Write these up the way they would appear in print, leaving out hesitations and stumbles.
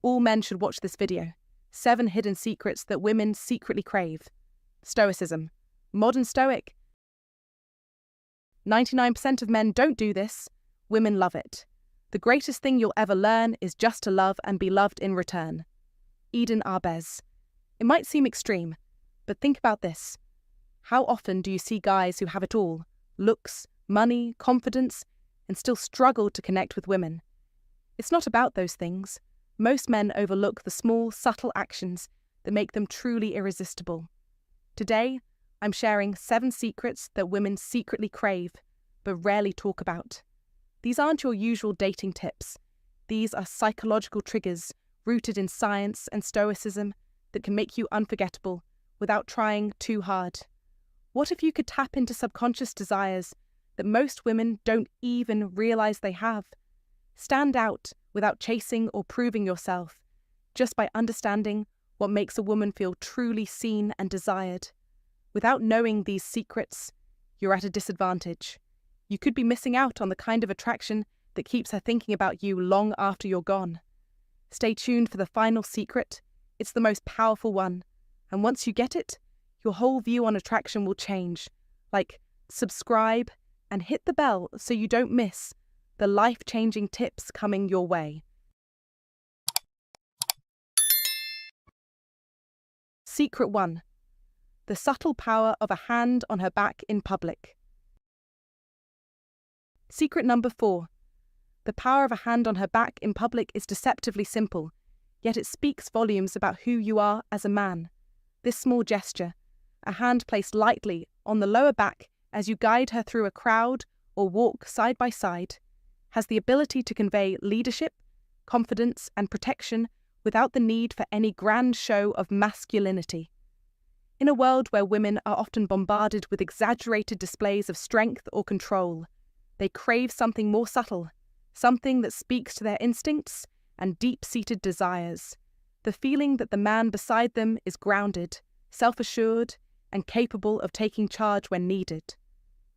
All men should watch this video. 7 hidden secrets that women secretly crave. Stoicism. Modern Stoic. 99% of men don't do this. Women love it. The greatest thing you'll ever learn is just to love and be loved in return. Eden Arbez. It might seem extreme, but think about this. How often do you see guys who have it all, looks, money, confidence, and still struggle to connect with women? It's not about those things. Most men overlook the small, subtle actions that make them truly irresistible. Today, I'm sharing 7 secrets that women secretly crave, but rarely talk about. These aren't your usual dating tips. These are psychological triggers rooted in science and stoicism that can make you unforgettable without trying too hard. What if you could tap into subconscious desires that most women don't even realize they have? Stand out without chasing or proving yourself, just by understanding what makes a woman feel truly seen and desired. Without knowing these secrets, you're at a disadvantage. You could be missing out on the kind of attraction that keeps her thinking about you long after you're gone. Stay tuned for the final secret. It's the most powerful one. And once you get it, your whole view on attraction will change. Like, subscribe and hit the bell so you don't miss the life-changing tips coming your way. Secret 1. The subtle power of a hand on her back in public. Secret number 4. The power of a hand on her back in public is deceptively simple, yet it speaks volumes about who you are as a man. This small gesture, a hand placed lightly on the lower back as you guide her through a crowd or walk side by side, has the ability to convey leadership, confidence, and protection without the need for any grand show of masculinity. In a world where women are often bombarded with exaggerated displays of strength or control, they crave something more subtle, something that speaks to their instincts and deep-seated desires. The feeling that the man beside them is grounded, self-assured, and capable of taking charge when needed.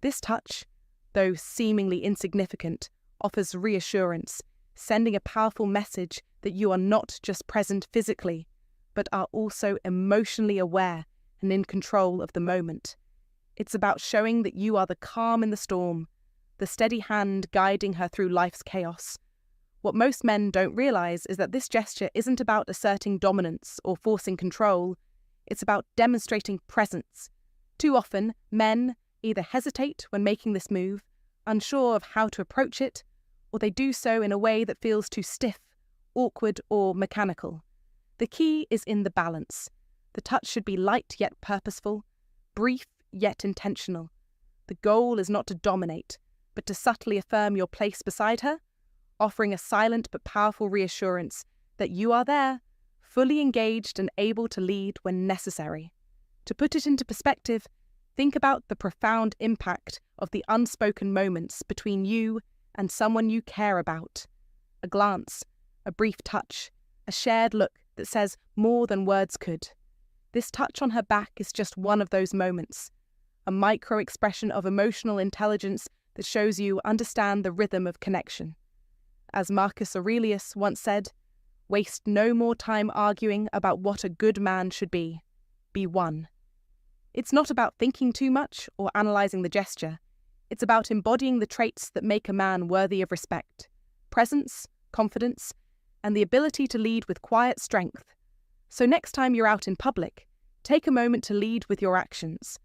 This touch, though seemingly insignificant, offers reassurance, sending a powerful message that you are not just present physically, but are also emotionally aware and in control of the moment. It's about showing that you are the calm in the storm, the steady hand guiding her through life's chaos. What most men don't realize is that this gesture isn't about asserting dominance or forcing control. It's about demonstrating presence. Too often, men either hesitate when making this move, unsure of how to approach it, or they do so in a way that feels too stiff, awkward, or mechanical. The key is in the balance. The touch should be light yet purposeful, brief yet intentional. The goal is not to dominate, but to subtly affirm your place beside her, offering a silent but powerful reassurance that you are there, fully engaged and able to lead when necessary. To put it into perspective, think about the profound impact of the unspoken moments between you and someone you care about. A glance, a brief touch, a shared look that says more than words could. This touch on her back is just one of those moments, a micro-expression of emotional intelligence that shows you understand the rhythm of connection. As Marcus Aurelius once said, waste no more time arguing about what a good man should be. Be one. It's not about thinking too much or analysing the gesture. It's about embodying the traits that make a man worthy of respect: presence, confidence, and the ability to lead with quiet strength. So next time you're out in public, take a moment to lead with your actions.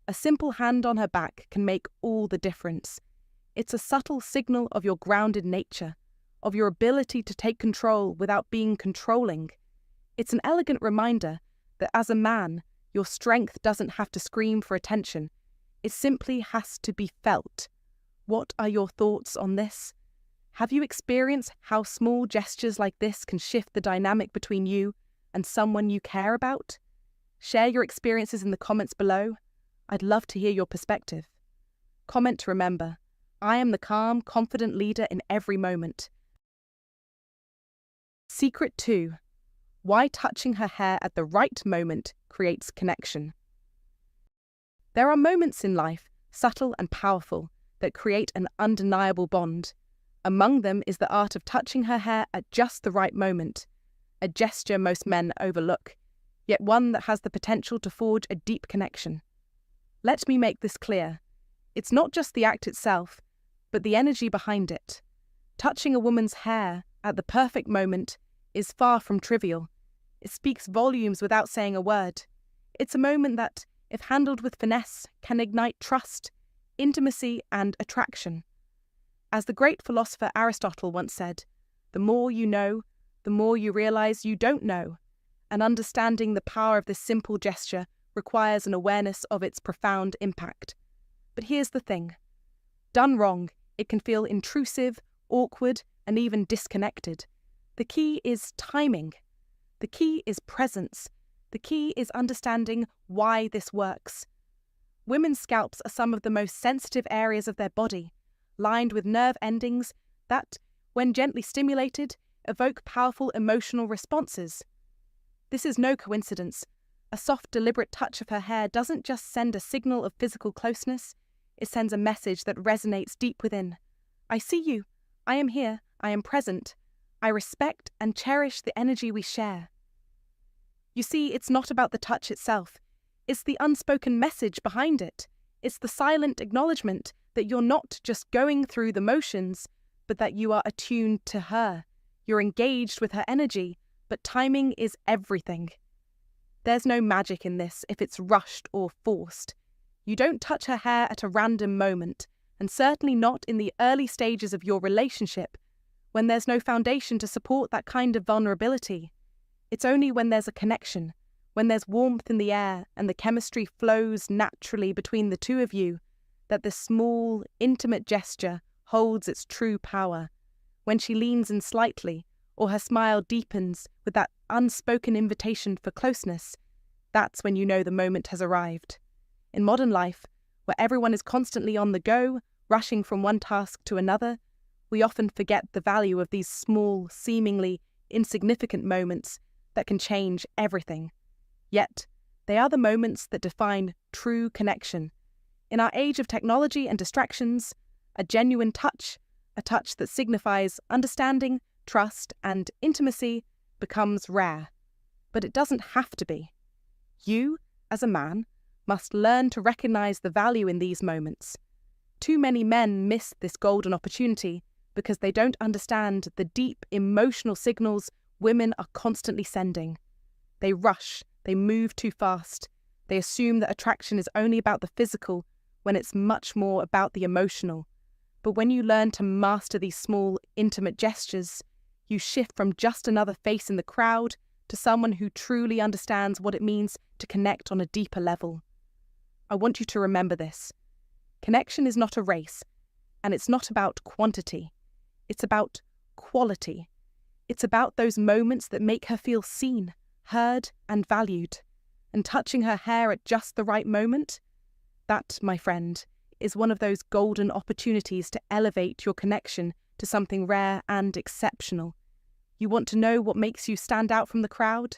A simple hand on her back can make all the difference. It's a subtle signal of your grounded nature, of your ability to take control without being controlling. It's an elegant reminder that as a man, your strength doesn't have to scream for attention. It simply has to be felt. What are your thoughts on this? Have you experienced how small gestures like this can shift the dynamic between you and someone you care about? Share your experiences in the comments below. I'd love to hear your perspective. Comment to remember, I am the calm, confident leader in every moment. Secret 2. Why touching her hair at the right moment creates connection. There are moments in life, subtle and powerful, that create an undeniable bond. Among them is the art of touching her hair at just the right moment. a gesture most men overlook, yet one that has the potential to forge a deep connection. Let me make this clear. It's not just the act itself, but the energy behind it. Touching a woman's hair at the perfect moment is far from trivial. It speaks volumes without saying a word. It's a moment that, if handled with finesse, can ignite trust, intimacy, and attraction. As the great philosopher Aristotle once said, the more you know, the more you realize you don't know, and understanding the power of this simple gesture requires an awareness of its profound impact. But here's the thing. Done wrong, it can feel intrusive, awkward, and even disconnected. The key is timing. The key is presence. The key is understanding why this works. Women's scalps are some of the most sensitive areas of their body, lined with nerve endings that, when gently stimulated, evoke powerful emotional responses. This is no coincidence. A soft, deliberate touch of her hair doesn't just send a signal of physical closeness, it sends a message that resonates deep within. I see you. I am here. I am present. I respect and cherish the energy we share. You see, it's not about the touch itself. It's the unspoken message behind it. It's the silent acknowledgement that you're not just going through the motions, but that you are attuned to her. You're engaged with her energy, but timing is everything. There's no magic in this if it's rushed or forced. You don't touch her hair at a random moment, and certainly not in the early stages of your relationship, when there's no foundation to support that kind of vulnerability. It's only when there's a connection, when there's warmth in the air and the chemistry flows naturally between the two of you, that this small, intimate gesture holds its true power. When she leans in slightly, or her smile deepens with that unspoken invitation for closeness, that's when you know the moment has arrived. In modern life, where everyone is constantly on the go, rushing from one task to another, we often forget the value of these small, seemingly insignificant moments that can change everything. Yet, they are the moments that define true connection. In our age of technology and distractions, a genuine touch, a touch that signifies understanding, trust, and intimacy, becomes rare. But it doesn't have to be. You, as a man, must learn to recognize the value in these moments. Too many men miss this golden opportunity because they don't understand the deep emotional signals women are constantly sending. They rush, they move too fast, they assume that attraction is only about the physical when it's much more about the emotional. But when you learn to master these small, intimate gestures, you shift from just another face in the crowd to someone who truly understands what it means to connect on a deeper level. I want you to remember this. Connection is not a race, and it's not about quantity. It's about quality. It's about those moments that make her feel seen, heard, and valued. And touching her hair at just the right moment, that, my friend, is one of those golden opportunities to elevate your connection to something rare and exceptional. You want to know what makes you stand out from the crowd?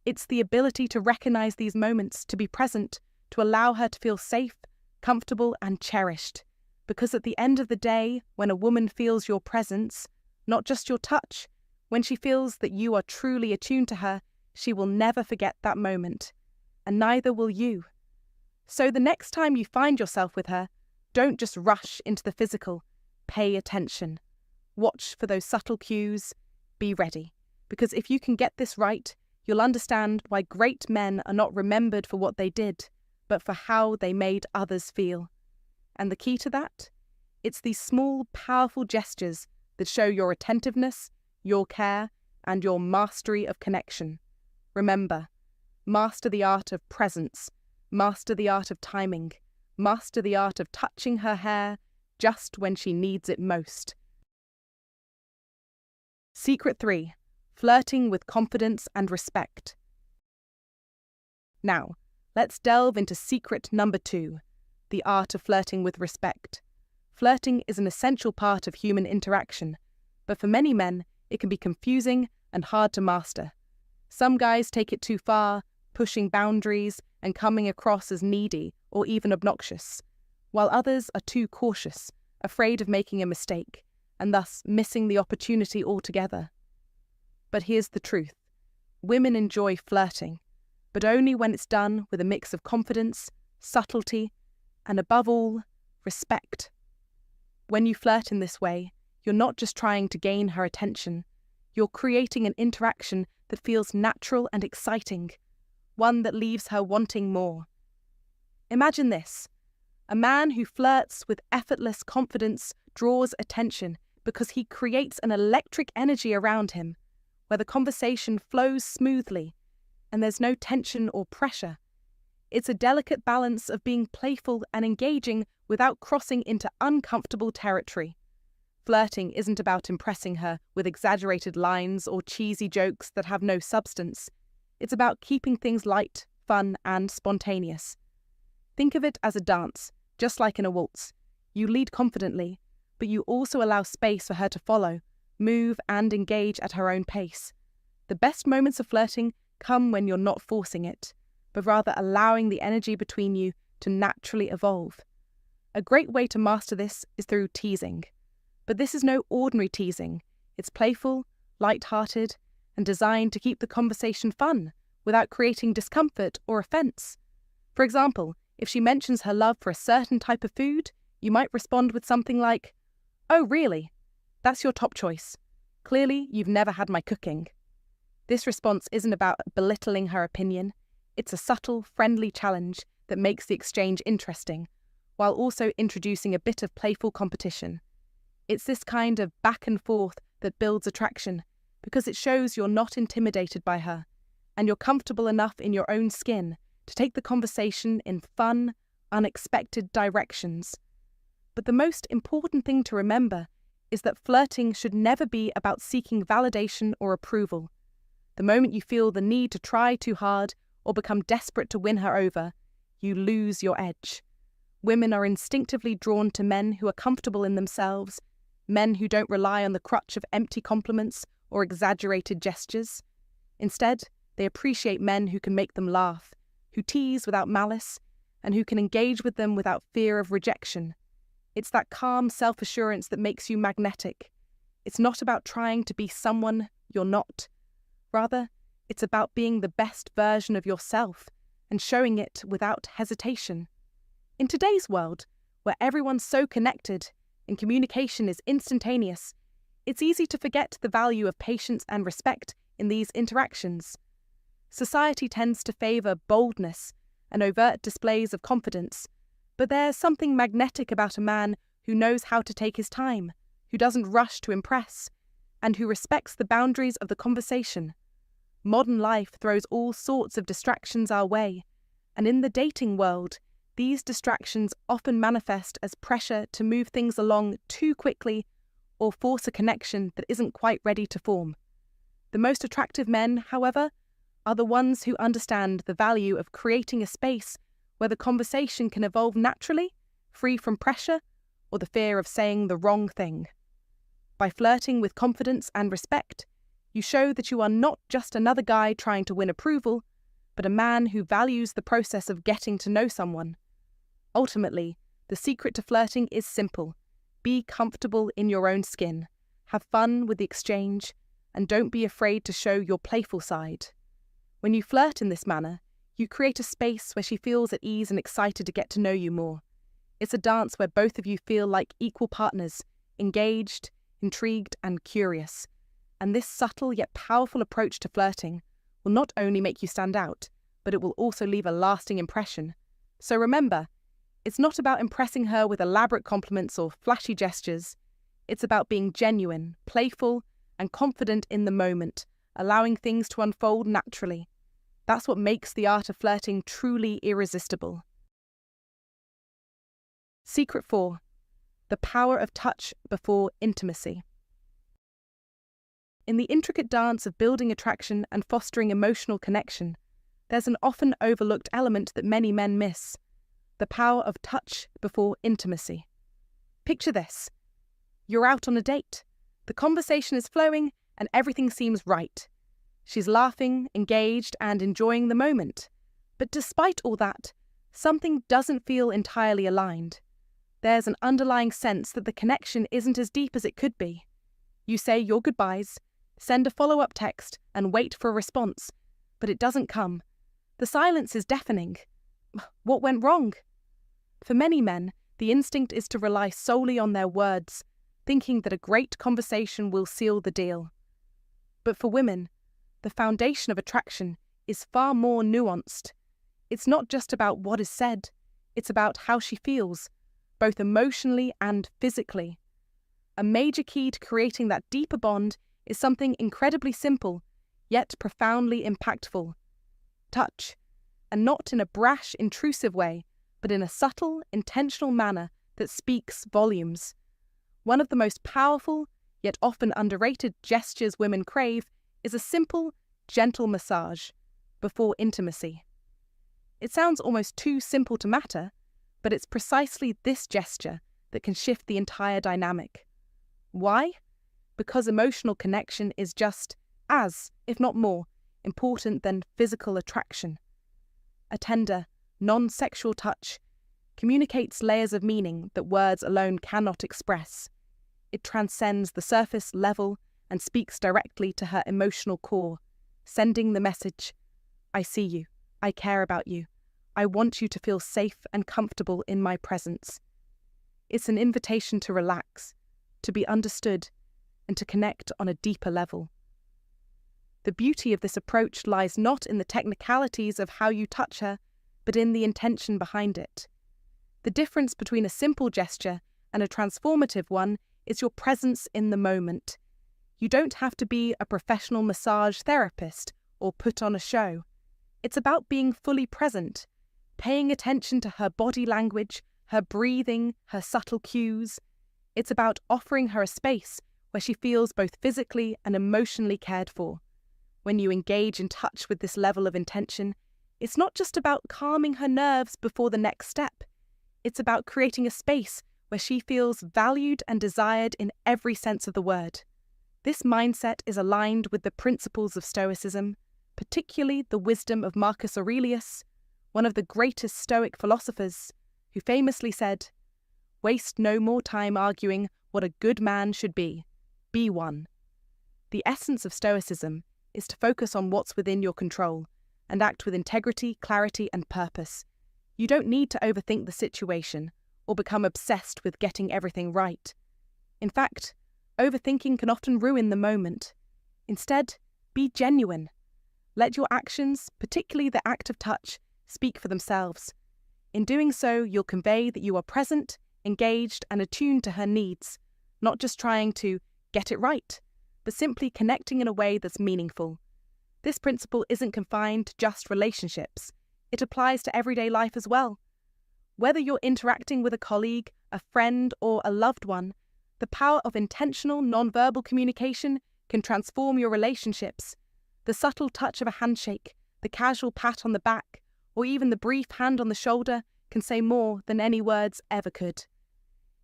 It's the ability to recognize these moments, to be present, to allow her to feel safe, comfortable, and cherished. Because at the end of the day, when a woman feels your presence, not just your touch, when she feels that you are truly attuned to her, she will never forget that moment. And neither will you. So the next time you find yourself with her, don't just rush into the physical. Pay attention. Watch for those subtle cues. Be ready. Because if you can get this right, you'll understand why great men are not remembered for what they did, but for how they made others feel. And the key to that? It's these small, powerful gestures that show your attentiveness, your care, and your mastery of connection. Remember, master the art of presence, master the art of timing, master the art of touching her hair just when she needs it most. Secret 3. Flirting with confidence and respect. Now, let's delve into secret number 2, the art of flirting with respect. Flirting is an essential part of human interaction, but for many men, it can be confusing and hard to master. Some guys take it too far, pushing boundaries and coming across as needy or even obnoxious, while others are too cautious, afraid of making a mistake, and thus missing the opportunity altogether. But here's the truth. Women enjoy flirting, but only when it's done with a mix of confidence, subtlety, and above all, respect. When you flirt in this way, you're not just trying to gain her attention, you're creating an interaction that feels natural and exciting, one that leaves her wanting more. Imagine this: a man who flirts with effortless confidence draws attention because he creates an electric energy around him, where the conversation flows smoothly and there's no tension or pressure. It's a delicate balance of being playful and engaging without crossing into uncomfortable territory. Flirting isn't about impressing her with exaggerated lines or cheesy jokes that have no substance. It's about keeping things light, fun, and spontaneous. Think of it as a dance, just like in a waltz. You lead confidently, but you also allow space for her to follow, move, and engage at her own pace. The best moments of flirting come when you're not forcing it, but rather allowing the energy between you to naturally evolve. A great way to master this is through teasing. But this is no ordinary teasing. It's playful, light-hearted, and designed to keep the conversation fun without creating discomfort or offense. For example, if she mentions her love for a certain type of food, you might respond with something like, "Oh, really? That's your top choice. Clearly, you've never had my cooking." This response isn't about belittling her opinion. It's a subtle, friendly challenge that makes the exchange interesting, while also introducing a bit of playful competition. It's this kind of back and forth that builds attraction, because it shows you're not intimidated by her, and you're comfortable enough in your own skin to take the conversation in fun, unexpected directions. But the most important thing to remember is that flirting should never be about seeking validation or approval. The moment you feel the need to try too hard or become desperate to win her over, you lose your edge. Women are instinctively drawn to men who are comfortable in themselves, men who don't rely on the crutch of empty compliments or exaggerated gestures. Instead, they appreciate men who can make them laugh, who tease without malice, and who can engage with them without fear of rejection. It's that calm self-assurance that makes you magnetic. It's not about trying to be someone you're not. Rather, it's about being the best version of yourself and showing it without hesitation. In today's world, where everyone's so connected and communication is instantaneous, it's easy to forget the value of patience and respect in these interactions. Society tends to favour boldness and overt displays of confidence, but there's something magnetic about a man who knows how to take his time, who doesn't rush to impress, and who respects the boundaries of the conversation. Modern life throws all sorts of distractions our way, and in the dating world, these distractions often manifest as pressure to move things along too quickly or force a connection that isn't quite ready to form. The most attractive men, however, are the ones who understand the value of creating a space where the conversation can evolve naturally, free from pressure or the fear of saying the wrong thing. By flirting with confidence and respect, you show that you are not just another guy trying to win approval, but a man who values the process of getting to know someone. Ultimately, the secret to flirting is simple. Be comfortable in your own skin, have fun with the exchange, and don't be afraid to show your playful side. When you flirt in this manner, you create a space where she feels at ease and excited to get to know you more. It's a dance where both of you feel like equal partners, engaged, intrigued, and curious. And this subtle yet powerful approach to flirting will not only make you stand out, but it will also leave a lasting impression. So remember, it's not about impressing her with elaborate compliments or flashy gestures. It's about being genuine, playful, and confident in the moment, allowing things to unfold naturally. That's what makes the art of flirting truly irresistible. Secret 4. The power of touch before intimacy. In the intricate dance of building attraction and fostering emotional connection, there's an often overlooked element that many men miss: the power of touch before intimacy. Picture this. You're out on a date. The conversation is flowing and everything seems right. She's laughing, engaged, and enjoying the moment. But despite all that, something doesn't feel entirely aligned. There's an underlying sense that the connection isn't as deep as it could be. You say your goodbyes, Send a follow-up text and wait for a response, but it doesn't come. The silence is deafening. What went wrong? For many men, the instinct is to rely solely on their words, thinking that a great conversation will seal the deal. But for women, the foundation of attraction is far more nuanced. It's not just about what is said, it's about how she feels, both emotionally and physically. A major key to creating that deeper bond is something incredibly simple, yet profoundly impactful. Touch, and not in a brash, intrusive way, but in a subtle, intentional manner that speaks volumes. One of the most powerful, yet often underrated gestures women crave is a simple, gentle massage before intimacy. It sounds almost too simple to matter, but it's precisely this gesture that can shift the entire dynamic. Why? Because emotional connection is just as, if not more, important than physical attraction. A tender, non-sexual touch communicates layers of meaning that words alone cannot express. It transcends the surface level and speaks directly to her emotional core, sending the message, I see you, I care about you, I want you to feel safe and comfortable in my presence. It's an invitation to relax, to be understood, and to connect on a deeper level. The beauty of this approach lies not in the technicalities of how you touch her, but in the intention behind it. The difference between a simple gesture and a transformative one is your presence in the moment. You don't have to be a professional massage therapist or put on a show. It's about being fully present, paying attention to her body language, her breathing, her subtle cues. It's about offering her a space where she feels both physically and emotionally cared for. When you engage in touch with this level of intention, it's not just about calming her nerves before the next step. It's about creating a space where she feels valued and desired in every sense of the word. This mindset is aligned with the principles of Stoicism, particularly the wisdom of Marcus Aurelius, one of the greatest Stoic philosophers, who famously said, "Waste no more time arguing what a good man should be one." The essence of Stoicism is to focus on what's within your control and act with integrity, clarity, and purpose. You don't need to overthink the situation or become obsessed with getting everything right. In fact, overthinking can often ruin the moment. Instead, be genuine. Let your actions, particularly the act of touch, speak for themselves. In doing so, you'll convey that you are present, engaged, and attuned to her needs, not just trying to get it right, but simply connecting in a way that's meaningful. This principle isn't confined to just relationships. It applies to everyday life as well. Whether you're interacting with a colleague, a friend, or a loved one, the power of intentional, non-verbal communication can transform your relationships. The subtle touch of a handshake, the casual pat on the back, or even the brief hand on the shoulder can say more than any words ever could.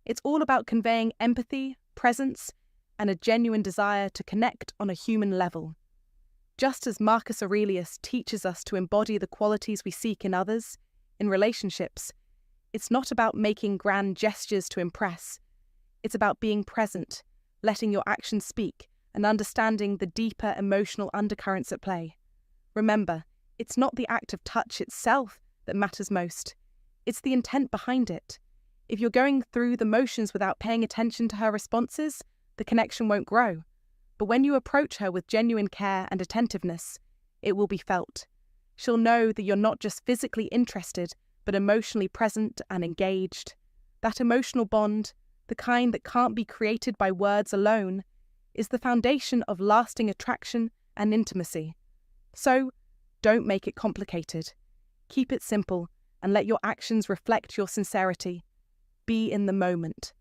It's all about conveying empathy, presence, and a genuine desire to connect on a human level. Just as Marcus Aurelius teaches us to embody the qualities we seek in others, in relationships, it's not about making grand gestures to impress. It's about being present, letting your actions speak, and understanding the deeper emotional undercurrents at play. Remember, it's not the act of touch itself that matters most. It's the intent behind it. If you're going through the motions without paying attention to her responses, the connection won't grow. But when you approach her with genuine care and attentiveness, it will be felt. She'll know that you're not just physically interested, but emotionally present and engaged. That emotional bond, the kind that can't be created by words alone, is the foundation of lasting attraction and intimacy. So, don't make it complicated. Keep it simple and let your actions reflect your sincerity. Be in the moment.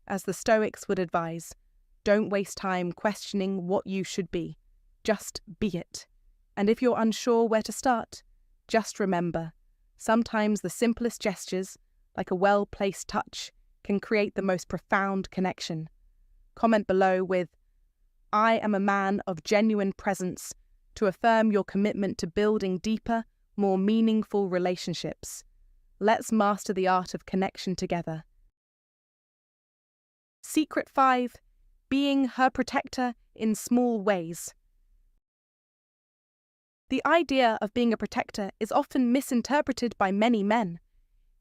As the Stoics would advise, don't waste time questioning what you should be. Just be it. And if you're unsure where to start, just remember, sometimes the simplest gestures, like a well-placed touch, can create the most profound connection. Comment below with, "I am a man of genuine presence," to affirm your commitment to building deeper, more meaningful relationships. Let's master the art of connection together. Secret 5. Being her protector in small ways. The idea of being a protector is often misinterpreted by many men.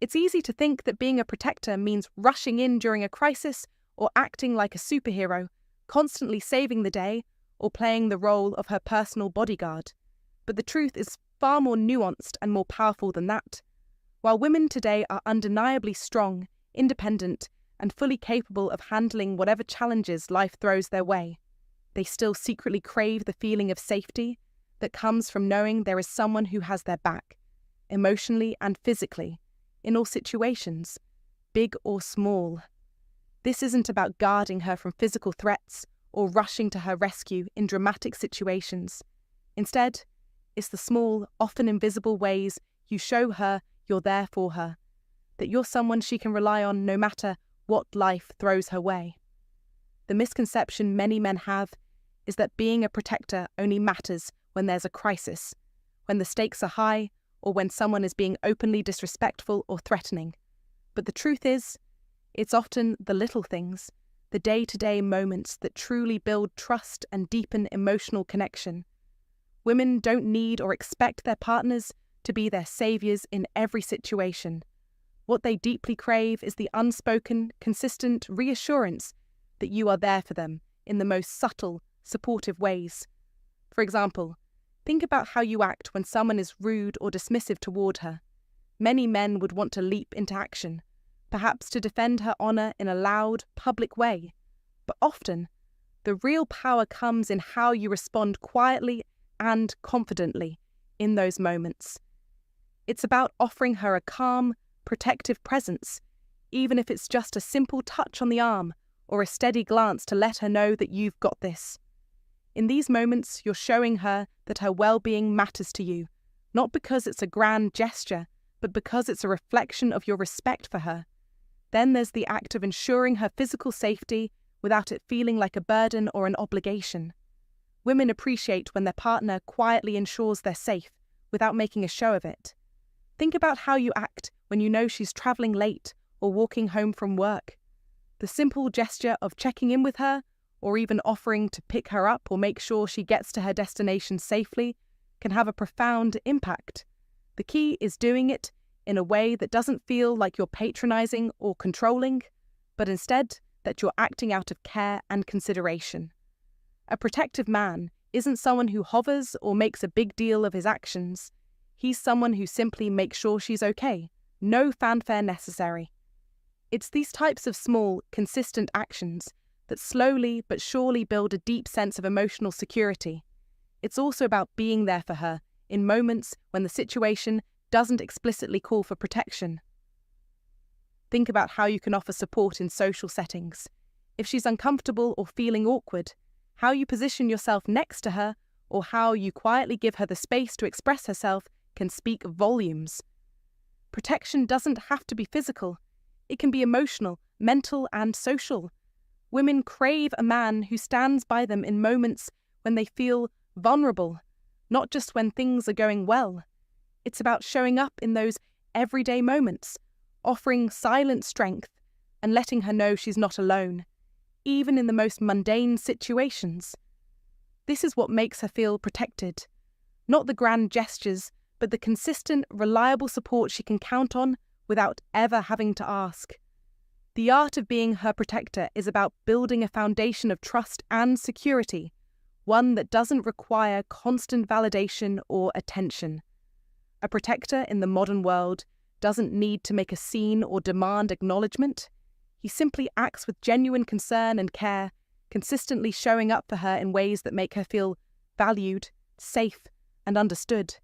It's easy to think that being a protector means rushing in during a crisis or acting like a superhero, constantly saving the day or playing the role of her personal bodyguard. But the truth is far more nuanced and more powerful than that. While women today are undeniably strong, independent, and fully capable of handling whatever challenges life throws their way, they still secretly crave the feeling of safety that comes from knowing there is someone who has their back, emotionally and physically, in all situations, big or small. This isn't about guarding her from physical threats or rushing to her rescue in dramatic situations. Instead, it's the small, often invisible ways you show her you're there for her, that you're someone she can rely on no matter what life throws her way. The misconception many men have is that being a protector only matters when there's a crisis, when the stakes are high, or when someone is being openly disrespectful or threatening. But the truth is, it's often the little things, the day-to-day moments that truly build trust and deepen emotional connection. Women don't need or expect their partners to be their saviors in every situation. What they deeply crave is the unspoken, consistent reassurance that you are there for them in the most subtle, supportive ways. For example, think about how you act when someone is rude or dismissive toward her. Many men would want to leap into action, perhaps to defend her honor in a loud, public way. But often, the real power comes in how you respond quietly and confidently in those moments. It's about offering her a calm, protective presence, even if it's just a simple touch on the arm or a steady glance to let her know that you've got this. In these moments, you're showing her that her well-being matters to you, not because it's a grand gesture, but because it's a reflection of your respect for her. Then there's the act of ensuring her physical safety without it feeling like a burden or an obligation. Women appreciate when their partner quietly ensures they're safe without making a show of it. Think about how you act when you know she's traveling late or walking home from work. The simple gesture of checking in with her, or even offering to pick her up or make sure she gets to her destination safely, can have a profound impact. The key is doing it in a way that doesn't feel like you're patronizing or controlling, but instead that you're acting out of care and consideration. A protective man isn't someone who hovers or makes a big deal of his actions. He's someone who simply makes sure she's okay, no fanfare necessary. It's these types of small, consistent actions that slowly but surely build a deep sense of emotional security. It's also about being there for her in moments when the situation doesn't explicitly call for protection. Think about how you can offer support in social settings. If she's uncomfortable or feeling awkward, how you position yourself next to her or how you quietly give her the space to express herself can speak volumes. Protection doesn't have to be physical. It can be emotional, mental, and social. Women crave a man who stands by them in moments when they feel vulnerable, not just when things are going well. It's about showing up in those everyday moments, offering silent strength and letting her know she's not alone, even in the most mundane situations. This is what makes her feel protected. Not the grand gestures, but the consistent, reliable support she can count on without ever having to ask. The art of being her protector is about building a foundation of trust and security, one that doesn't require constant validation or attention. A protector in the modern world doesn't need to make a scene or demand acknowledgement. He simply acts with genuine concern and care, consistently showing up for her in ways that make her feel valued, safe, and understood.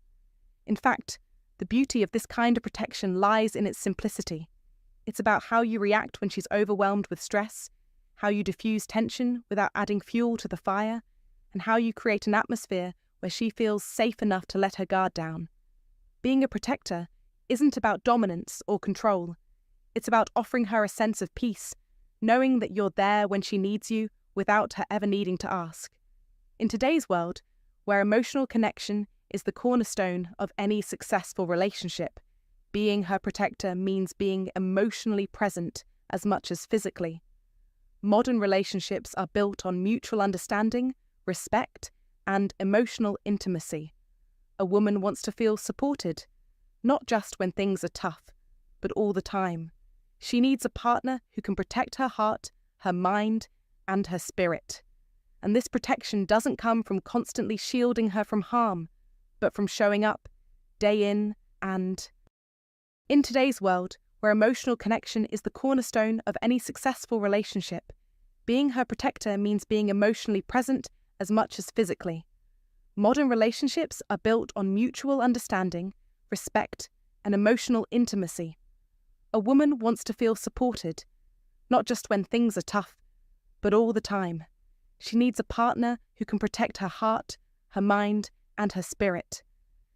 In fact, the beauty of this kind of protection lies in its simplicity. It's about how you react when she's overwhelmed with stress, how you diffuse tension without adding fuel to the fire, and how you create an atmosphere where she feels safe enough to let her guard down. Being a protector isn't about dominance or control. It's about offering her a sense of peace, knowing that you're there when she needs you without her ever needing to ask. In today's world, where emotional connection is the cornerstone of any successful relationship, being her protector means being emotionally present as much as physically. Modern relationships are built on mutual understanding, respect, and emotional intimacy. A woman wants to feel supported, not just when things are tough, but all the time. She needs a partner who can protect her heart, her mind, and her spirit. And this protection doesn't come from constantly shielding her from harm, but from showing up, day in and... In today's world, where emotional connection is the cornerstone of any successful relationship, being her protector means being emotionally present as much as physically. Modern relationships are built on mutual understanding, respect, and emotional intimacy. A woman wants to feel supported, not just when things are tough, but all the time. She needs a partner who can protect her heart, her mind, and her spirit.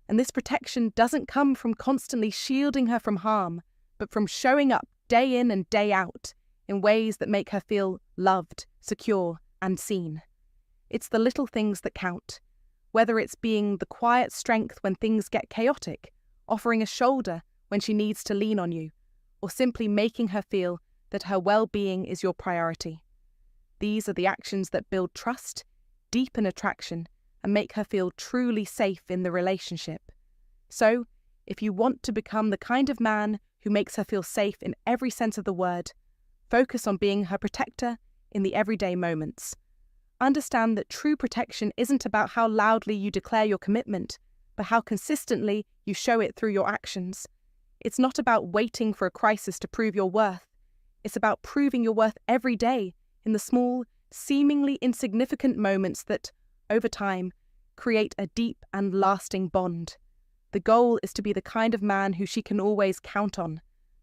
And this protection doesn't come from constantly shielding her from harm, but from showing up day in and day out in ways that make her feel loved, secure, and seen. It's the little things that count, whether it's being the quiet strength when things get chaotic, offering a shoulder when she needs to lean on you, or simply making her feel that her well-being is your priority. These are the actions that build trust, deepen attraction, and make her feel truly safe in the relationship. So, if you want to become the kind of man who makes her feel safe in every sense of the word, focus on being her protector in the everyday moments. Understand that true protection isn't about how loudly you declare your commitment, but how consistently you show it through your actions. It's not about waiting for a crisis to prove your worth. It's about proving your worth every day in the small, seemingly insignificant moments that, over time, create a deep and lasting bond. The goal is to be the kind of man who she can always count on,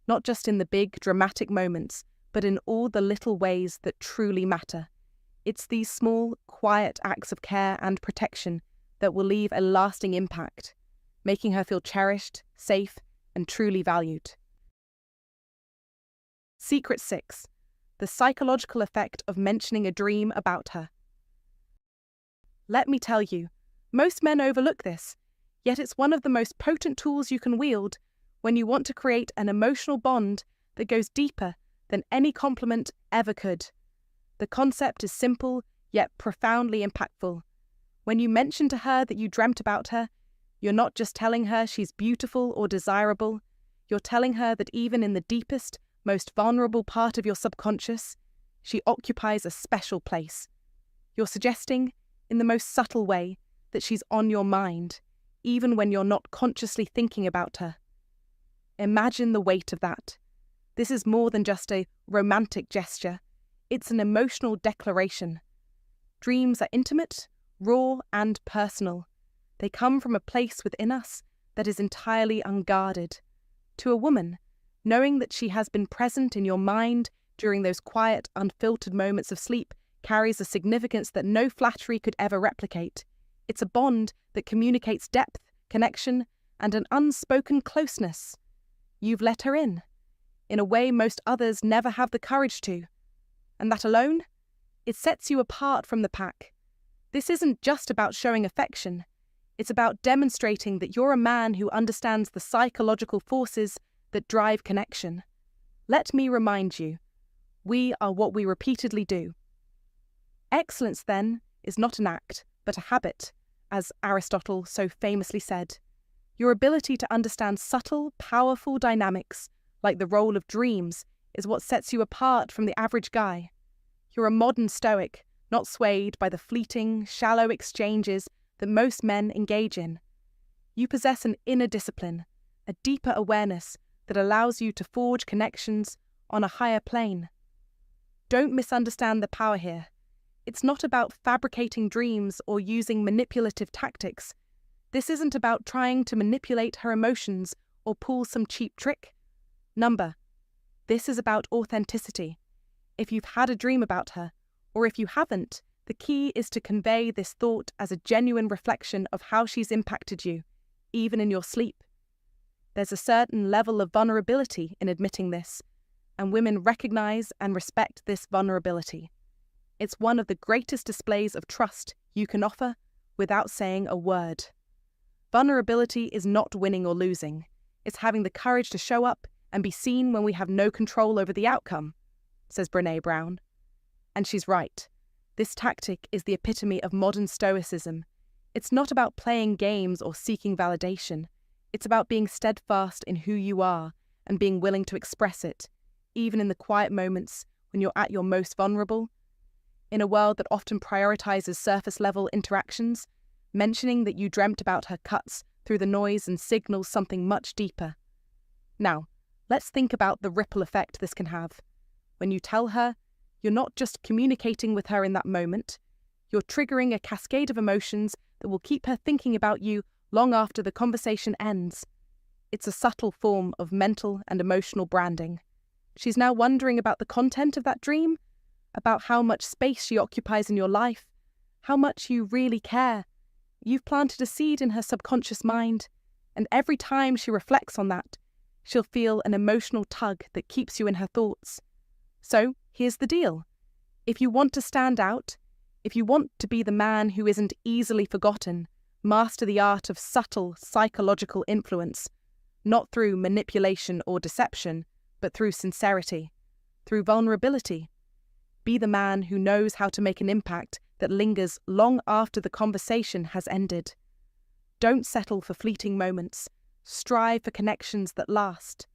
not just in the big, dramatic moments, but in all the little ways that truly matter. It's these small, quiet acts of care and protection that will leave a lasting impact, making her feel cherished, safe, and truly valued. Secret 6. The psychological effect of mentioning a dream about her. Let me tell you, most men overlook this, yet it's one of the most potent tools you can wield when you want to create an emotional bond that goes deeper than any compliment ever could. The concept is simple, yet profoundly impactful. When you mention to her that you dreamt about her, you're not just telling her she's beautiful or desirable, you're telling her that even in the deepest, most vulnerable part of your subconscious, she occupies a special place. You're suggesting, in the most subtle way, that she's on your mind, even when you're not consciously thinking about her. Imagine the weight of that. This is more than just a romantic gesture. It's an emotional declaration. Dreams are intimate, raw, and personal. They come from a place within us that is entirely unguarded. To a woman, knowing that she has been present in your mind during those quiet, unfiltered moments of sleep carries a significance that no flattery could ever replicate. It's a bond that communicates depth, connection, and an unspoken closeness. You've let her in a way most others never have the courage to. And that alone, it sets you apart from the pack. This isn't just about showing affection. It's about demonstrating that you're a man who understands the psychological forces that drive connection. Let me remind you, we are what we repeatedly do. Excellence, then, is not an act, but a habit, as Aristotle so famously said. Your ability to understand subtle, powerful dynamics, like the role of dreams, is what sets you apart from the average guy. You're a modern stoic, not swayed by the fleeting, shallow exchanges that most men engage in. You possess an inner discipline, a deeper awareness that allows you to forge connections on a higher plane. Don't misunderstand the power here. It's not about fabricating dreams or using manipulative tactics. This isn't about trying to manipulate her emotions or pull some cheap trick. This is about authenticity. If you've had a dream about her, or if you haven't, the key is to convey this thought as a genuine reflection of how she's impacted you, even in your sleep. There's a certain level of vulnerability in admitting this, and women recognize and respect this vulnerability. It's one of the greatest displays of trust you can offer without saying a word. Vulnerability is not winning or losing. It's having the courage to show up and be seen when we have no control over the outcome, says Brené Brown. And she's right. This tactic is the epitome of modern Stoicism. It's not about playing games or seeking validation. It's about being steadfast in who you are and being willing to express it, even in the quiet moments when you're at your most vulnerable. In a world that often prioritizes surface-level interactions, mentioning that you dreamt about her cuts through the noise and signals something much deeper. Now, let's think about the ripple effect this can have. When you tell her, you're not just communicating with her in that moment, you're triggering a cascade of emotions that will keep her thinking about you long after the conversation ends. It's a subtle form of mental and emotional branding. She's now wondering about the content of that dream, about how much space she occupies in your life, how much you really care. You've planted a seed in her subconscious mind, and every time she reflects on that, she'll feel an emotional tug that keeps you in her thoughts. So, here's the deal. If you want to stand out, if you want to be the man who isn't easily forgotten, master the art of subtle psychological influence, not through manipulation or deception, but through sincerity, through vulnerability. Be the man who knows how to make an impact that lingers long after the conversation has ended. Don't settle for fleeting moments. Strive for connections that last.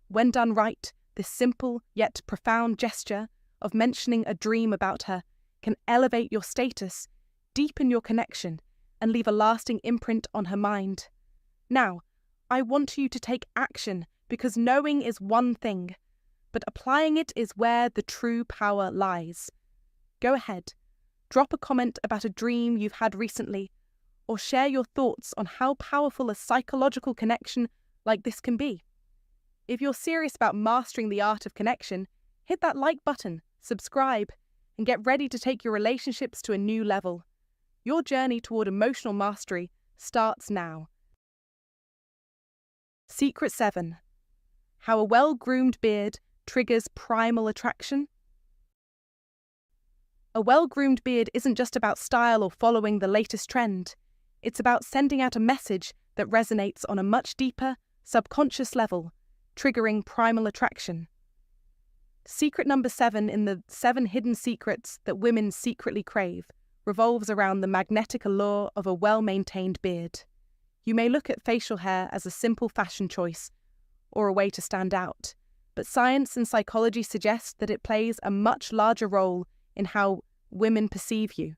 When done right, this simple yet profound gesture of mentioning a dream about her can elevate your status, deepen your connection, and leave a lasting imprint on her mind. Now, I want you to take action because knowing is one thing, but applying it is where the true power lies. Go ahead, drop a comment about a dream you've had recently, or share your thoughts on how powerful a psychological connection like this can be. If you're serious about mastering the art of connection, hit that like button, subscribe, and get ready to take your relationships to a new level. Your journey toward emotional mastery starts now. Secret 7. How a well-groomed beard triggers primal attraction. A well-groomed beard isn't just about style or following the latest trend. It's about sending out a message that resonates on a much deeper, subconscious level, triggering primal attraction. Secret number 7 in the 7 hidden secrets that women secretly crave revolves around the magnetic allure of a well-maintained beard. You may look at facial hair as a simple fashion choice or a way to stand out, but science and psychology suggest that it plays a much larger role in how women perceive you.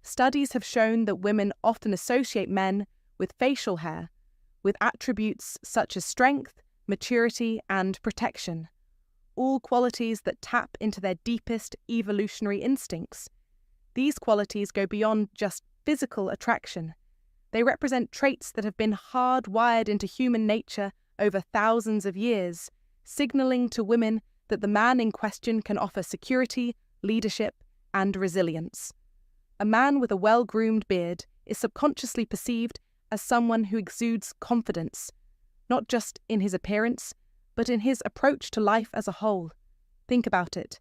Studies have shown that women often associate men with facial hair with attributes such as strength, maturity, and protection, all qualities that tap into their deepest evolutionary instincts. These qualities go beyond just physical attraction. They represent traits that have been hardwired into human nature over thousands of years, signaling to women that the man in question can offer security, leadership, and resilience. A man with a well-groomed beard is subconsciously perceived as someone who exudes confidence, not just in his appearance, but in his approach to life as a whole. Think about it.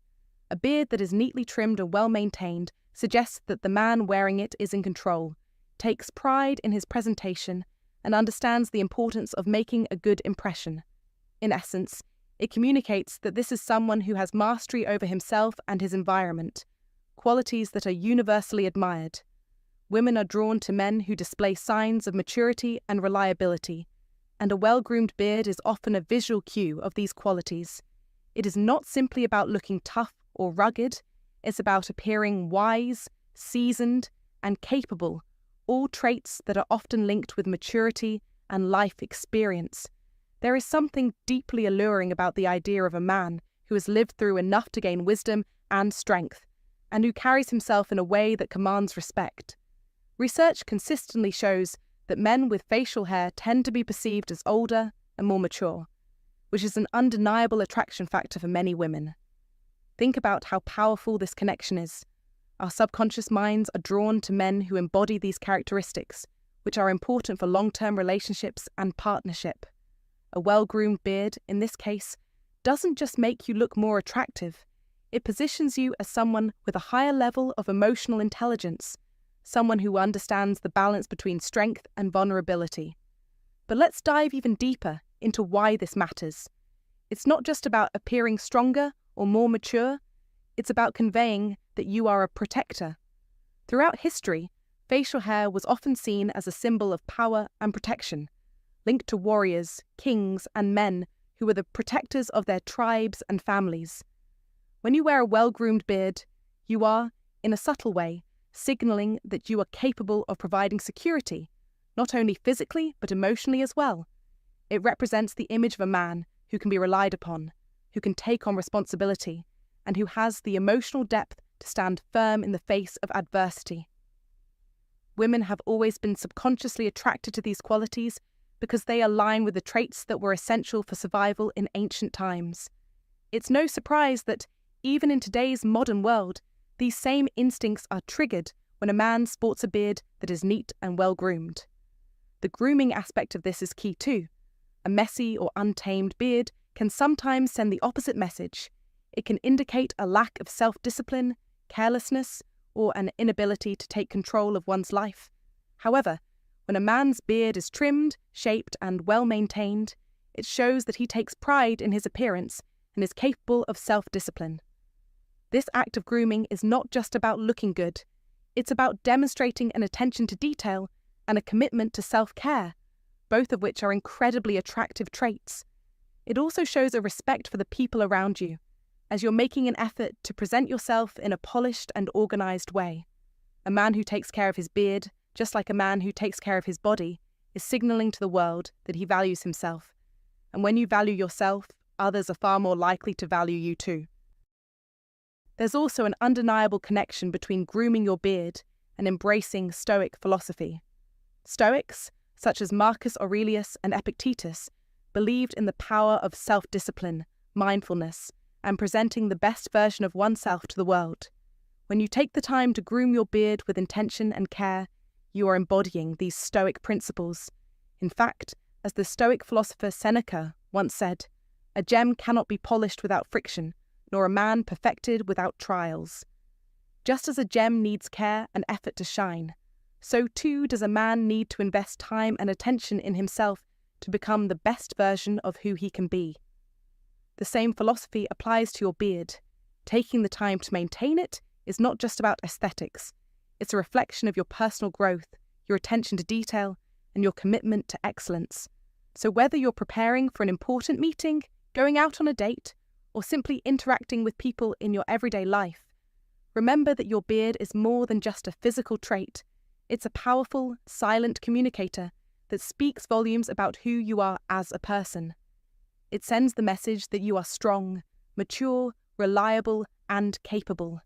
A beard that is neatly trimmed and well-maintained suggests that the man wearing it is in control, takes pride in his presentation, and understands the importance of making a good impression. In essence, it communicates that this is someone who has mastery over himself and his environment, qualities that are universally admired. Women are drawn to men who display signs of maturity and reliability, and a well-groomed beard is often a visual cue of these qualities. It is not simply about looking tough or rugged, it's about appearing wise, seasoned, and capable, all traits that are often linked with maturity and life experience. There is something deeply alluring about the idea of a man who has lived through enough to gain wisdom and strength, and who carries himself in a way that commands respect. Research consistently shows that men with facial hair tend to be perceived as older and more mature, which is an undeniable attraction factor for many women. Think about how powerful this connection is. Our subconscious minds are drawn to men who embody these characteristics, which are important for long-term relationships and partnership. A well-groomed beard, in this case, doesn't just make you look more attractive. It positions you as someone with a higher level of emotional intelligence, someone who understands the balance between strength and vulnerability. But let's dive even deeper into why this matters. It's not just about appearing stronger or more mature, It's about conveying that you are a protector. Throughout history, facial hair was often seen as a symbol of power and protection, linked to warriors, kings, and men who were the protectors of their tribes and families. When you wear a well-groomed beard, you are, in a subtle way, signaling that you are capable of providing security, not only physically but emotionally as well. It represents the image of a man who can be relied upon, who can take on responsibility, and who has the emotional depth to stand firm in the face of adversity. Women have always been subconsciously attracted to these qualities because they align with the traits that were essential for survival in ancient times. It's no surprise that, even in today's modern world, these same instincts are triggered when a man sports a beard that is neat and well-groomed. The grooming aspect of this is key too. A messy or untamed beard can sometimes send the opposite message. It can indicate a lack of self-discipline, carelessness, or an inability to take control of one's life. However, when a man's beard is trimmed, shaped, and well-maintained, it shows that he takes pride in his appearance and is capable of self-discipline. This act of grooming is not just about looking good, it's about demonstrating an attention to detail and a commitment to self-care, both of which are incredibly attractive traits. It also shows a respect for the people around you, as you're making an effort to present yourself in a polished and organised way. A man who takes care of his beard, just like a man who takes care of his body, is signalling to the world that he values himself. And when you value yourself, others are far more likely to value you too. There's also an undeniable connection between grooming your beard and embracing Stoic philosophy. Stoics, such as Marcus Aurelius and Epictetus, believed in the power of self-discipline, mindfulness, and presenting the best version of oneself to the world. When you take the time to groom your beard with intention and care, you are embodying these Stoic principles. In fact, as the Stoic philosopher Seneca once said, "A gem cannot be polished without friction, nor a man perfected without trials." Just as a gem needs care and effort to shine, so too does a man need to invest time and attention in himself to become the best version of who he can be. The same philosophy applies to your beard. Taking the time to maintain it is not just about aesthetics. It's a reflection of your personal growth, your attention to detail, and your commitment to excellence. So whether you're preparing for an important meeting, going out on a date, or simply interacting with people in your everyday life, remember that your beard is more than just a physical trait. It's a powerful, silent communicator that speaks volumes about who you are as a person. It sends the message that you are strong, mature, reliable, and capable.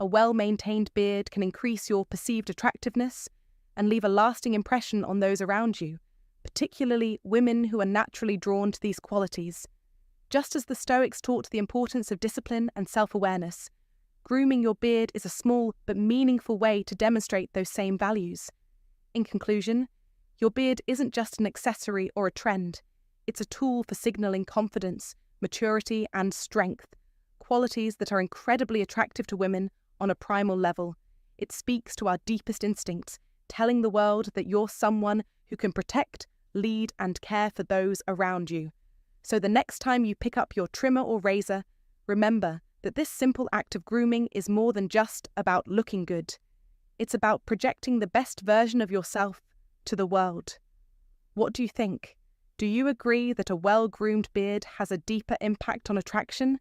A well-maintained beard can increase your perceived attractiveness and leave a lasting impression on those around you, particularly women who are naturally drawn to these qualities. Just as the Stoics taught the importance of discipline and self-awareness, grooming your beard is a small but meaningful way to demonstrate those same values. In conclusion, your beard isn't just an accessory or a trend. It's a tool for signalling confidence, maturity, and strength, qualities that are incredibly attractive to women on a primal level. It speaks to our deepest instincts, telling the world that you're someone who can protect, lead, and care for those around you. So the next time you pick up your trimmer or razor, remember that this simple act of grooming is more than just about looking good. It's about projecting the best version of yourself to the world. What do you think? Do you agree that a well-groomed beard has a deeper impact on attraction?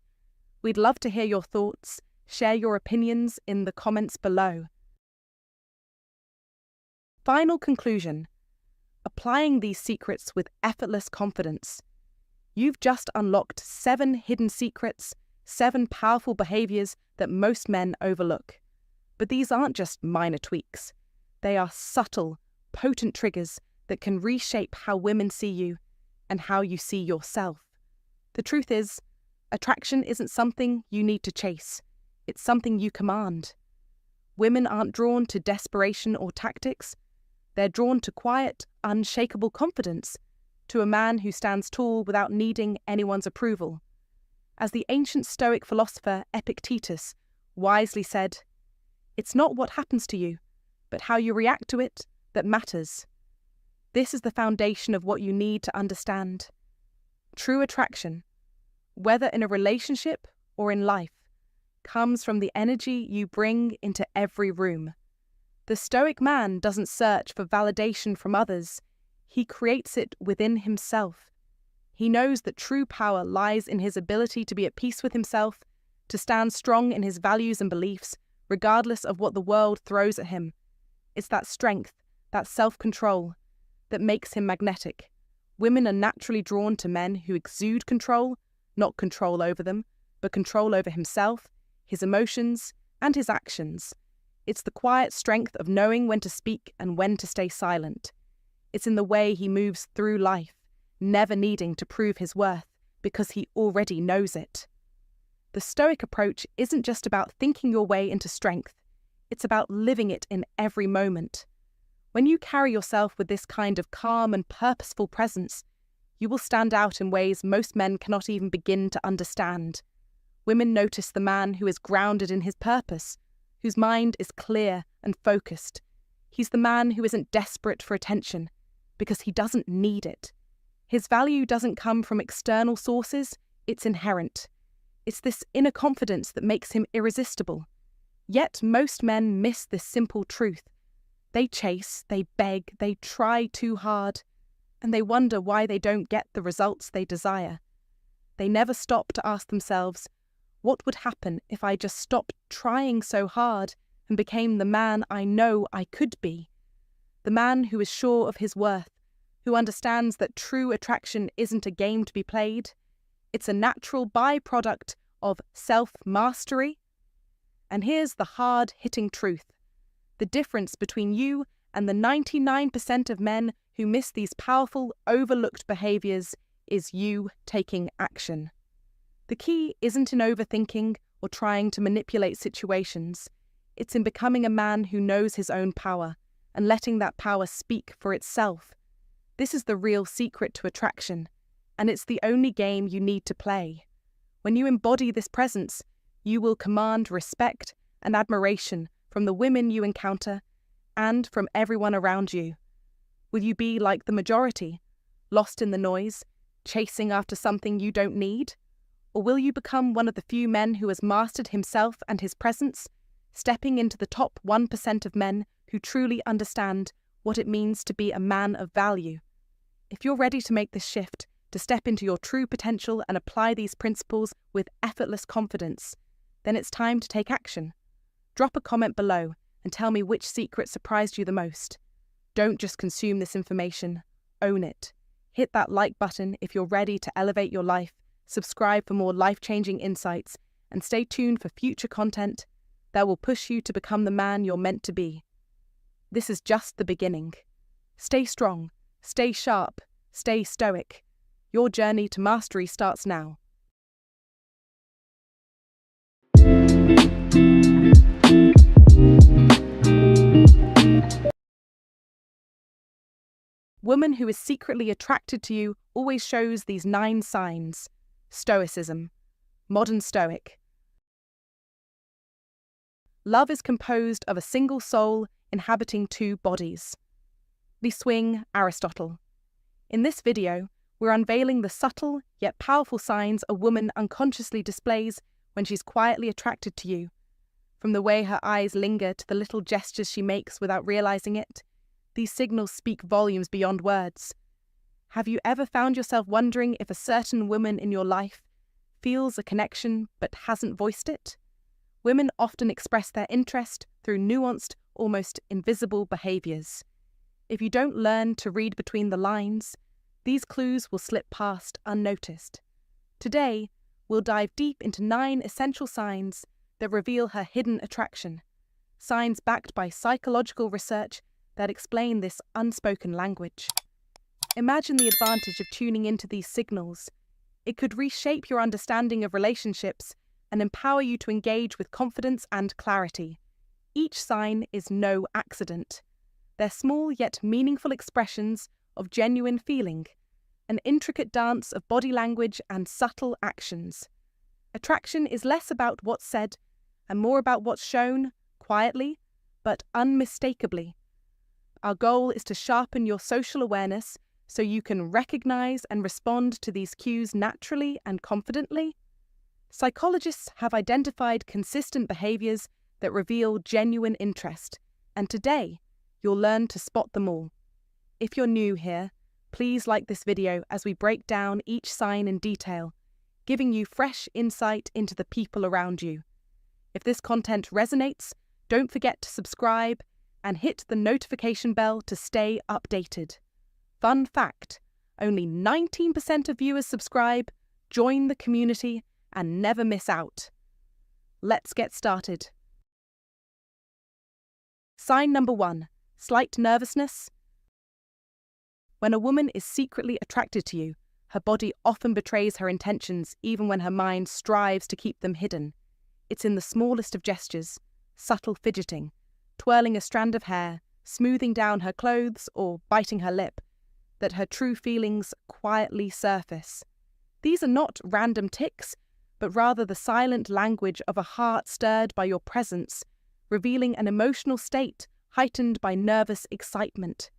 We'd love to hear your thoughts. Share your opinions in the comments below. Final conclusion. Applying these secrets with effortless confidence. You've just unlocked 7 hidden secrets, 7 powerful behaviors that most men overlook. But these aren't just minor tweaks. They are subtle, potent triggers that can reshape how women see you and how you see yourself. The truth is, attraction isn't something you need to chase. It's something you command. Women aren't drawn to desperation or tactics. They're drawn to quiet, unshakable confidence, to a man who stands tall without needing anyone's approval. As the ancient Stoic philosopher Epictetus wisely said, "It's not what happens to you, but how you react to it that matters." This is the foundation of what you need to understand. True attraction, whether in a relationship or in life, comes from the energy you bring into every room. The Stoic man doesn't search for validation from others. He creates it within himself. He knows that true power lies in his ability to be at peace with himself, to stand strong in his values and beliefs, regardless of what the world throws at him. It's that strength, that self-control, that makes him magnetic. Women are naturally drawn to men who exude control, not control over them, but control over himself, his emotions, and his actions. It's the quiet strength of knowing when to speak and when to stay silent. It's in the way he moves through life, never needing to prove his worth because he already knows it. The Stoic approach isn't just about thinking your way into strength, it's about living it in every moment. When you carry yourself with this kind of calm and purposeful presence, you will stand out in ways most men cannot even begin to understand. Women notice the man who is grounded in his purpose, whose mind is clear and focused. He's the man who isn't desperate for attention, because he doesn't need it. His value doesn't come from external sources, it's inherent. It's this inner confidence that makes him irresistible. Yet most men miss this simple truth. They chase, they beg, they try too hard, and they wonder why they don't get the results they desire. They never stop to ask themselves, what would happen if I just stopped trying so hard and became the man I know I could be? The man who is sure of his worth, who understands that true attraction isn't a game to be played. It's a natural byproduct of self-mastery. And here's the hard-hitting truth. The difference between you and the 99% of men who miss these powerful, overlooked behaviours is you taking action. The key isn't in overthinking or trying to manipulate situations. It's in becoming a man who knows his own power and letting that power speak for itself. This is the real secret to attraction, and it's the only game you need to play. When you embody this presence, you will command respect and admiration from the women you encounter and from everyone around you. Will you be like the majority, lost in the noise, chasing after something you don't need? Or will you become one of the few men who has mastered himself and his presence, stepping into the top 1% of men who truly understand what it means to be a man of value? If you're ready to make this shift, to step into your true potential and apply these principles with effortless confidence, then it's time to take action. Drop a comment below and tell me which secret surprised you the most. Don't just consume this information, own it. Hit that like button if you're ready to elevate your life, subscribe for more life-changing insights, and stay tuned for future content that will push you to become the man you're meant to be. This is just the beginning. Stay strong, stay sharp, stay stoic. Your journey to mastery starts now. Woman who is secretly attracted to you always shows these 9 signs. Stoicism. Modern Stoic. Love is composed of a single soul inhabiting 2 bodies. The swing, Aristotle. In this video, we're unveiling the subtle yet powerful signs a woman unconsciously displays when she's quietly attracted to you. From the way her eyes linger to the little gestures she makes without realizing it, these signals speak volumes beyond words. Have you ever found yourself wondering if a certain woman in your life feels a connection but hasn't voiced it? Women often express their interest through nuanced, almost invisible behaviors. If you don't learn to read between the lines, these clues will slip past unnoticed. Today, we'll dive deep into 9 essential signs that reveal her hidden attraction, signs backed by psychological research that explain this unspoken language. Imagine the advantage of tuning into these signals. It could reshape your understanding of relationships and empower you to engage with confidence and clarity. Each sign is no accident. They're small yet meaningful expressions of genuine feeling, an intricate dance of body language and subtle actions. Attraction is less about what's said and more about what's shown, quietly, but unmistakably. Our goal is to sharpen your social awareness so you can recognize and respond to these cues naturally and confidently. Psychologists have identified consistent behaviors that reveal genuine interest, and today you'll learn to spot them all. If you're new here, please like this video as we break down each sign in detail, giving you fresh insight into the people around you. If this content resonates, don't forget to subscribe and hit the notification bell to stay updated. Fun fact, only 19% of viewers subscribe, join the community, and never miss out. Let's get started. Sign number 1, slight nervousness. When a woman is secretly attracted to you, her body often betrays her intentions even when her mind strives to keep them hidden. It's in the smallest of gestures, subtle fidgeting, twirling a strand of hair, smoothing down her clothes, or biting her lip, that her true feelings quietly surface. These are not random tics, but rather the silent language of a heart stirred by your presence, revealing an emotional state heightened by nervous excitement.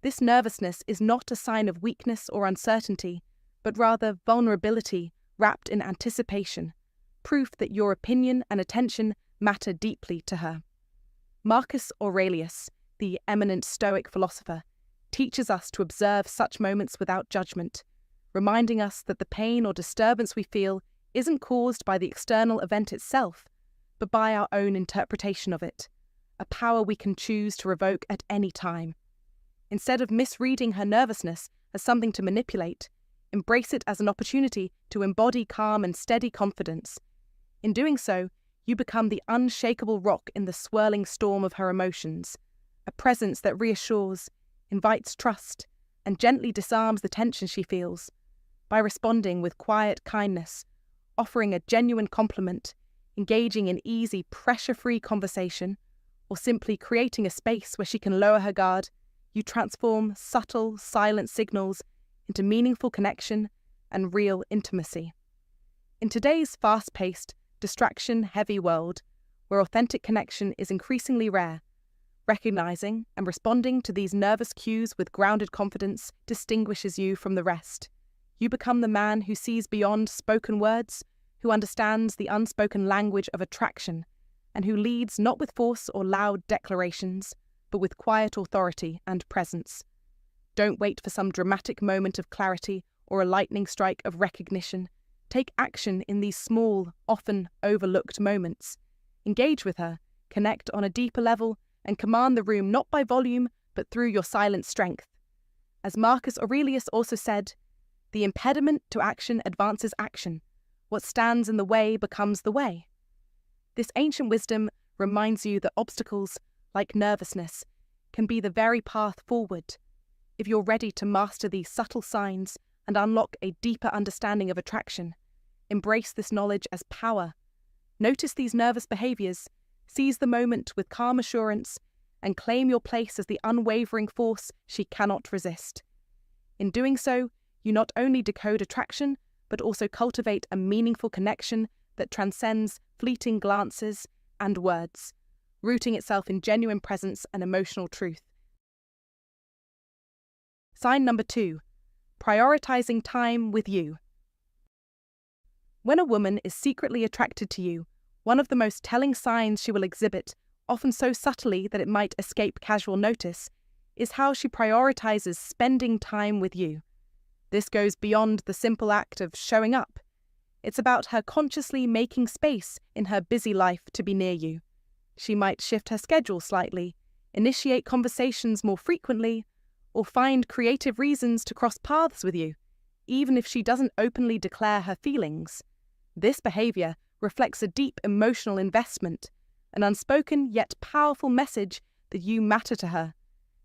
This nervousness is not a sign of weakness or uncertainty, but rather vulnerability wrapped in anticipation, proof that your opinion and attention matter deeply to her. Marcus Aurelius, the eminent Stoic philosopher, teaches us to observe such moments without judgment, reminding us that the pain or disturbance we feel isn't caused by the external event itself, but by our own interpretation of it, a power we can choose to revoke at any time. Instead of misreading her nervousness as something to manipulate, embrace it as an opportunity to embody calm and steady confidence. In doing so, you become the unshakable rock in the swirling storm of her emotions, a presence that reassures, invites trust, and gently disarms the tension she feels. By responding with quiet kindness, offering a genuine compliment, engaging in easy, pressure-free conversation, or simply creating a space where she can lower her guard, you transform subtle, silent signals into meaningful connection and real intimacy. In today's fast-paced, distraction-heavy world, where authentic connection is increasingly rare, recognizing and responding to these nervous cues with grounded confidence distinguishes you from the rest. You become the man who sees beyond spoken words, who understands the unspoken language of attraction, and who leads not with force or loud declarations, but with quiet authority and presence. Don't wait for some dramatic moment of clarity or a lightning strike of recognition. Take action in these small, often overlooked moments. Engage with her, connect on a deeper level, and command the room not by volume, but through your silent strength. As Marcus Aurelius also said, "The impediment to action advances action. What stands in the way becomes the way." This ancient wisdom reminds you that obstacles, like nervousness, can be the very path forward. If you're ready to master these subtle signs and unlock a deeper understanding of attraction, embrace this knowledge as power. Notice these nervous behaviors, seize the moment with calm assurance, and claim your place as the unwavering force she cannot resist. In doing so, you not only decode attraction, but also cultivate a meaningful connection that transcends fleeting glances and words, rooting itself in genuine presence and emotional truth. Sign number 2, prioritizing time with you. When a woman is secretly attracted to you, one of the most telling signs she will exhibit, often so subtly that it might escape casual notice, is how she prioritizes spending time with you. This goes beyond the simple act of showing up. It's about her consciously making space in her busy life to be near you. She might shift her schedule slightly, initiate conversations more frequently, or find creative reasons to cross paths with you, even if she doesn't openly declare her feelings. This behavior reflects a deep emotional investment, an unspoken yet powerful message that you matter to her,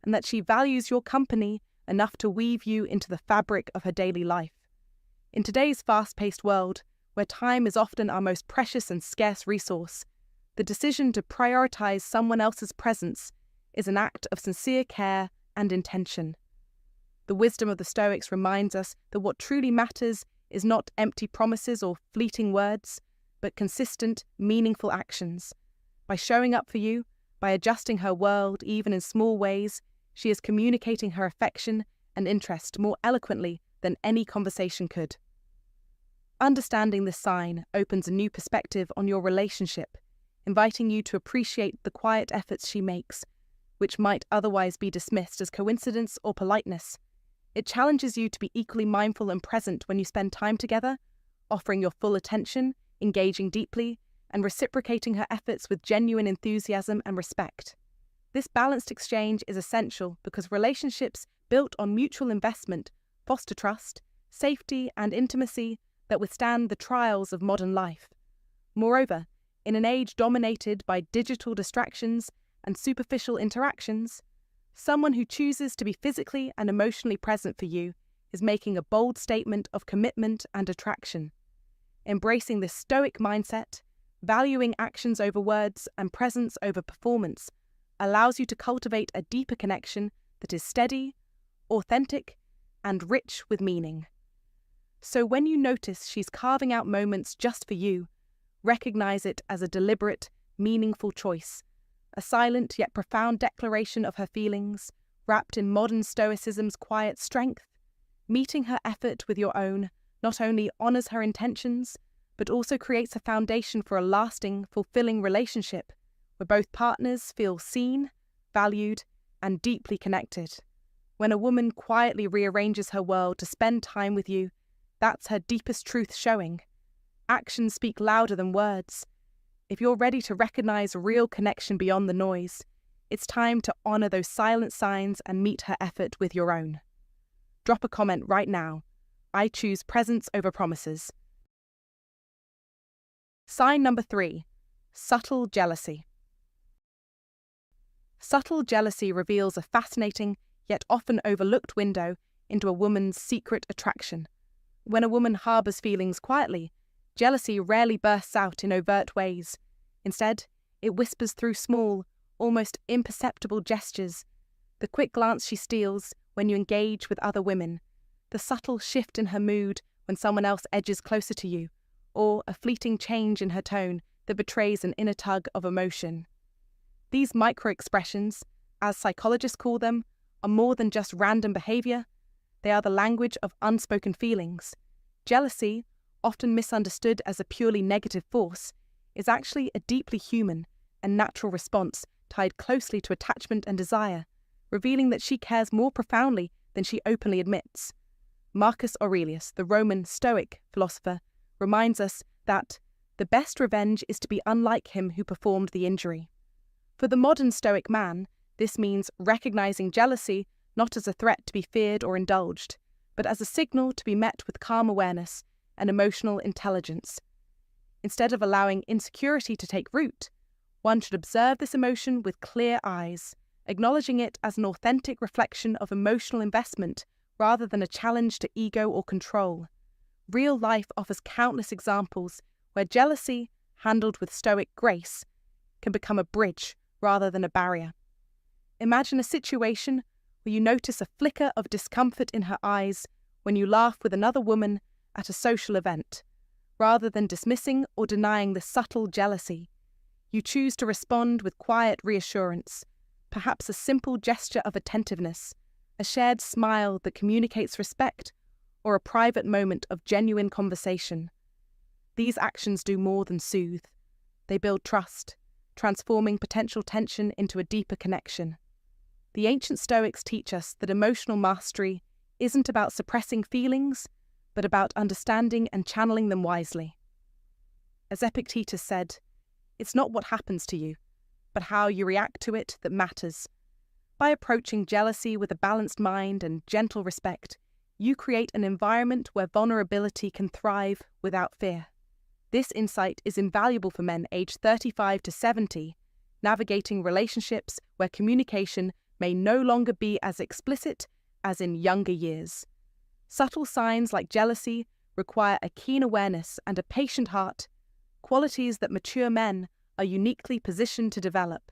and that she values your company enough to weave you into the fabric of her daily life. In today's fast-paced world, where time is often our most precious and scarce resource, the decision to prioritize someone else's presence is an act of sincere care and intention. The wisdom of the Stoics reminds us that what truly matters is not empty promises or fleeting words, but consistent, meaningful actions. By showing up for you, by adjusting her world even in small ways, she is communicating her affection and interest more eloquently than any conversation could. Understanding this sign opens a new perspective on your relationship, inviting you to appreciate the quiet efforts she makes, which might otherwise be dismissed as coincidence or politeness. It challenges you to be equally mindful and present when you spend time together, offering your full attention, engaging deeply, and reciprocating her efforts with genuine enthusiasm and respect. This balanced exchange is essential because relationships built on mutual investment foster trust, safety, and intimacy that withstand the trials of modern life. Moreover, in an age dominated by digital distractions and superficial interactions, someone who chooses to be physically and emotionally present for you is making a bold statement of commitment and attraction. Embracing this stoic mindset, valuing actions over words and presence over performance, allows you to cultivate a deeper connection that is steady, authentic, and rich with meaning. So when you notice she's carving out moments just for you, recognize it as a deliberate, meaningful choice, a silent yet profound declaration of her feelings, wrapped in modern Stoicism's quiet strength. Meeting her effort with your own not only honors her intentions, but also creates a foundation for a lasting, fulfilling relationship where both partners feel seen, valued, and deeply connected. When a woman quietly rearranges her world to spend time with you, that's her deepest truth showing. Actions speak louder than words. If you're ready to recognize real connection beyond the noise, it's time to honor those silent signs and meet her effort with your own. Drop a comment right now. I choose presence over promises. Sign number 3. Subtle jealousy. Subtle jealousy reveals a fascinating, yet often overlooked window into a woman's secret attraction. When a woman harbors feelings quietly, jealousy rarely bursts out in overt ways. Instead, it whispers through small, almost imperceptible gestures. The quick glance she steals when you engage with other women, the subtle shift in her mood when someone else edges closer to you, or a fleeting change in her tone that betrays an inner tug of emotion. These micro-expressions, as psychologists call them, are more than just random behavior. They are the language of unspoken feelings. Jealousy, often misunderstood as a purely negative force, is actually a deeply human and natural response tied closely to attachment and desire, revealing that she cares more profoundly than she openly admits. Marcus Aurelius, the Roman Stoic philosopher, reminds us that the best revenge is to be unlike him who performed the injury. For the modern Stoic man, this means recognizing jealousy not as a threat to be feared or indulged, but as a signal to be met with calm awareness and emotional intelligence. Instead of allowing insecurity to take root, one should observe this emotion with clear eyes, acknowledging it as an authentic reflection of emotional investment rather than a challenge to ego or control. Real life offers countless examples where jealousy, handled with stoic grace, can become a bridge rather than a barrier. Imagine a situation where you notice a flicker of discomfort in her eyes when you laugh with another woman at a social event. Rather than dismissing or denying the subtle jealousy, you choose to respond with quiet reassurance, perhaps a simple gesture of attentiveness, a shared smile that communicates respect, or a private moment of genuine conversation. These actions do more than soothe. They build trust, transforming potential tension into a deeper connection. The ancient Stoics teach us that emotional mastery isn't about suppressing feelings, but about understanding and channeling them wisely. As Epictetus said, "It's not what happens to you, but how you react to it that matters." By approaching jealousy with a balanced mind and gentle respect, you create an environment where vulnerability can thrive without fear. This insight is invaluable for men aged 35 to 70, navigating relationships where communication may no longer be as explicit as in younger years. Subtle signs like jealousy require a keen awareness and a patient heart, qualities that mature men are uniquely positioned to develop.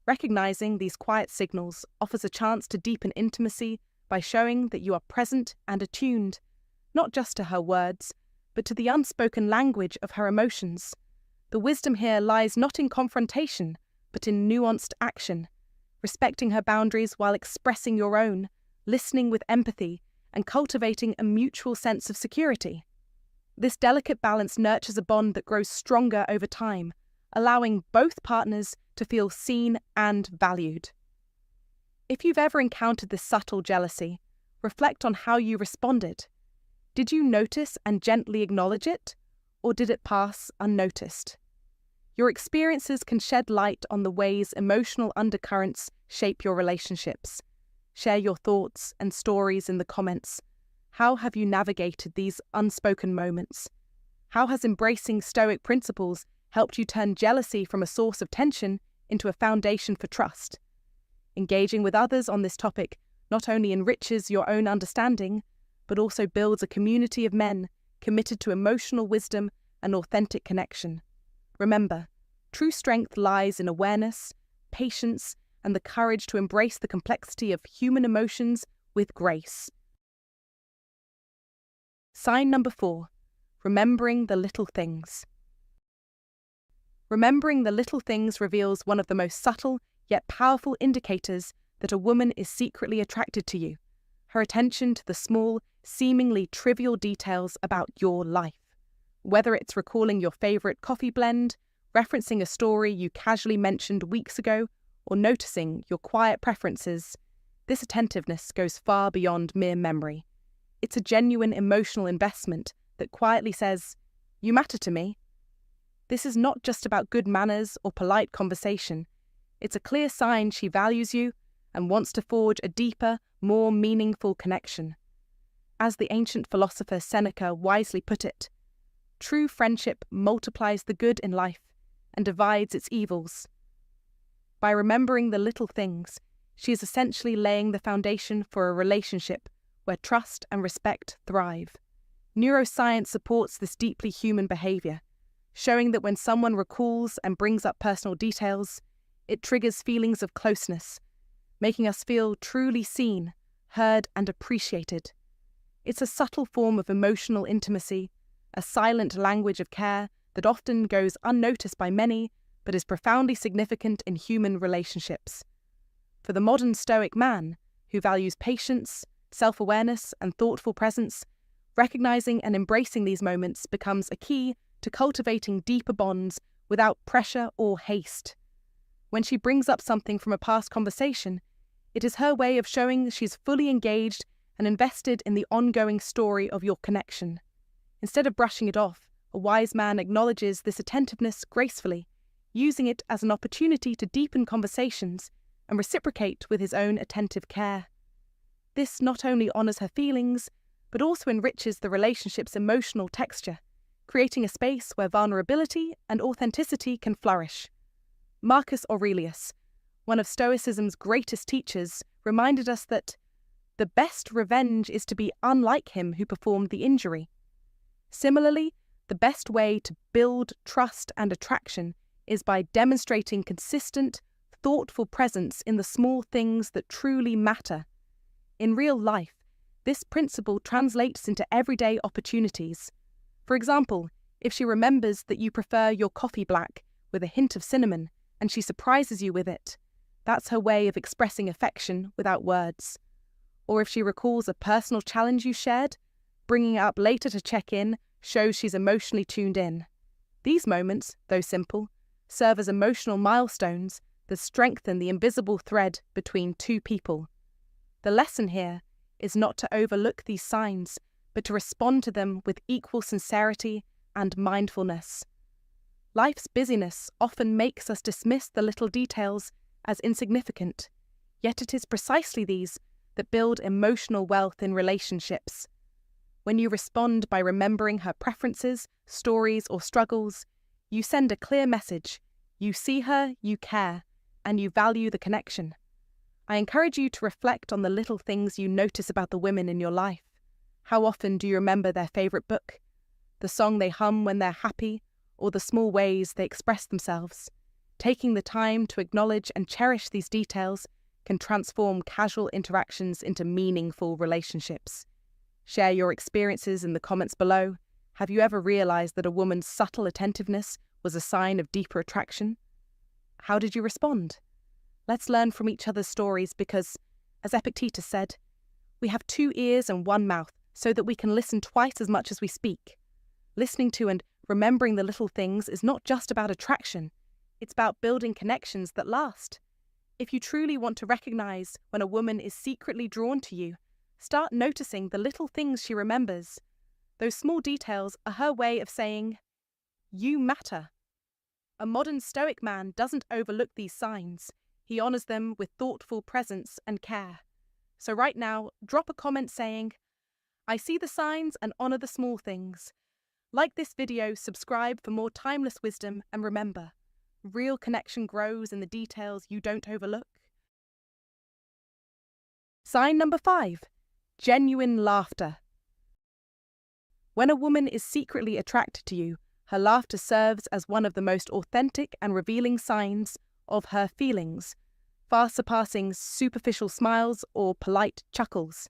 Recognizing these quiet signals offers a chance to deepen intimacy by showing that you are present and attuned, not just to her words, but to the unspoken language of her emotions. The wisdom here lies not in confrontation, but in nuanced action, respecting her boundaries while expressing your own, listening with empathy, and cultivating a mutual sense of security. This delicate balance nurtures a bond that grows stronger over time, allowing both partners to feel seen and valued. If you've ever encountered this subtle jealousy, reflect on how you responded. Did you notice and gently acknowledge it, or did it pass unnoticed? Your experiences can shed light on the ways emotional undercurrents shape your relationships. Share your thoughts and stories in the comments. How have you navigated these unspoken moments? How has embracing Stoic principles helped you turn jealousy from a source of tension into a foundation for trust? Engaging with others on this topic not only enriches your own understanding, but also builds a community of men committed to emotional wisdom and authentic connection. Remember, true strength lies in awareness, patience, and the courage to embrace the complexity of human emotions with grace. Sign number 4. Remembering the little things. Remembering the little things reveals one of the most subtle yet powerful indicators that a woman is secretly attracted to you: her attention to the small, seemingly trivial details about your life. Whether it's recalling your favorite coffee blend, referencing a story you casually mentioned weeks ago, or noticing your quiet preferences, this attentiveness goes far beyond mere memory. It's a genuine emotional investment that quietly says, "You matter to me." This is not just about good manners or polite conversation. It's a clear sign she values you and wants to forge a deeper, more meaningful connection. As the ancient philosopher Seneca wisely put it, true friendship multiplies the good in life and divides its evils. By remembering the little things, she is essentially laying the foundation for a relationship where trust and respect thrive. Neuroscience supports this deeply human behavior, showing that when someone recalls and brings up personal details, it triggers feelings of closeness, making us feel truly seen, heard, and appreciated. It's a subtle form of emotional intimacy, a silent language of care that often goes unnoticed by many, but is profoundly significant in human relationships. For the modern Stoic man, who values patience, self-awareness, and thoughtful presence, recognizing and embracing these moments becomes a key to cultivating deeper bonds without pressure or haste. When she brings up something from a past conversation, it is her way of showing she's fully engaged and invested in the ongoing story of your connection. Instead of brushing it off, a wise man acknowledges this attentiveness gracefully, using it as an opportunity to deepen conversations and reciprocate with his own attentive care. This not only honors her feelings, but also enriches the relationship's emotional texture, creating a space where vulnerability and authenticity can flourish. Marcus Aurelius, one of Stoicism's greatest teachers, reminded us that the best revenge is to be unlike him who performed the injury. Similarly, the best way to build trust and attraction is by demonstrating consistent, thoughtful presence in the small things that truly matter. In real life, this principle translates into everyday opportunities. For example, if she remembers that you prefer your coffee black with a hint of cinnamon and she surprises you with it, that's her way of expressing affection without words. Or if she recalls a personal challenge you shared, bringing it up later to check in shows she's emotionally tuned in. These moments, though simple, serve as emotional milestones that strengthen the invisible thread between two people. The lesson here is not to overlook these signs, but to respond to them with equal sincerity and mindfulness. Life's busyness often makes us dismiss the little details as insignificant, yet it is precisely these that build emotional wealth in relationships. When you respond by remembering her preferences, stories, or struggles, you send a clear message. You see her, you care, and you value the connection. I encourage you to reflect on the little things you notice about the women in your life. How often do you remember their favorite book, the song they hum when they're happy, or the small ways they express themselves? Taking the time to acknowledge and cherish these details can transform casual interactions into meaningful relationships. Share your experiences in the comments below. Have you ever realized that a woman's subtle attentiveness was a sign of deeper attraction? How did you respond? Let's learn from each other's stories because, as Epictetus said, we have 2 ears and 1 mouth so that we can listen twice as much as we speak. Listening to and remembering the little things is not just about attraction, it's about building connections that last. If you truly want to recognize when a woman is secretly drawn to you, start noticing the little things she remembers. Those small details are her way of saying, "You matter." A modern Stoic man doesn't overlook these signs. He honors them with thoughtful presence and care. So right now, drop a comment saying, "I see the signs and honor the small things." Like this video, subscribe for more timeless wisdom, and remember, real connection grows in the details you don't overlook. Sign number 5. Genuine laughter. When a woman is secretly attracted to you, her laughter serves as one of the most authentic and revealing signs of her feelings, far surpassing superficial smiles or polite chuckles.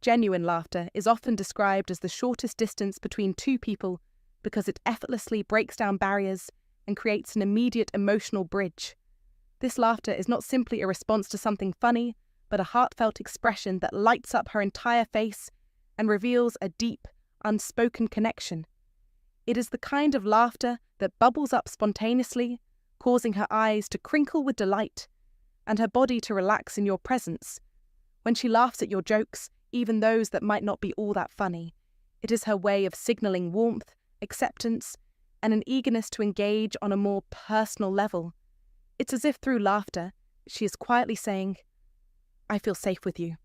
Genuine laughter is often described as the shortest distance between two people because it effortlessly breaks down barriers and creates an immediate emotional bridge. This laughter is not simply a response to something funny, but a heartfelt expression that lights up her entire face and reveals a deep, unspoken connection. It is the kind of laughter that bubbles up spontaneously, causing her eyes to crinkle with delight and her body to relax in your presence. When she laughs at your jokes, even those that might not be all that funny, it is her way of signaling warmth, acceptance, and an eagerness to engage on a more personal level. It's as if through laughter, she is quietly saying, "I feel safe with you.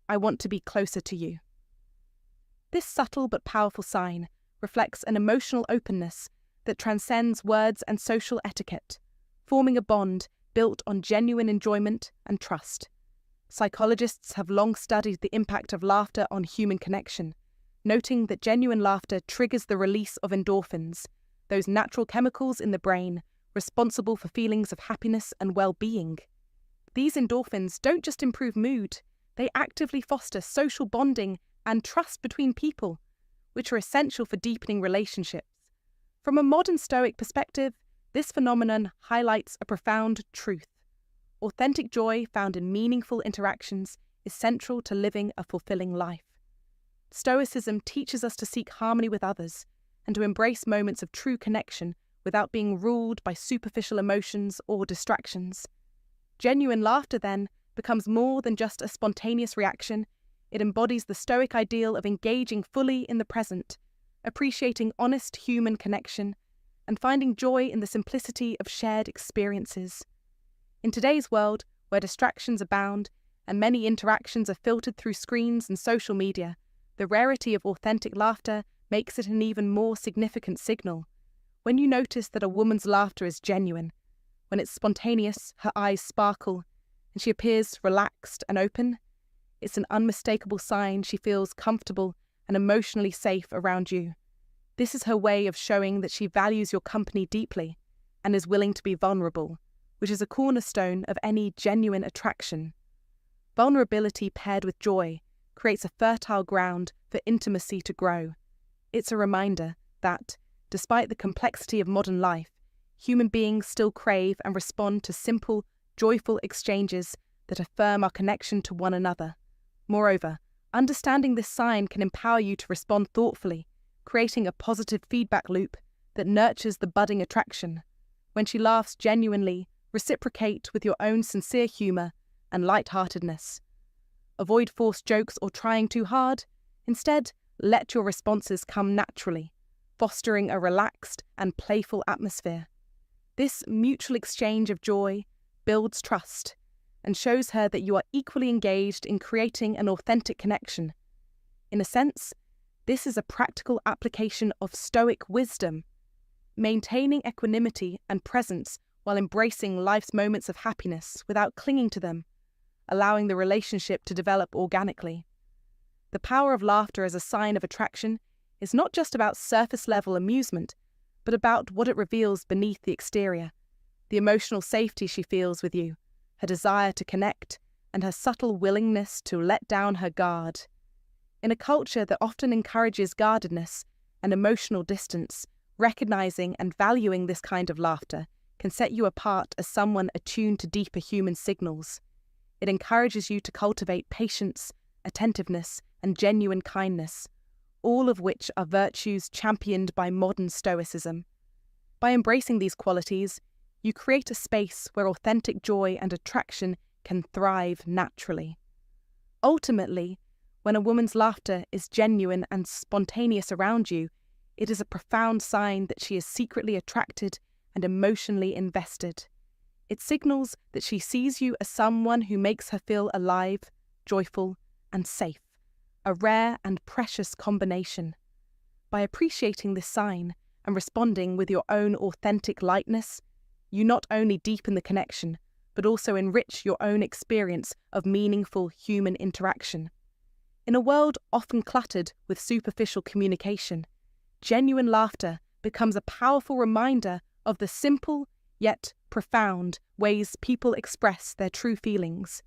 I want to be closer to you." This subtle but powerful sign reflects an emotional openness that transcends words and social etiquette, forming a bond built on genuine enjoyment and trust. Psychologists have long studied the impact of laughter on human connection, noting that genuine laughter triggers the release of endorphins, those natural chemicals in the brain responsible for feelings of happiness and well-being. These endorphins don't just improve mood, they actively foster social bonding and trust between people, which are essential for deepening relationships. From a modern Stoic perspective, this phenomenon highlights a profound truth. Authentic joy found in meaningful interactions is central to living a fulfilling life. Stoicism teaches us to seek harmony with others and to embrace moments of true connection without being ruled by superficial emotions or distractions. Genuine laughter, then, becomes more than just a spontaneous reaction. It embodies the Stoic ideal of engaging fully in the present, appreciating honest human connection, and finding joy in the simplicity of shared experiences. In today's world, where distractions abound and many interactions are filtered through screens and social media, the rarity of authentic laughter makes it an even more significant signal. When you notice that a woman's laughter is genuine, when it's spontaneous, her eyes sparkle, and she appears relaxed and open, it's an unmistakable sign she feels comfortable and emotionally safe around you. This is her way of showing that she values your company deeply and is willing to be vulnerable, which is a cornerstone of any genuine attraction. Vulnerability paired with joy creates a fertile ground for intimacy to grow. It's a reminder that, despite the complexity of modern life, human beings still crave and respond to simple, joyful exchanges that affirm our connection to one another. Moreover, understanding this sign can empower you to respond thoughtfully, creating a positive feedback loop that nurtures the budding attraction. When she laughs genuinely, reciprocate with your own sincere humour and lightheartedness. Avoid forced jokes or trying too hard. Instead, let your responses come naturally, fostering a relaxed and playful atmosphere. This mutual exchange of joy builds trust and shows her that you are equally engaged in creating an authentic connection. In a sense, this is a practical application of Stoic wisdom, maintaining equanimity and presence while embracing life's moments of happiness without clinging to them, allowing the relationship to develop organically. The power of laughter as a sign of attraction is not just about surface-level amusement, but about what it reveals beneath the exterior, the emotional safety she feels with you, her desire to connect, and her subtle willingness to let down her guard. In a culture that often encourages guardedness and emotional distance, recognizing and valuing this kind of laughter can set you apart as someone attuned to deeper human signals. It encourages you to cultivate patience, attentiveness, and genuine kindness, all of which are virtues championed by modern Stoicism. By embracing these qualities, you create a space where authentic joy and attraction can thrive naturally. Ultimately, when a woman's laughter is genuine and spontaneous around you, it is a profound sign that she is secretly attracted and emotionally invested. It signals that she sees you as someone who makes her feel alive, joyful, and safe, a rare and precious combination. By appreciating this sign and responding with your own authentic lightness, you not only deepen the connection, but also enrich your own experience of meaningful human interaction. In a world often cluttered with superficial communication, genuine laughter becomes a powerful reminder of the simple yet profound ways people express their true feelings.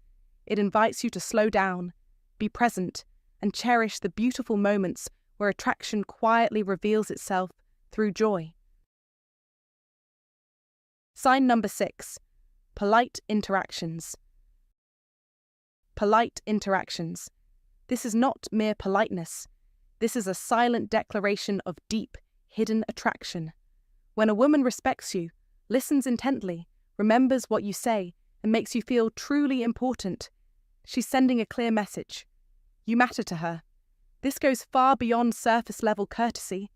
It invites you to slow down, be present, and cherish the beautiful moments where attraction quietly reveals itself through joy. Sign number 6. Polite interactions. Polite interactions. This is not mere politeness. This is a silent declaration of deep, hidden attraction. When a woman respects you, listens intently, remembers what you say, and makes you feel truly important, she's sending a clear message. You matter to her. This goes far beyond surface-level courtesy.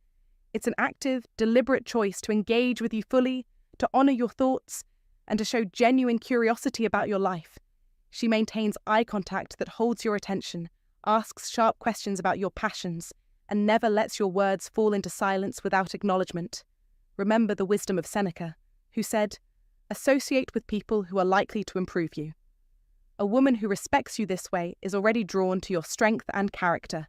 It's an active, deliberate choice to engage with you fully, to honour your thoughts, and to show genuine curiosity about your life. She maintains eye contact that holds your attention, asks sharp questions about your passions, and never lets your words fall into silence without acknowledgement. Remember the wisdom of Seneca, who said, "Associate with people who are likely to improve you." A woman who respects you this way is already drawn to your strength and character.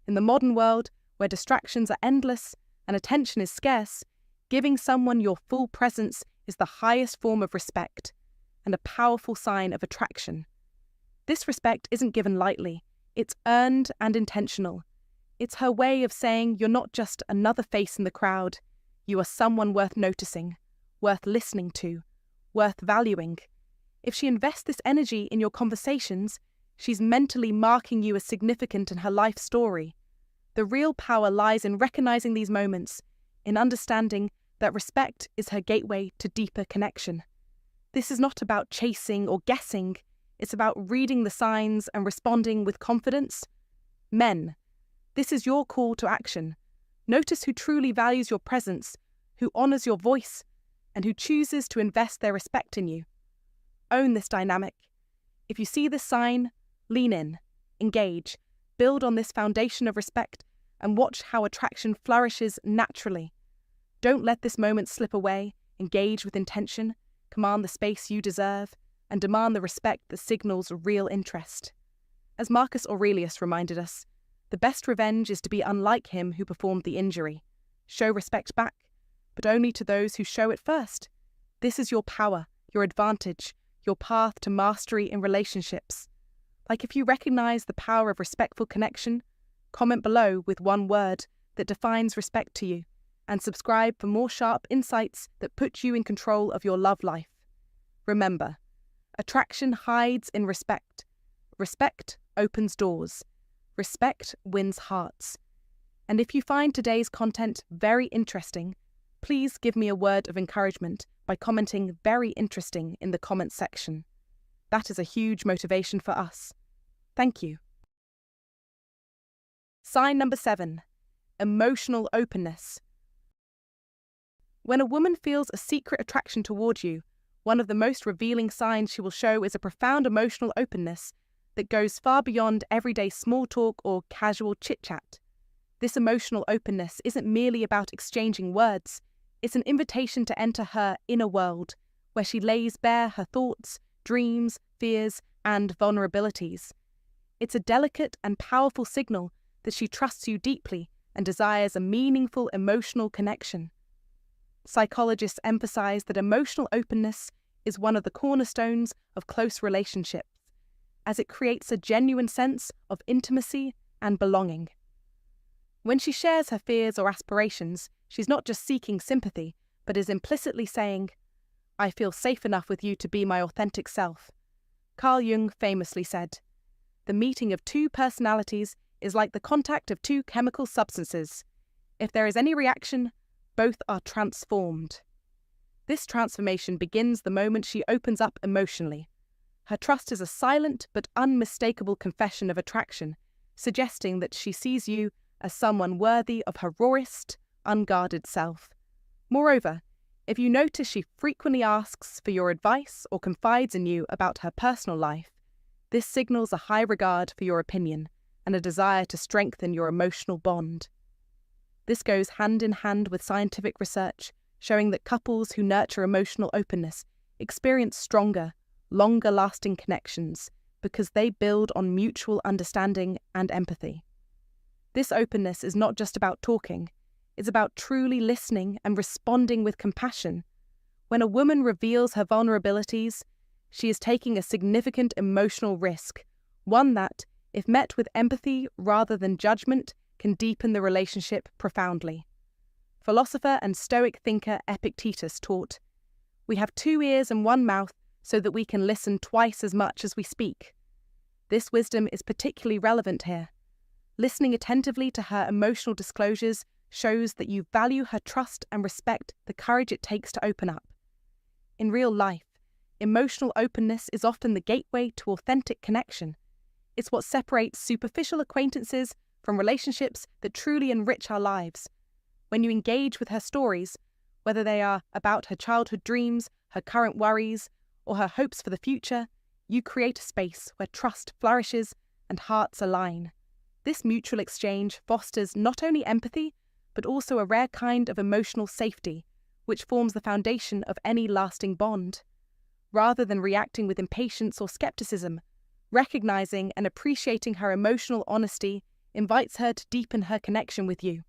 In the modern world, where distractions are endless and attention is scarce, giving someone your full presence is the highest form of respect and a powerful sign of attraction. This respect isn't given lightly, it's earned and intentional. It's her way of saying you're not just another face in the crowd, you are someone worth noticing, worth listening to, worth valuing. If she invests this energy in your conversations, she's mentally marking you as significant in her life story. The real power lies in recognizing these moments, in understanding that respect is her gateway to deeper connection. This is not about chasing or guessing, it's about reading the signs and responding with confidence. Men, this is your call to action. Notice who truly values your presence, who honors your voice, and who chooses to invest their respect in you. Own this dynamic. If you see this sign, lean in, engage, build on this foundation of respect, and watch how attraction flourishes naturally. Don't let this moment slip away. Engage with intention, command the space you deserve, and demand the respect that signals real interest. As Marcus Aurelius reminded us, the best revenge is to be unlike him who performed the injury. Show respect back, but only to those who show it first. This is your power, your advantage, your path to mastery in relationships. Like if you recognize the power of respectful connection, comment below with one word that defines respect to you, and subscribe for more sharp insights that put you in control of your love life. Remember, attraction hides in respect. Respect opens doors. Respect wins hearts. And if you find today's content very interesting, please give me a word of encouragement by commenting "very interesting" in the comments section. That is a huge motivation for us. Thank you. Sign number 7. Emotional openness. When a woman feels a secret attraction toward you, one of the most revealing signs she will show is a profound emotional openness that goes far beyond everyday small talk or casual chit-chat. This emotional openness isn't merely about exchanging words, it's an invitation to enter her inner world, where she lays bare her thoughts, dreams, fears, and vulnerabilities. It's a delicate and powerful signal that she trusts you deeply and desires a meaningful emotional connection. Psychologists emphasize that emotional openness is one of the cornerstones of close relationships, as it creates a genuine sense of intimacy and belonging. When she shares her fears or aspirations, she's not just seeking sympathy, but is implicitly saying, "I feel safe enough with you to be my authentic self." Carl Jung famously said, "The meeting of two personalities is like the contact of two chemical substances. If there is any reaction, both are transformed. This transformation begins the moment she opens up emotionally. Her trust is a silent but unmistakable confession of attraction, suggesting that she sees you as someone worthy of her rawest, unguarded self. Moreover, if you notice she frequently asks for your advice or confides in you about her personal life, this signals a high regard for your opinion and a desire to strengthen your emotional bond. This goes hand in hand with scientific research showing that couples who nurture emotional openness experience stronger, longer-lasting connections because they build on mutual understanding and empathy. This openness is not just about talking, it's about truly listening and responding with compassion. When a woman reveals her vulnerabilities, she is taking a significant emotional risk, one that, if met with empathy rather than judgment, can deepen the relationship profoundly. Philosopher and Stoic thinker Epictetus taught, "We have 2 ears and 1 mouth so that we can listen twice as much as we speak." This wisdom is particularly relevant here. Listening attentively to her emotional disclosures shows that you value her trust and respect the courage it takes to open up. In real life, emotional openness is often the gateway to authentic connection. It's what separates superficial acquaintances from relationships that truly enrich our lives. When you engage with her stories, whether they are about her childhood dreams, her current worries, or her hopes for the future, you create a space where trust flourishes and hearts align. This mutual exchange fosters not only empathy, but also a rare kind of emotional safety, which forms the foundation of any lasting bond. Rather than reacting with impatience or skepticism, recognizing and appreciating her emotional honesty invites her to deepen her connection with you.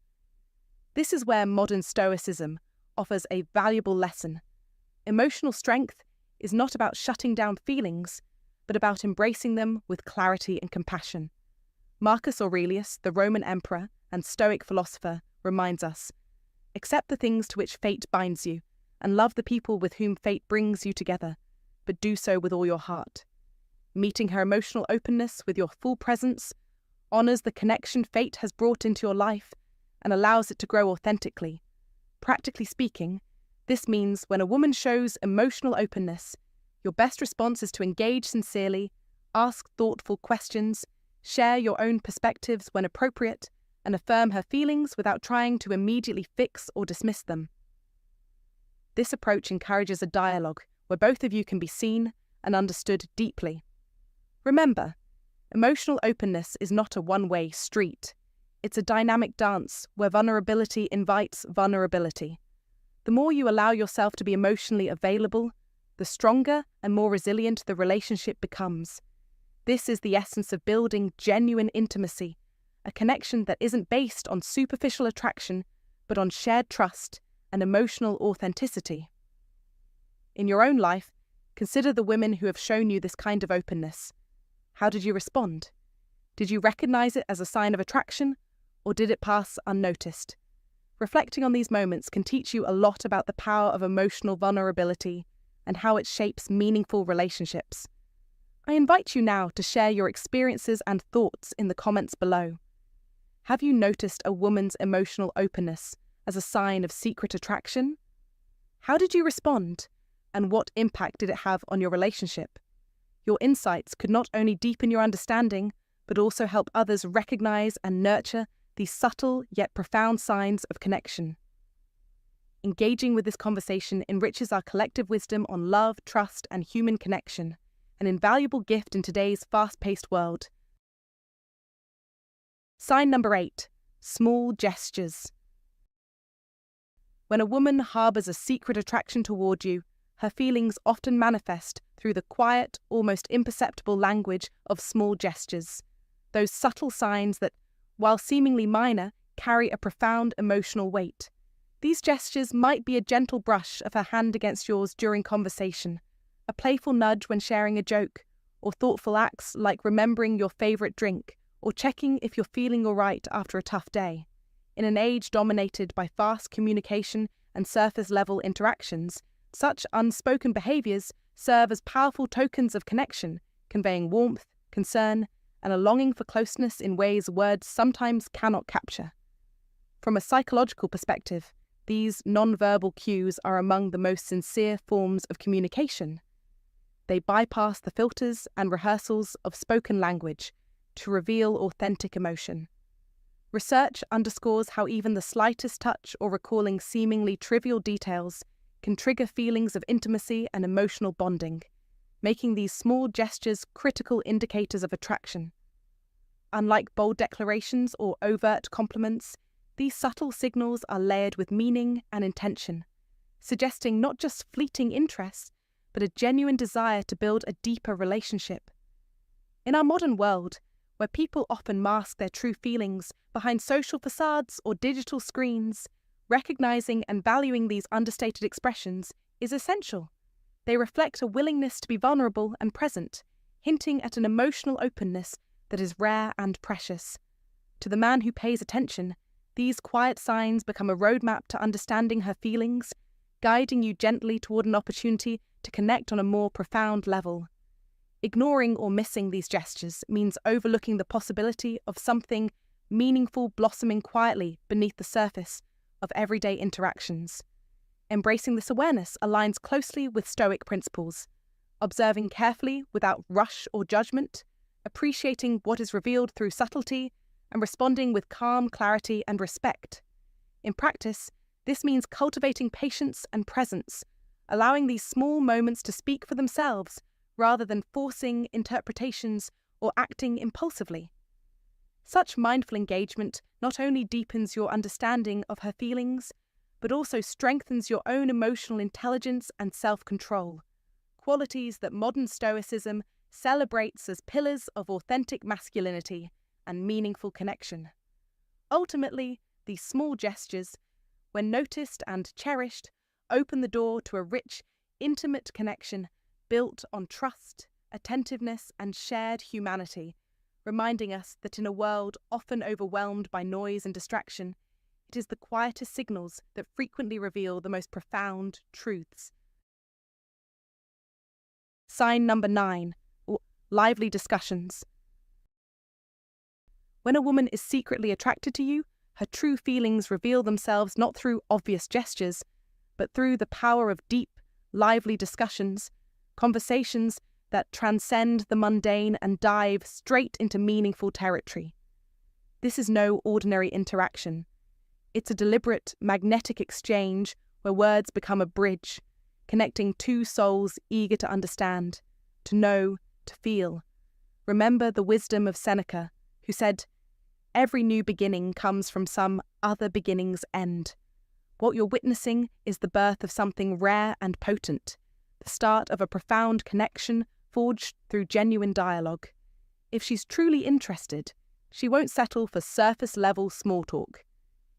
This is where modern Stoicism offers a valuable lesson. Emotional strength is not about shutting down feelings, but about embracing them with clarity and compassion. Marcus Aurelius, the Roman emperor and Stoic philosopher, reminds us, "Accept the things to which fate binds you, and love the people with whom fate brings you together, but do so with all your heart." Meeting her emotional openness with your full presence honors the connection fate has brought into your life and allows it to grow authentically. Practically speaking, this means when a woman shows emotional openness, your best response is to engage sincerely, ask thoughtful questions, share your own perspectives when appropriate, and affirm her feelings without trying to immediately fix or dismiss them. This approach encourages a dialogue where both of you can be seen and understood deeply. Remember, emotional openness is not a one-way street. It's a dynamic dance where vulnerability invites vulnerability. The more you allow yourself to be emotionally available, the stronger and more resilient the relationship becomes. This is the essence of building genuine intimacy, a connection that isn't based on superficial attraction, but on shared trust and emotional authenticity. In your own life, consider the women who have shown you this kind of openness. How did you respond? Did you recognize it as a sign of attraction, or did it pass unnoticed? Reflecting on these moments can teach you a lot about the power of emotional vulnerability and how it shapes meaningful relationships. I invite you now to share your experiences and thoughts in the comments below. Have you noticed a woman's emotional openness as a sign of secret attraction? How did you respond, and what impact did it have on your relationship? Your insights could not only deepen your understanding, but also help others recognize and nurture these subtle yet profound signs of connection. Engaging with this conversation enriches our collective wisdom on love, trust, and human connection, an invaluable gift in today's fast-paced world. Sign number 8. Small gestures. When a woman harbours a secret attraction toward you, her feelings often manifest through the quiet, almost imperceptible language of small gestures, those subtle signs that, while seemingly minor, carry a profound emotional weight. These gestures might be a gentle brush of her hand against yours during conversation, a playful nudge when sharing a joke, or thoughtful acts like remembering your favourite drink or checking if you're feeling all right after a tough day. In an age dominated by fast communication and surface-level interactions, such unspoken behaviours serve as powerful tokens of connection, conveying warmth, concern, and a longing for closeness in ways words sometimes cannot capture. From a psychological perspective, these non-verbal cues are among the most sincere forms of communication. They bypass the filters and rehearsals of spoken language to reveal authentic emotion. Research underscores how even the slightest touch or recalling seemingly trivial details can trigger feelings of intimacy and emotional bonding, making these small gestures critical indicators of attraction. Unlike bold declarations or overt compliments, these subtle signals are layered with meaning and intention, suggesting not just fleeting interest, but a genuine desire to build a deeper relationship. In our modern world, where people often mask their true feelings behind social facades or digital screens, recognizing and valuing these understated expressions is essential. They reflect a willingness to be vulnerable and present, hinting at an emotional openness that is rare and precious. To the man who pays attention, these quiet signs become a roadmap to understanding her feelings, guiding you gently toward an opportunity to connect on a more profound level. Ignoring or missing these gestures means overlooking the possibility of something meaningful blossoming quietly beneath the surface of everyday interactions. Embracing this awareness aligns closely with Stoic principles, observing carefully without rush or judgment, appreciating what is revealed through subtlety, and responding with calm clarity and respect. In practice, this means cultivating patience and presence, allowing these small moments to speak for themselves rather than forcing interpretations or acting impulsively. Such mindful engagement not only deepens your understanding of her feelings, but also strengthens your own emotional intelligence and self-control, qualities that modern Stoicism celebrates as pillars of authentic masculinity and meaningful connection. Ultimately, these small gestures, when noticed and cherished, open the door to a rich, intimate connection built on trust, attentiveness, and shared humanity, reminding us that in a world often overwhelmed by noise and distraction, it is the quietest signals that frequently reveal the most profound truths. Sign number 9. Lively discussions. When a woman is secretly attracted to you, her true feelings reveal themselves not through obvious gestures, but through the power of deep, lively discussions, conversations that transcend the mundane and dive straight into meaningful territory. This is no ordinary interaction. It's a deliberate, magnetic exchange where words become a bridge, connecting two souls eager to understand, to know, to feel. Remember the wisdom of Seneca, who said, "Every new beginning comes from some other beginning's end." What you're witnessing is the birth of something rare and potent, the start of a profound connection forged through genuine dialogue. If she's truly interested, she won't settle for surface-level small talk.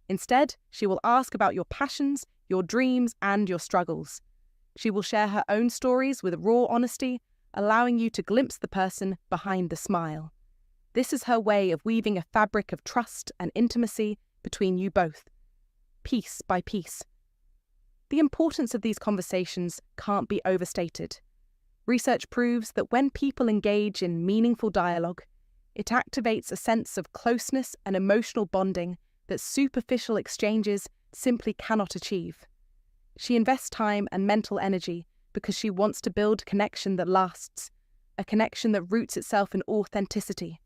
Instead, she will ask about your passions, your dreams, and your struggles. She will share her own stories with raw honesty, allowing you to glimpse the person behind the smile. This is her way of weaving a fabric of trust and intimacy between you both, piece by piece. The importance of these conversations can't be overstated. Research proves that when people engage in meaningful dialogue, it activates a sense of closeness and emotional bonding that superficial exchanges simply cannot achieve. She invests time and mental energy because she wants to build a connection that lasts, a connection that roots itself in authenticity.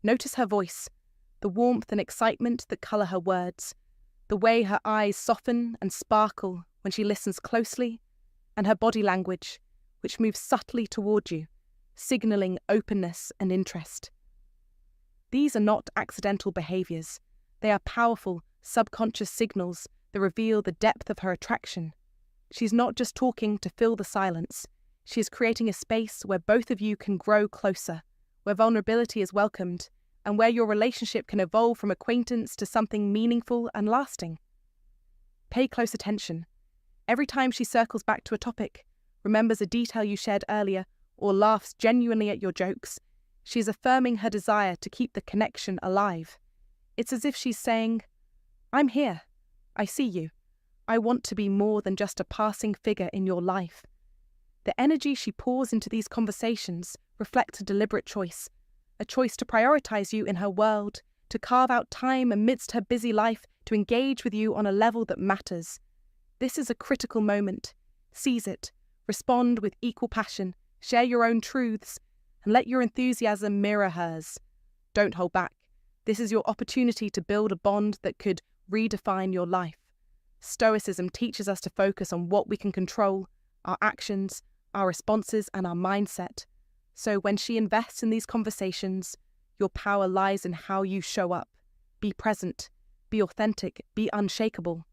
Notice her voice, the warmth and excitement that colour her words, the way her eyes soften and sparkle when she listens closely, and her body language, which moves subtly toward you, signalling openness and interest. These are not accidental behaviours. They are powerful, subconscious signals that reveal the depth of her attraction. She's not just talking to fill the silence. She is creating a space where both of you can grow closer, where vulnerability is welcomed, and where your relationship can evolve from acquaintance to something meaningful and lasting. Pay close attention. Every time she circles back to a topic, remembers a detail you shared earlier, or laughs genuinely at your jokes, she is affirming her desire to keep the connection alive. It's as if she's saying, "I'm here. I see you. I want to be more than just a passing figure in your life." The energy she pours into these conversations reflects a deliberate choice, a choice to prioritize you in her world, to carve out time amidst her busy life to engage with you on a level that matters. This is a critical moment. Seize it, respond with equal passion, share your own truths, and let your enthusiasm mirror hers. Don't hold back. This is your opportunity to build a bond that could redefine your life. Stoicism teaches us to focus on what we can control, our actions, our responses, and our mindset. So when she invests in these conversations, your power lies in how you show up. Be present, be authentic, be unshakable.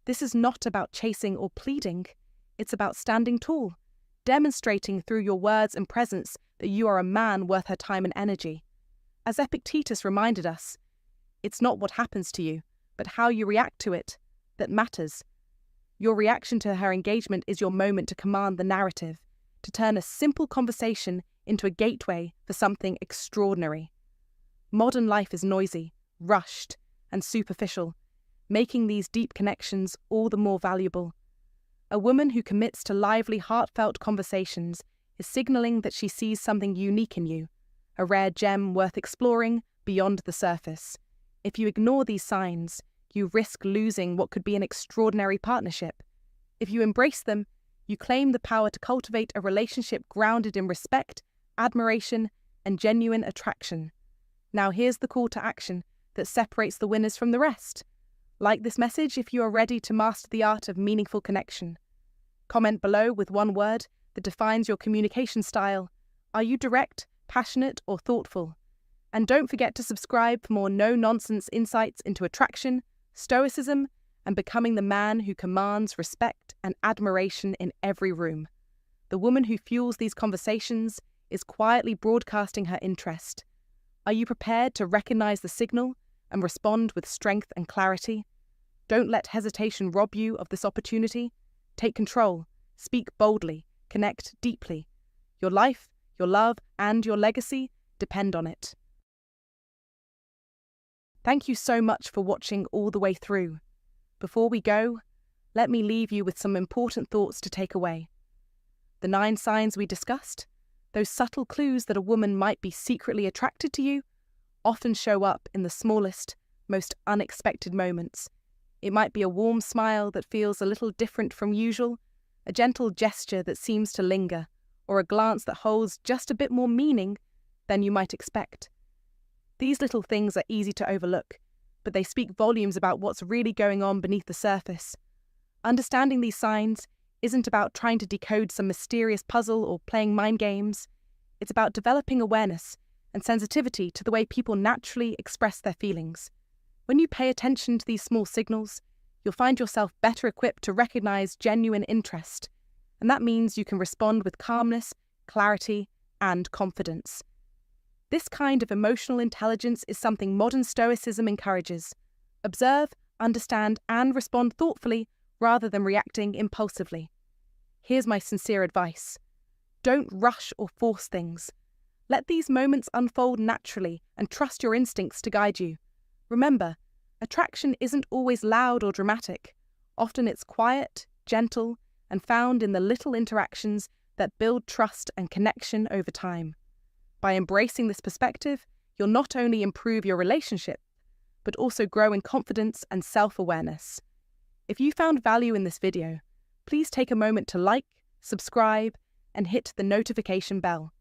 This is not about chasing or pleading. It's about standing tall, demonstrating through your words and presence that you are a man worth her time and energy. As Epictetus reminded us, it's not what happens to you, but how you react to it that matters. Your reaction to her engagement is your moment to command the narrative, to turn a simple conversation into a gateway for something extraordinary. Modern life is noisy, rushed, and superficial, making these deep connections all the more valuable. A woman who commits to lively, heartfelt conversations is signaling that she sees something unique in you, a rare gem worth exploring beyond the surface. If you ignore these signs, you risk losing what could be an extraordinary partnership. If you embrace them, you claim the power to cultivate a relationship grounded in respect, admiration, and genuine attraction. Now here's the call to action that separates the winners from the rest. Like this message if you are ready to master the art of meaningful connection. Comment below with one word that defines your communication style. Are you direct, passionate, or thoughtful? And don't forget to subscribe for more no-nonsense insights into attraction, stoicism, and becoming the man who commands respect and admiration in every room. The woman who fuels these conversations is quietly broadcasting her interest. Are you prepared to recognize the signal and respond with strength and clarity? Don't let hesitation rob you of this opportunity. Take control, speak boldly, connect deeply. Your life, your love, and your legacy depend on it. Thank you so much for watching all the way through. Before we go, let me leave you with some important thoughts to take away. The 9 signs we discussed, those subtle clues that a woman might be secretly attracted to you, often show up in the smallest, most unexpected moments. It might be a warm smile that feels a little different from usual, a gentle gesture that seems to linger, or a glance that holds just a bit more meaning than you might expect. These little things are easy to overlook, but they speak volumes about what's really going on beneath the surface. Understanding these signs isn't about trying to decode some mysterious puzzle or playing mind games. It's about developing awareness and sensitivity to the way people naturally express their feelings. When you pay attention to these small signals, you'll find yourself better equipped to recognize genuine interest, and that means you can respond with calmness, clarity, and confidence. This kind of emotional intelligence is something modern Stoicism encourages. Observe, understand, and respond thoughtfully rather than reacting impulsively. Here's my sincere advice. Don't rush or force things. Let these moments unfold naturally and trust your instincts to guide you. Remember, attraction isn't always loud or dramatic. Often it's quiet, gentle, and found in the little interactions that build trust and connection over time. By embracing this perspective, you'll not only improve your relationship, but also grow in confidence and self-awareness. If you found value in this video, please take a moment to like, subscribe, and hit the notification bell.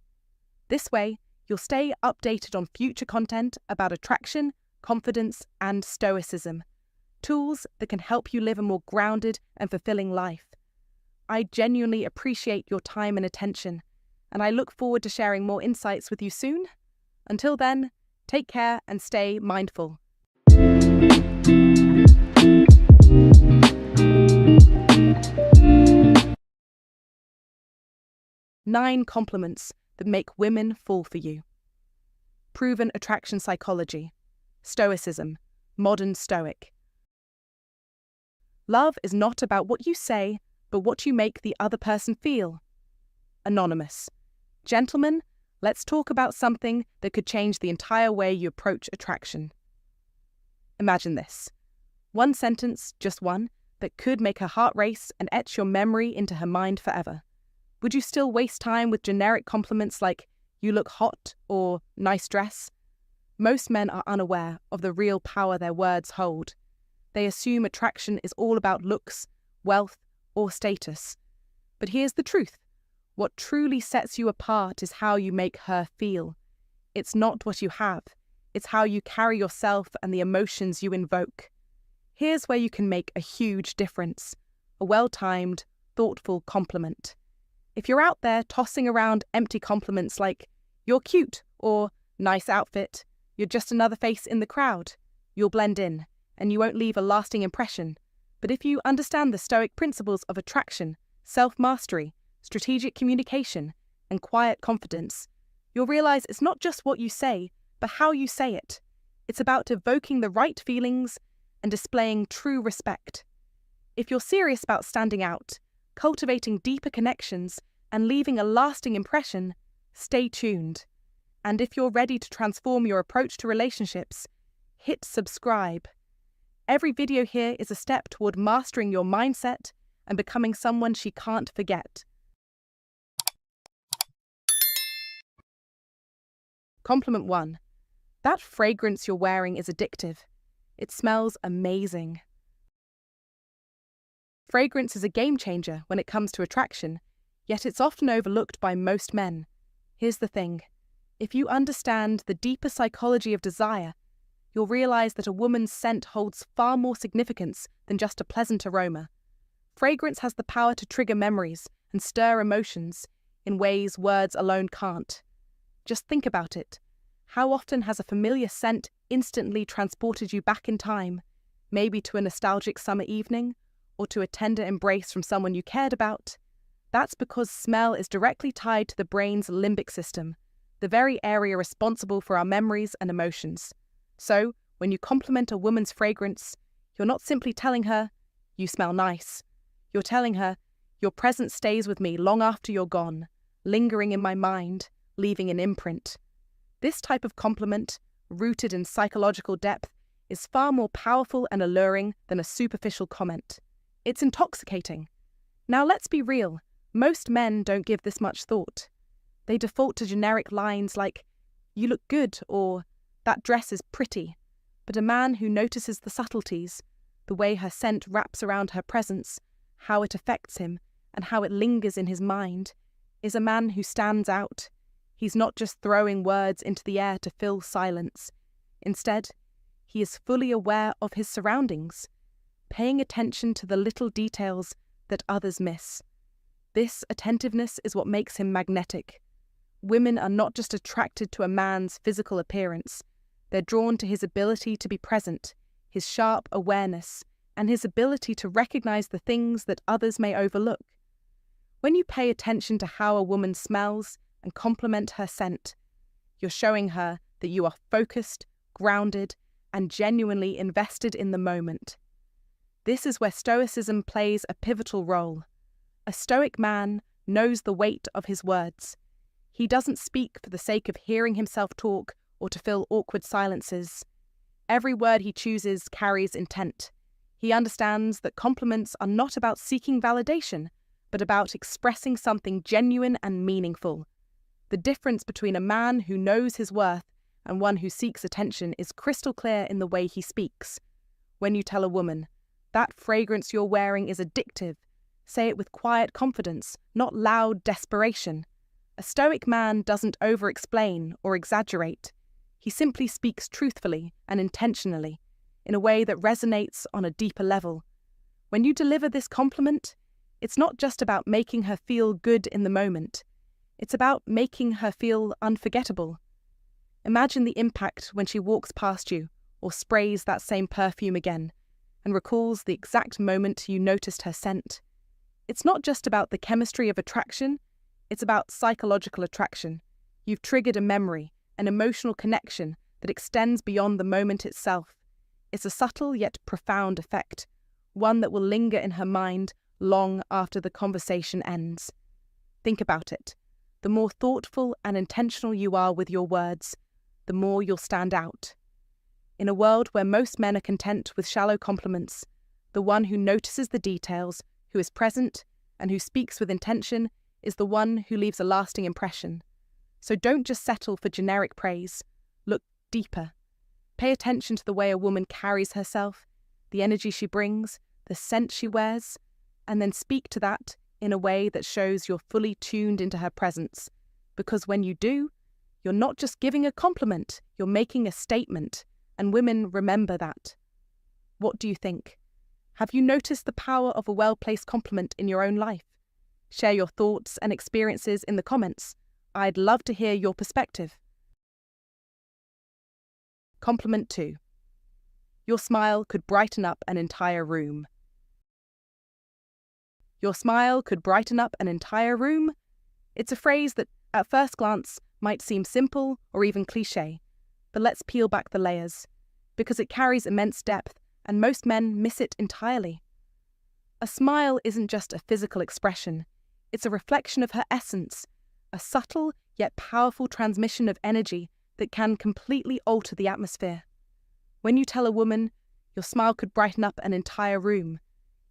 This way, you'll stay updated on future content about attraction, confidence, and stoicism, tools that can help you live a more grounded and fulfilling life. I genuinely appreciate your time and attention, and I look forward to sharing more insights with you soon. Until then, take care and stay mindful. Nine compliments that make women fall for you. Proven attraction psychology. Stoicism. Modern Stoic. Love is not about what you say, but what you make the other person feel. Anonymous. Gentlemen, let's talk about something that could change the entire way you approach attraction. Imagine this. One sentence, just one, that could make her heart race and etch your memory into her mind forever. Would you still waste time with generic compliments like, "You look hot," or "nice dress." Most men are unaware of the real power their words hold. They assume attraction is all about looks, wealth, or status. But here's the truth. What truly sets you apart is how you make her feel. It's not what you have. It's how you carry yourself and the emotions you invoke. Here's where you can make a huge difference. A well-timed, thoughtful compliment. If you're out there tossing around empty compliments like, "You're cute," or "nice outfit," you're just another face in the crowd. You'll blend in, and you won't leave a lasting impression. But if you understand the Stoic principles of attraction, self-mastery, strategic communication, and quiet confidence, you'll realize it's not just what you say, but how you say it. It's about evoking the right feelings and displaying true respect. If you're serious about standing out, cultivating deeper connections, and leaving a lasting impression, stay tuned. And if you're ready to transform your approach to relationships, hit subscribe. Every video here is a step toward mastering your mindset and becoming someone she can't forget. Compliment 1. That fragrance you're wearing is addictive. It smells amazing. Fragrance is a game changer when it comes to attraction, yet it's often overlooked by most men. Here's the thing. If you understand the deeper psychology of desire, you'll realize that a woman's scent holds far more significance than just a pleasant aroma. Fragrance has the power to trigger memories and stir emotions in ways words alone can't. Just think about it. How often has a familiar scent instantly transported you back in time, maybe to a nostalgic summer evening, or to a tender embrace from someone you cared about? That's because smell is directly tied to the brain's limbic system, the very area responsible for our memories and emotions. So, when you compliment a woman's fragrance, you're not simply telling her, "You smell nice." You're telling her, "Your presence stays with me long after you're gone, lingering in my mind, leaving an imprint." This type of compliment, rooted in psychological depth, is far more powerful and alluring than a superficial comment. It's intoxicating. Now let's be real, most men don't give this much thought. They default to generic lines like, "You look good," or "That dress is pretty." But a man who notices the subtleties, the way her scent wraps around her presence, how it affects him, and how it lingers in his mind, is a man who stands out. He's not just throwing words into the air to fill silence. Instead, he is fully aware of his surroundings, paying attention to the little details that others miss. This attentiveness is what makes him magnetic. Women are not just attracted to a man's physical appearance. They're drawn to his ability to be present, his sharp awareness, and his ability to recognize the things that others may overlook. When you pay attention to how a woman smells and compliment her scent, you're showing her that you are focused, grounded, and genuinely invested in the moment. This is where Stoicism plays a pivotal role. A Stoic man knows the weight of his words. He doesn't speak for the sake of hearing himself talk or to fill awkward silences. Every word he chooses carries intent. He understands that compliments are not about seeking validation, but about expressing something genuine and meaningful. The difference between a man who knows his worth and one who seeks attention is crystal clear in the way he speaks. When you tell a woman, "That fragrance you're wearing is addictive," say it with quiet confidence, not loud desperation. A Stoic man doesn't over-explain or exaggerate. He simply speaks truthfully and intentionally, in a way that resonates on a deeper level. When you deliver this compliment, it's not just about making her feel good in the moment. It's about making her feel unforgettable. Imagine the impact when she walks past you or sprays that same perfume again and recalls the exact moment you noticed her scent. It's not just about the chemistry of attraction, it's about psychological attraction. You've triggered a memory, an emotional connection that extends beyond the moment itself. It's a subtle yet profound effect, one that will linger in her mind long after the conversation ends. Think about it. The more thoughtful and intentional you are with your words, the more you'll stand out. In a world where most men are content with shallow compliments, the one who notices the details, who is present, and who speaks with intention is the one who leaves a lasting impression. So don't just settle for generic praise. Look deeper. Pay attention to the way a woman carries herself, the energy she brings, the scent she wears, and then speak to that in a way that shows you're fully tuned into her presence. Because when you do, you're not just giving a compliment, you're making a statement, and women remember that. What do you think? Have you noticed the power of a well-placed compliment in your own life? Share your thoughts and experiences in the comments. I'd love to hear your perspective. Compliment 2. Your smile could brighten up an entire room. Your smile could brighten up an entire room? It's a phrase that, at first glance, might seem simple or even cliché, but let's peel back the layers, because it carries immense depth and most men miss it entirely. A smile isn't just a physical expression, it's a reflection of her essence, a subtle yet powerful transmission of energy that can completely alter the atmosphere. When you tell a woman, your smile could brighten up an entire room,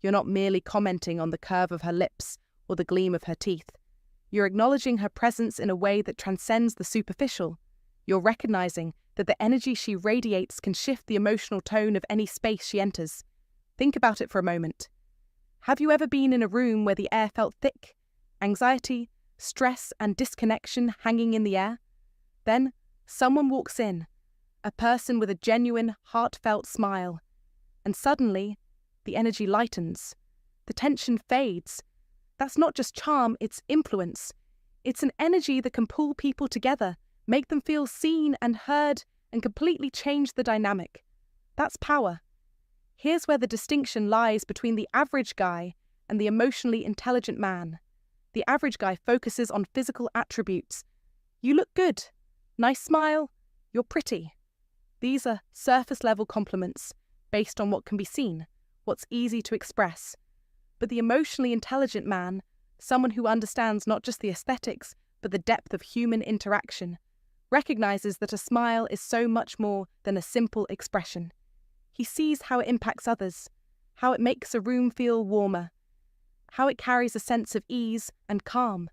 you're not merely commenting on the curve of her lips or the gleam of her teeth. You're acknowledging her presence in a way that transcends the superficial. You're recognizing that the energy she radiates can shift the emotional tone of any space she enters. Think about it for a moment. Have you ever been in a room where the air felt thick? Anxiety, stress, and disconnection hanging in the air? Then, someone walks in, a person with a genuine, heartfelt smile, and suddenly, the energy lightens. The tension fades. That's not just charm, it's influence. It's an energy that can pull people together, make them feel seen and heard, and completely change the dynamic. That's power. Here's where the distinction lies between the average guy and the emotionally intelligent man. The average guy focuses on physical attributes. You look good. Nice smile. You're pretty. These are surface-level compliments, based on what can be seen, what's easy to express. But the emotionally intelligent man, someone who understands not just the aesthetics, but the depth of human interaction, recognizes that a smile is so much more than a simple expression. He sees how it impacts others, how it makes a room feel warmer, how it carries a sense of ease and calm.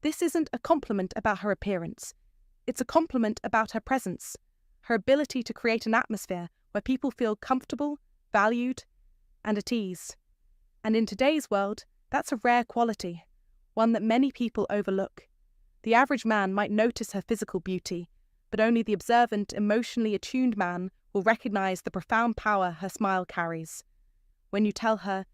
This isn't a compliment about her appearance. It's a compliment about her presence, her ability to create an atmosphere where people feel comfortable, valued, and at ease. And in today's world, that's a rare quality, one that many people overlook. The average man might notice her physical beauty, but only the observant, emotionally attuned man will recognize the profound power her smile carries. When you tell her,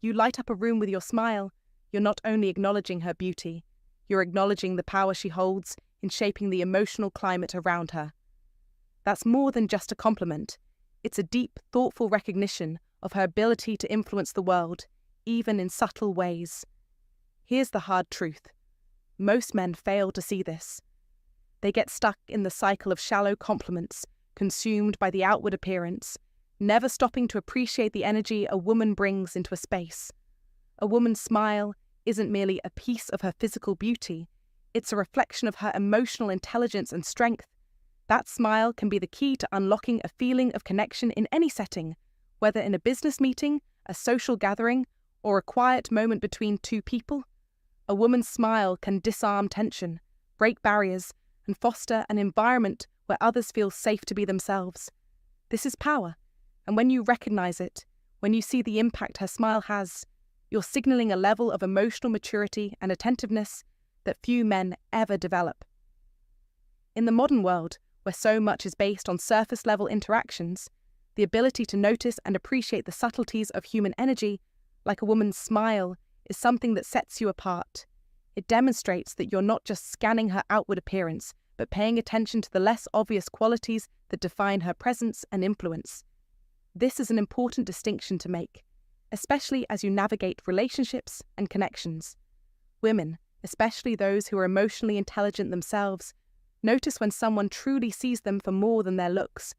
"You light up a room with your smile," you're not only acknowledging her beauty, you're acknowledging the power she holds in shaping the emotional climate around her. That's more than just a compliment. It's a deep, thoughtful recognition of her ability to influence the world, even in subtle ways. Here's the hard truth. Most men fail to see this. They get stuck in the cycle of shallow compliments, consumed by the outward appearance, never stopping to appreciate the energy a woman brings into a space. A woman's smile isn't merely a piece of her physical beauty, it's a reflection of her emotional intelligence and strength. That smile can be the key to unlocking a feeling of connection in any setting, whether in a business meeting, a social gathering, or a quiet moment between two people. A woman's smile can disarm tension, break barriers, and foster an environment where others feel safe to be themselves. This is power, and when you recognize it, when you see the impact her smile has, you're signaling a level of emotional maturity and attentiveness that few men ever develop. In the modern world, where so much is based on surface-level interactions, the ability to notice and appreciate the subtleties of human energy, like a woman's smile, is something that sets you apart. It demonstrates that you're not just scanning her outward appearance, but paying attention to the less obvious qualities that define her presence and influence. This is an important distinction to make, especially as you navigate relationships and connections. Women, especially those who are emotionally intelligent themselves, notice when someone truly sees them for more than their looks.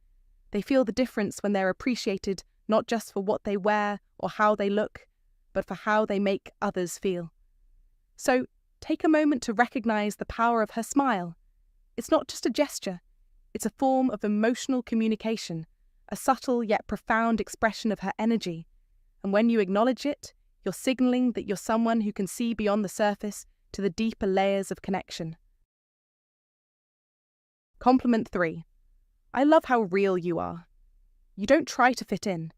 They feel the difference when they're appreciated not just for what they wear or how they look, but for how they make others feel. So, take a moment to recognize the power of her smile. It's not just a gesture, it's a form of emotional communication, a subtle yet profound expression of her energy. And when you acknowledge it, you're signaling that you're someone who can see beyond the surface to the deeper layers of connection. Compliment 3. I love how real you are. You don't try to fit in.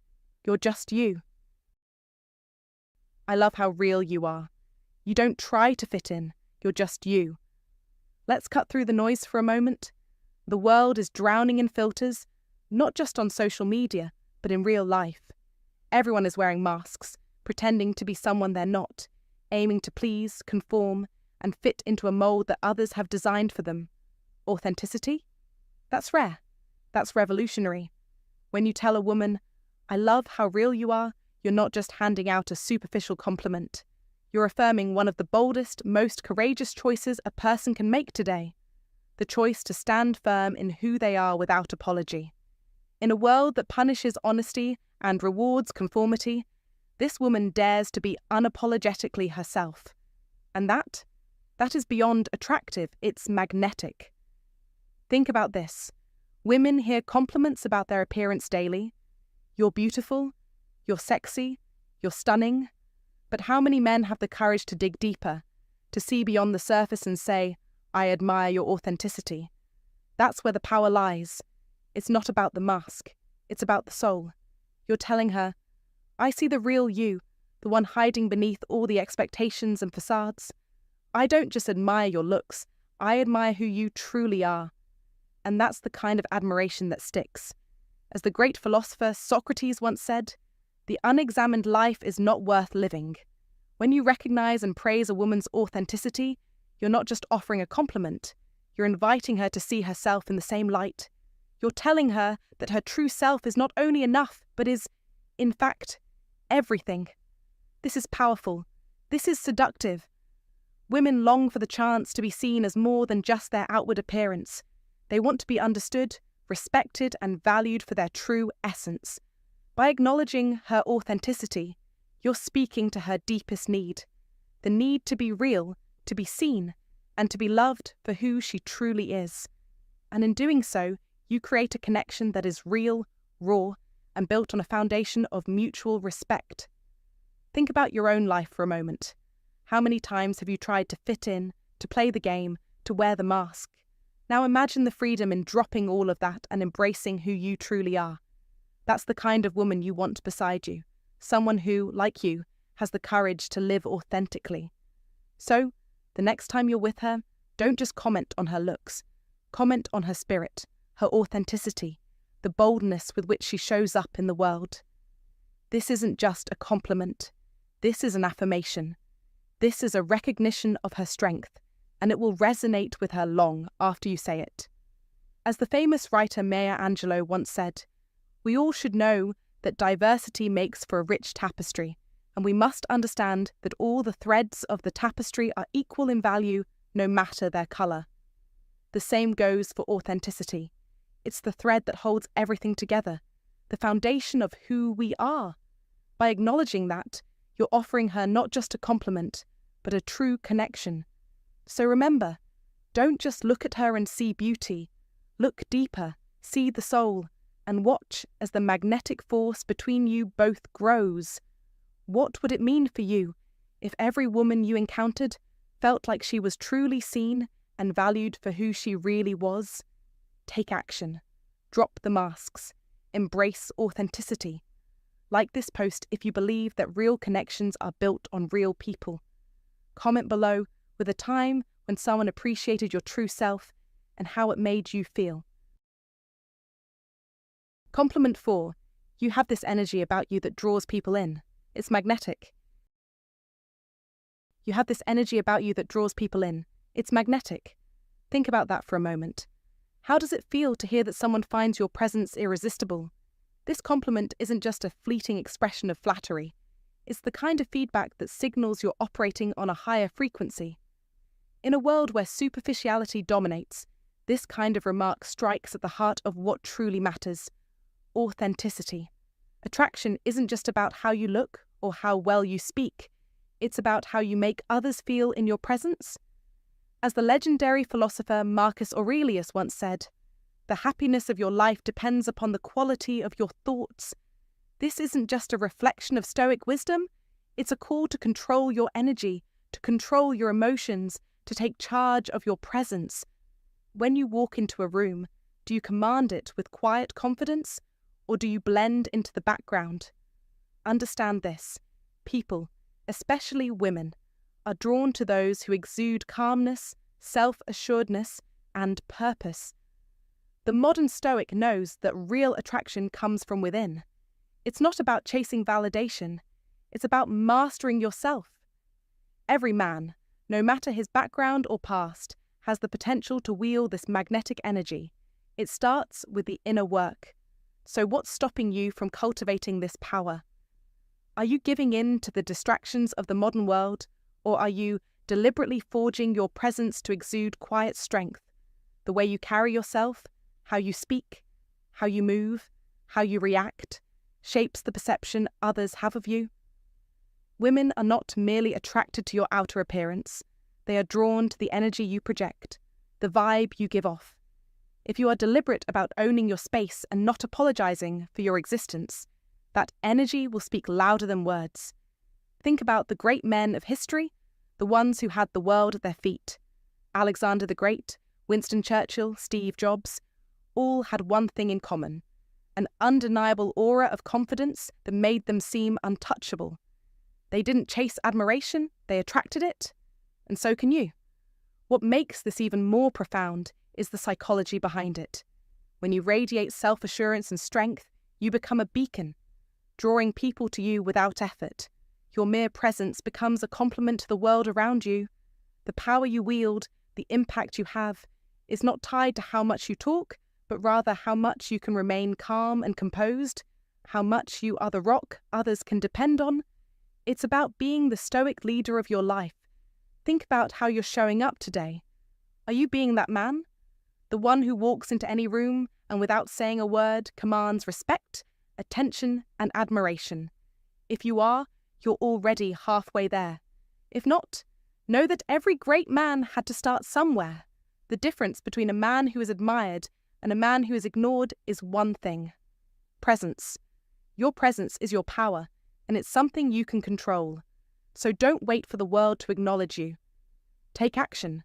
You're just you. I love how real you are. You don't try to fit in. You're just you. Let's cut through the noise for a moment. The world is drowning in filters, not just on social media, but in real life. Everyone is wearing masks, pretending to be someone they're not, aiming to please, conform, and fit into a mold that others have designed for them. Authenticity? That's rare. That's revolutionary. When you tell a woman, I love how real you are, you're not just handing out a superficial compliment. You're affirming one of the boldest, most courageous choices a person can make today. The choice to stand firm in who they are without apology. In a world that punishes honesty and rewards conformity, this woman dares to be unapologetically herself. And that is beyond attractive, it's magnetic. Think about this. Women hear compliments about their appearance daily. You're beautiful, you're sexy, you're stunning. But how many men have the courage to dig deeper, to see beyond the surface and say, I admire your authenticity? That's where the power lies. It's not about the mask, it's about the soul. You're telling her, I see the real you, the one hiding beneath all the expectations and facades. I don't just admire your looks, I admire who you truly are. And that's the kind of admiration that sticks. As the great philosopher Socrates once said, the unexamined life is not worth living. When you recognize and praise a woman's authenticity, you're not just offering a compliment, you're inviting her to see herself in the same light. You're telling her that her true self is not only enough, but is, in fact, everything. This is powerful. This is seductive. Women long for the chance to be seen as more than just their outward appearance. They want to be understood, respected, and valued for their true essence. By acknowledging her authenticity, you're speaking to her deepest need, the need to be real, to be seen, and to be loved for who she truly is. And in doing so, you create a connection that is real, raw, and built on a foundation of mutual respect. Think about your own life for a moment. How many times have you tried to fit in, to play the game, to wear the mask? Now imagine the freedom in dropping all of that and embracing who you truly are. That's the kind of woman you want beside you, someone who, like you, has the courage to live authentically. So, the next time you're with her, don't just comment on her looks. Comment on her spirit, her authenticity, the boldness with which she shows up in the world. This isn't just a compliment. This is an affirmation. This is a recognition of her strength, and it will resonate with her long after you say it. As the famous writer Maya Angelou once said, we all should know that diversity makes for a rich tapestry, and we must understand that all the threads of the tapestry are equal in value, no matter their colour. The same goes for authenticity. It's the thread that holds everything together, the foundation of who we are. By acknowledging that, you're offering her not just a compliment, but a true connection. So remember, don't just look at her and see beauty. Look deeper, see the soul, and watch as the magnetic force between you both grows. What would it mean for you if every woman you encountered felt like she was truly seen and valued for who she really was? Take action. Drop the masks. Embrace authenticity. Like this post if you believe that real connections are built on real people. Comment below with a time when someone appreciated your true self and how it made you feel. Compliment 4. You have this energy about you that draws people in. It's magnetic. You have this energy about you that draws people in. It's magnetic. Think about that for a moment. How does it feel to hear that someone finds your presence irresistible? This compliment isn't just a fleeting expression of flattery. It's the kind of feedback that signals you're operating on a higher frequency. In a world where superficiality dominates, this kind of remark strikes at the heart of what truly matters. Authenticity. Attraction isn't just about how you look or how well you speak. It's about how you make others feel in your presence. As the legendary philosopher Marcus Aurelius once said, the happiness of your life depends upon the quality of your thoughts. This isn't just a reflection of Stoic wisdom, it's a call to control your energy, to control your emotions, to take charge of your presence. When you walk into a room, do you command it with quiet confidence, or do you blend into the background? Understand this: people, especially women, are drawn to those who exude calmness, self-assuredness, and purpose. The modern Stoic knows that real attraction comes from within. It's not about chasing validation, it's about mastering yourself. Every man, no matter his background or past, has the potential to wield this magnetic energy. It starts with the inner work. So what's stopping you from cultivating this power? Are you giving in to the distractions of the modern world, or are you deliberately forging your presence to exude quiet strength? The way you carry yourself, how you speak, how you move, how you react, shapes the perception others have of you. Women are not merely attracted to your outer appearance. They are drawn to the energy you project, the vibe you give off. If you are deliberate about owning your space and not apologizing for your existence, that energy will speak louder than words. Think about the great men of history, the ones who had the world at their feet. Alexander the Great, Winston Churchill, Steve Jobs, all had one thing in common: an undeniable aura of confidence that made them seem untouchable. They didn't chase admiration, they attracted it, and so can you. What makes this even more profound is the psychology behind it. When you radiate self-assurance and strength, you become a beacon, drawing people to you without effort. Your mere presence becomes a complement to the world around you. The power you wield, the impact you have, is not tied to how much you talk, but rather how much you can remain calm and composed, how much you are the rock others can depend on. It's about being the stoic leader of your life. Think about how you're showing up today. Are you being that man? The one who walks into any room and without saying a word commands respect, attention, and admiration. If you are, you're already halfway there. If not, know that every great man had to start somewhere. The difference between a man who is admired and a man who is ignored is one thing: presence. Your presence is your power, and it's something you can control. So don't wait for the world to acknowledge you. Take action.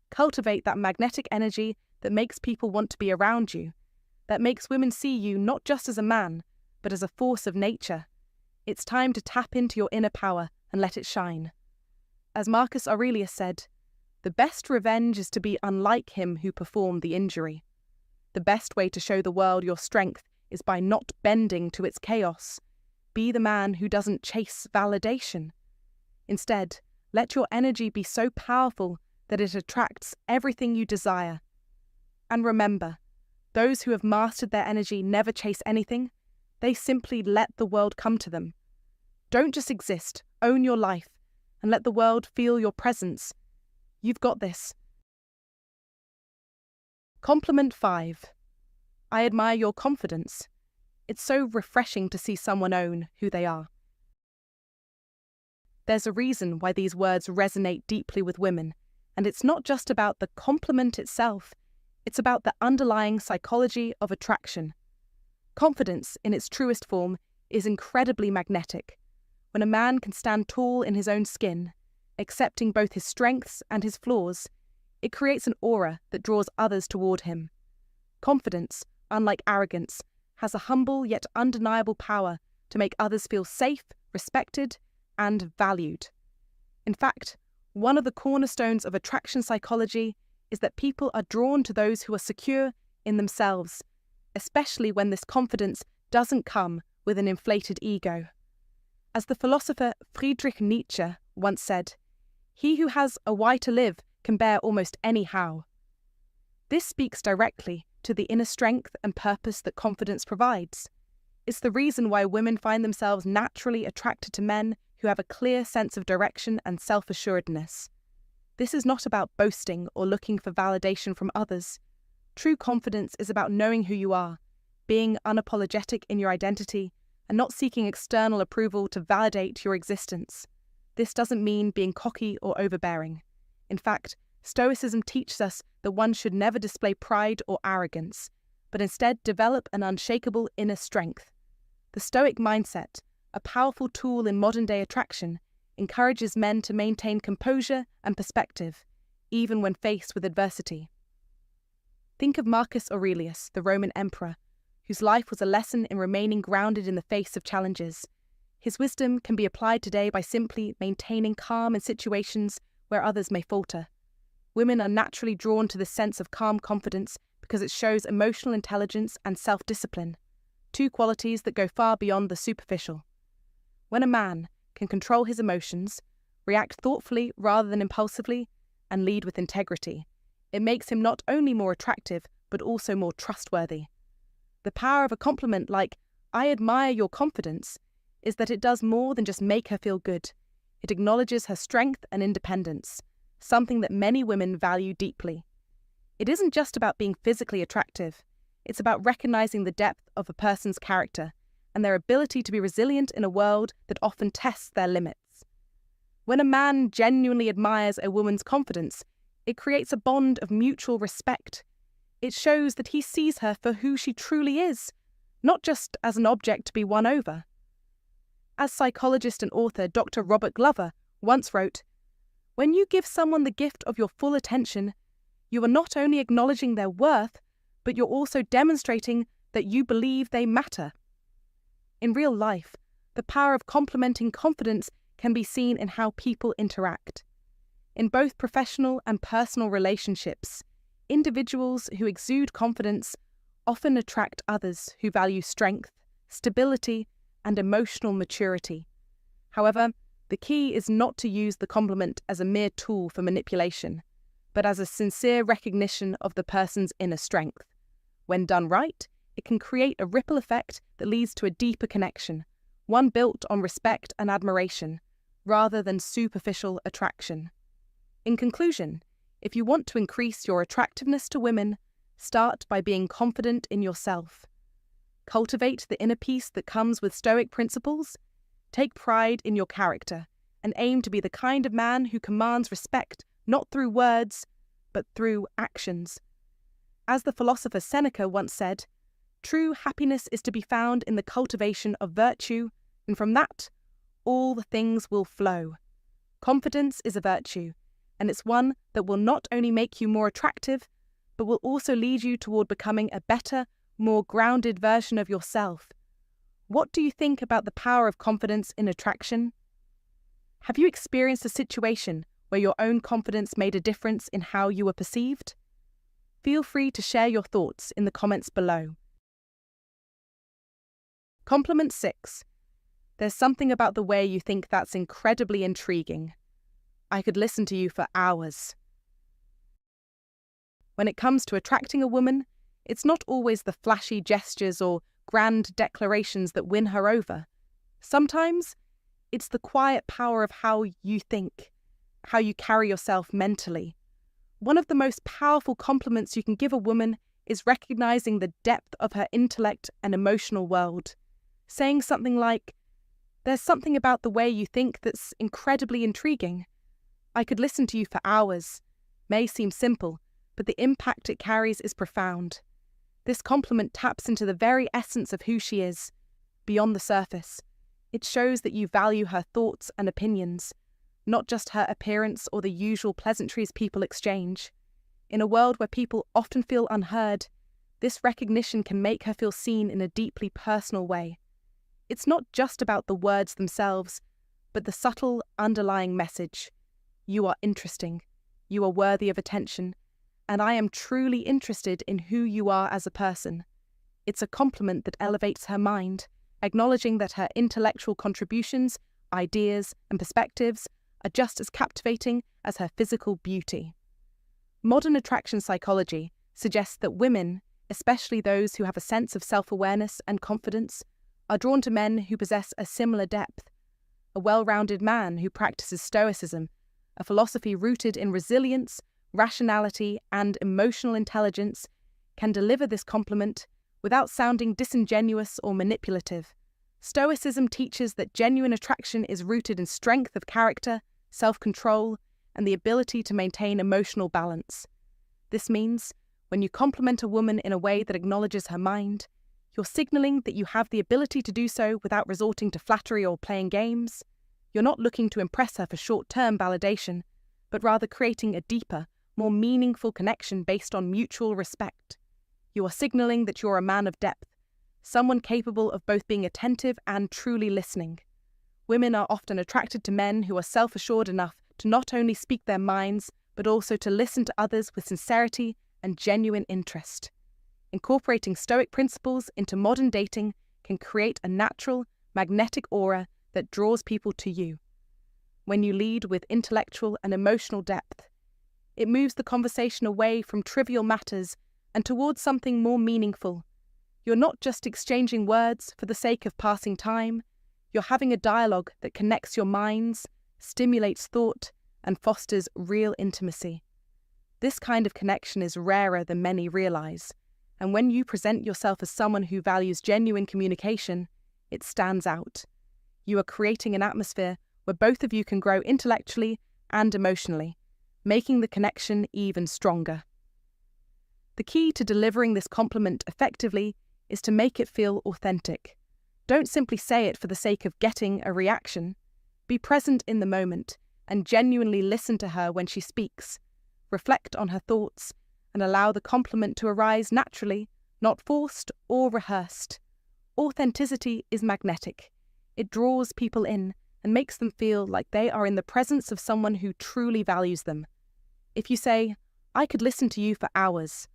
Cultivate that magnetic energy that makes people want to be around you, that makes women see you not just as a man, but as a force of nature. It's time to tap into your inner power and let it shine. As Marcus Aurelius said, "The best revenge is to be unlike him who performed the injury." The best way to show the world your strength is by not bending to its chaos. Be the man who doesn't chase validation. Instead, let your energy be so powerful that it attracts everything you desire. And remember, those who have mastered their energy never chase anything. They simply let the world come to them. Don't just exist, own your life, and let the world feel your presence. You've got this. Compliment 5. I admire your confidence. It's so refreshing to see someone own who they are. There's a reason why these words resonate deeply with women, and it's not just about the compliment itself, it's about the underlying psychology of attraction. Confidence, in its truest form, is incredibly magnetic. When a man can stand tall in his own skin, accepting both his strengths and his flaws, it creates an aura that draws others toward him. Confidence, unlike arrogance, has a humble yet undeniable power to make others feel safe, respected, and valued. In fact, one of the cornerstones of attraction psychology is that people are drawn to those who are secure in themselves, especially when this confidence doesn't come with an inflated ego. As the philosopher Friedrich Nietzsche once said, "He who has a why to live can bear almost any how." This speaks directly to the inner strength and purpose that confidence provides. It's the reason why women find themselves naturally attracted to men who have a clear sense of direction and self-assuredness. This is not about boasting or looking for validation from others. True confidence is about knowing who you are, being unapologetic in your identity, and not seeking external approval to validate your existence. This doesn't mean being cocky or overbearing. In fact, Stoicism teaches us that one should never display pride or arrogance, but instead develop an unshakable inner strength. The Stoic mindset, a powerful tool in modern-day attraction, encourages men to maintain composure and perspective, even when faced with adversity. Think of Marcus Aurelius, the Roman emperor, whose life was a lesson in remaining grounded in the face of challenges. His wisdom can be applied today by simply maintaining calm in situations where others may falter. Women are naturally drawn to this sense of calm confidence because it shows emotional intelligence and self-discipline, two qualities that go far beyond the superficial. When a man can control his emotions, react thoughtfully rather than impulsively, and lead with integrity, it makes him not only more attractive, but also more trustworthy. The power of a compliment like, "I admire your confidence," is that it does more than just make her feel good. It acknowledges her strength and independence, something that many women value deeply. It isn't just about being physically attractive. It's about recognizing the depth of a person's character and their ability to be resilient in a world that often tests their limits. When a man genuinely admires a woman's confidence, it creates a bond of mutual respect. It shows that he sees her for who she truly is, not just as an object to be won over. As psychologist and author Dr. Robert Glover once wrote, "When you give someone the gift of your full attention, you are not only acknowledging their worth, but you're also demonstrating that you believe they matter." In real life, the power of complimenting confidence can be seen in how people interact. In both professional and personal relationships, individuals who exude confidence often attract others who value strength, stability, and emotional maturity. However, the key is not to use the compliment as a mere tool for manipulation, but as a sincere recognition of the person's inner strength. When done right, it can create a ripple effect that leads to a deeper connection, one built on respect and admiration, rather than superficial attraction. In conclusion, if you want to increase your attractiveness to women, start by being confident in yourself. Cultivate the inner peace that comes with Stoic principles. Take pride in your character and aim to be the kind of man who commands respect not through words, but through actions. As the philosopher Seneca once said, "True happiness is to be found in the cultivation of virtue, and from that, all the things will flow." Confidence is a virtue, and it's one that will not only make you more attractive, but will also lead you toward becoming a better, more grounded version of yourself. What do you think about the power of confidence in attraction? Have you experienced a situation where your own confidence made a difference in how you were perceived? Feel free to share your thoughts in the comments below. Compliment 6. There's something about the way you think that's incredibly intriguing. I could listen to you for hours. When it comes to attracting a woman, it's not always the flashy gestures or grand declarations that win her over. Sometimes, it's the quiet power of how you think, how you carry yourself mentally. One of the most powerful compliments you can give a woman is recognizing the depth of her intellect and emotional world. Saying something like, "There's something about the way you think that's incredibly intriguing. I could listen to you for hours," may seem simple, but the impact it carries is profound. This compliment taps into the very essence of who she is, beyond the surface. It shows that you value her thoughts and opinions, not just her appearance or the usual pleasantries people exchange. In a world where people often feel unheard, this recognition can make her feel seen in a deeply personal way. It's not just about the words themselves, but the subtle underlying message. You are interesting, you are worthy of attention, and I am truly interested in who you are as a person. It's a compliment that elevates her mind, acknowledging that her intellectual contributions, ideas, and perspectives are just as captivating as her physical beauty. Modern attraction psychology suggests that women, especially those who have a sense of self-awareness and confidence, are drawn to men who possess a similar depth. A well-rounded man who practices Stoicism, a philosophy rooted in resilience, rationality, and emotional intelligence, can deliver this compliment without sounding disingenuous or manipulative. Stoicism teaches that genuine attraction is rooted in strength of character, self-control, and the ability to maintain emotional balance. This means, when you compliment a woman in a way that acknowledges her mind, you're signaling that you have the ability to do so without resorting to flattery or playing games. You're not looking to impress her for short-term validation, but rather creating a deeper, more meaningful connection based on mutual respect. You are signaling that you're a man of depth, someone capable of both being attentive and truly listening. Women are often attracted to men who are self-assured enough to not only speak their minds, but also to listen to others with sincerity and genuine interest. Incorporating Stoic principles into modern dating can create a natural, magnetic aura that draws people to you. When you lead with intellectual and emotional depth, it moves the conversation away from trivial matters and towards something more meaningful. You're not just exchanging words for the sake of passing time, you're having a dialogue that connects your minds, stimulates thought, and fosters real intimacy. This kind of connection is rarer than many realize, and when you present yourself as someone who values genuine communication, it stands out. You are creating an atmosphere where both of you can grow intellectually and emotionally, making the connection even stronger. The key to delivering this compliment effectively is to make it feel authentic. Don't simply say it for the sake of getting a reaction. Be present in the moment and genuinely listen to her when she speaks. Reflect on her thoughts and allow the compliment to arise naturally, not forced or rehearsed. Authenticity is magnetic. It draws people in and makes them feel like they are in the presence of someone who truly values them. If you say, "I could listen to you for hours,"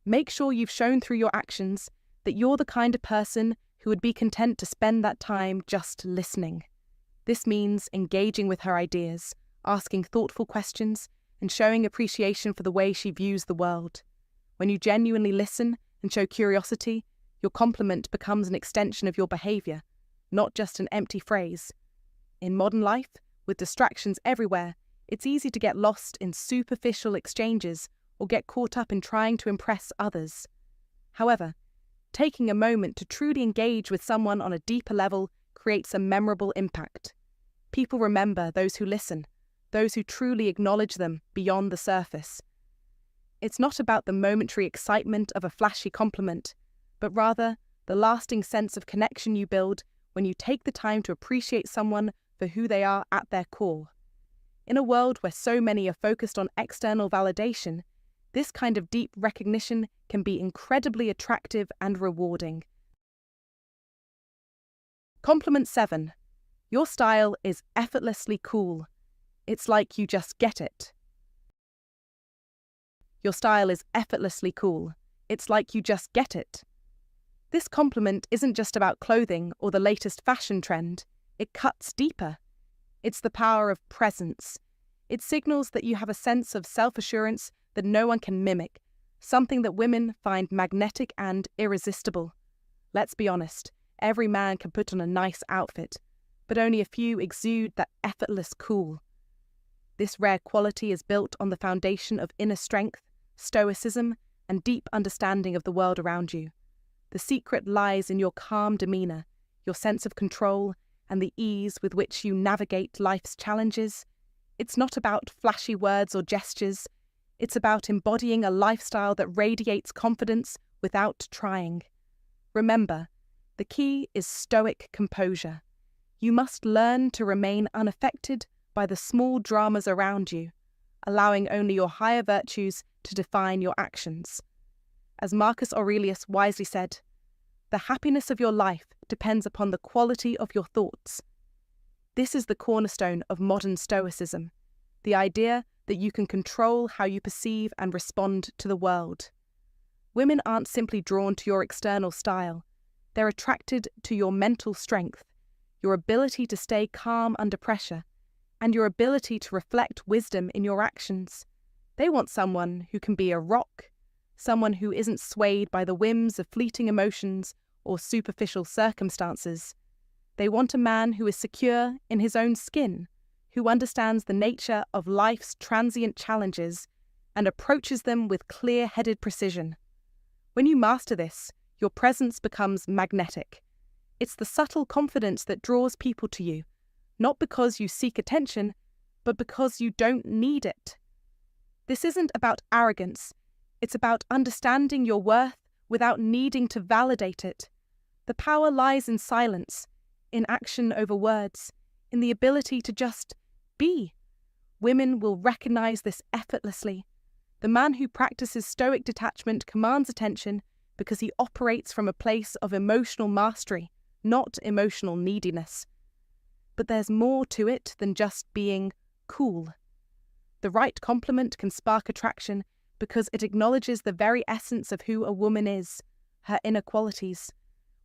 make sure you've shown through your actions that you're the kind of person who would be content to spend that time just listening. This means engaging with her ideas, asking thoughtful questions, and showing appreciation for the way she views the world. When you genuinely listen and show curiosity, your compliment becomes an extension of your behavior, not just an empty phrase. In modern life, with distractions everywhere, it's easy to get lost in superficial exchanges or get caught up in trying to impress others. However, taking a moment to truly engage with someone on a deeper level creates a memorable impact. People remember those who listen, those who truly acknowledge them beyond the surface. It's not about the momentary excitement of a flashy compliment, but rather the lasting sense of connection you build when you take the time to appreciate someone for who they are at their core. In a world where so many are focused on external validation, this kind of deep recognition can be incredibly attractive and rewarding. Compliment 7. Your style is effortlessly cool. It's like you just get it. Your style is effortlessly cool. It's like you just get it. This compliment isn't just about clothing or the latest fashion trend. It cuts deeper. It's the power of presence. It signals that you have a sense of self-assurance that no one can mimic, something that women find magnetic and irresistible. Let's be honest, every man can put on a nice outfit, but only a few exude that effortless cool. This rare quality is built on the foundation of inner strength, stoicism, and deep understanding of the world around you. The secret lies in your calm demeanor, your sense of control, and the ease with which you navigate life's challenges. It's not about flashy words or gestures. It's about embodying a lifestyle that radiates confidence without trying. Remember, the key is stoic composure. You must learn to remain unaffected by the small dramas around you, allowing only your higher virtues to define your actions. As Marcus Aurelius wisely said, "The happiness of your life depends upon the quality of your thoughts." This is the cornerstone of modern Stoicism, the idea that you can control how you perceive and respond to the world. Women aren't simply drawn to your external style. They're attracted to your mental strength, your ability to stay calm under pressure, and your ability to reflect wisdom in your actions. They want someone who can be a rock, someone who isn't swayed by the whims of fleeting emotions or superficial circumstances. They want a man who is secure in his own skin, who understands the nature of life's transient challenges and approaches them with clear-headed precision. When you master this, your presence becomes magnetic. It's the subtle confidence that draws people to you, not because you seek attention, but because you don't need it. This isn't about arrogance. It's about understanding your worth without needing to validate it. The power lies in silence, in action over words, in the ability to just be. Women will recognize this effortlessly. The man who practices stoic detachment commands attention because he operates from a place of emotional mastery, not emotional neediness. But there's more to it than just being cool. The right compliment can spark attraction because it acknowledges the very essence of who a woman is, her inner qualities.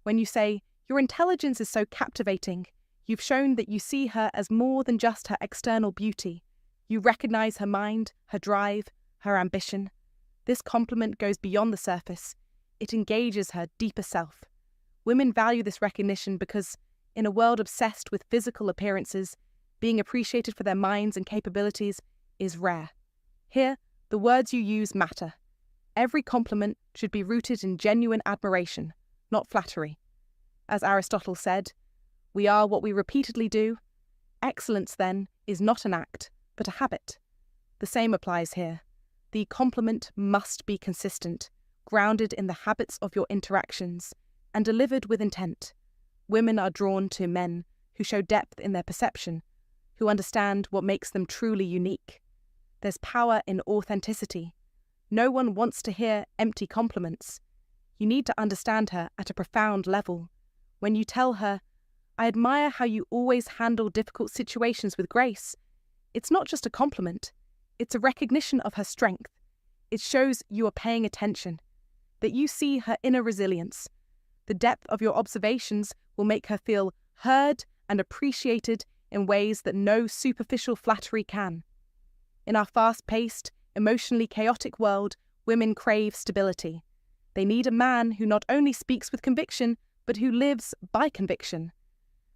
When you say, "Your intelligence is so captivating," you've shown that you see her as more than just her external beauty. You recognize her mind, her drive, her ambition. This compliment goes beyond the surface. It engages her deeper self. Women value this recognition because, in a world obsessed with physical appearances, being appreciated for their minds and capabilities is rare. Here, the words you use matter. Every compliment should be rooted in genuine admiration, not flattery. As Aristotle said, "We are what we repeatedly do." Excellence, then, is not an act, but a habit. The same applies here. The compliment must be consistent, grounded in the habits of your interactions, and delivered with intent. Women are drawn to men who show depth in their perception, who understand what makes them truly unique. There's power in authenticity. No one wants to hear empty compliments. You need to understand her at a profound level. When you tell her, "I admire how you always handle difficult situations with grace," it's not just a compliment, it's a recognition of her strength. It shows you are paying attention, that you see her inner resilience. The depth of your observations will make her feel heard and appreciated in ways that no superficial flattery can. In our fast-paced, emotionally chaotic world, women crave stability. They need a man who not only speaks with conviction, but who lives by conviction.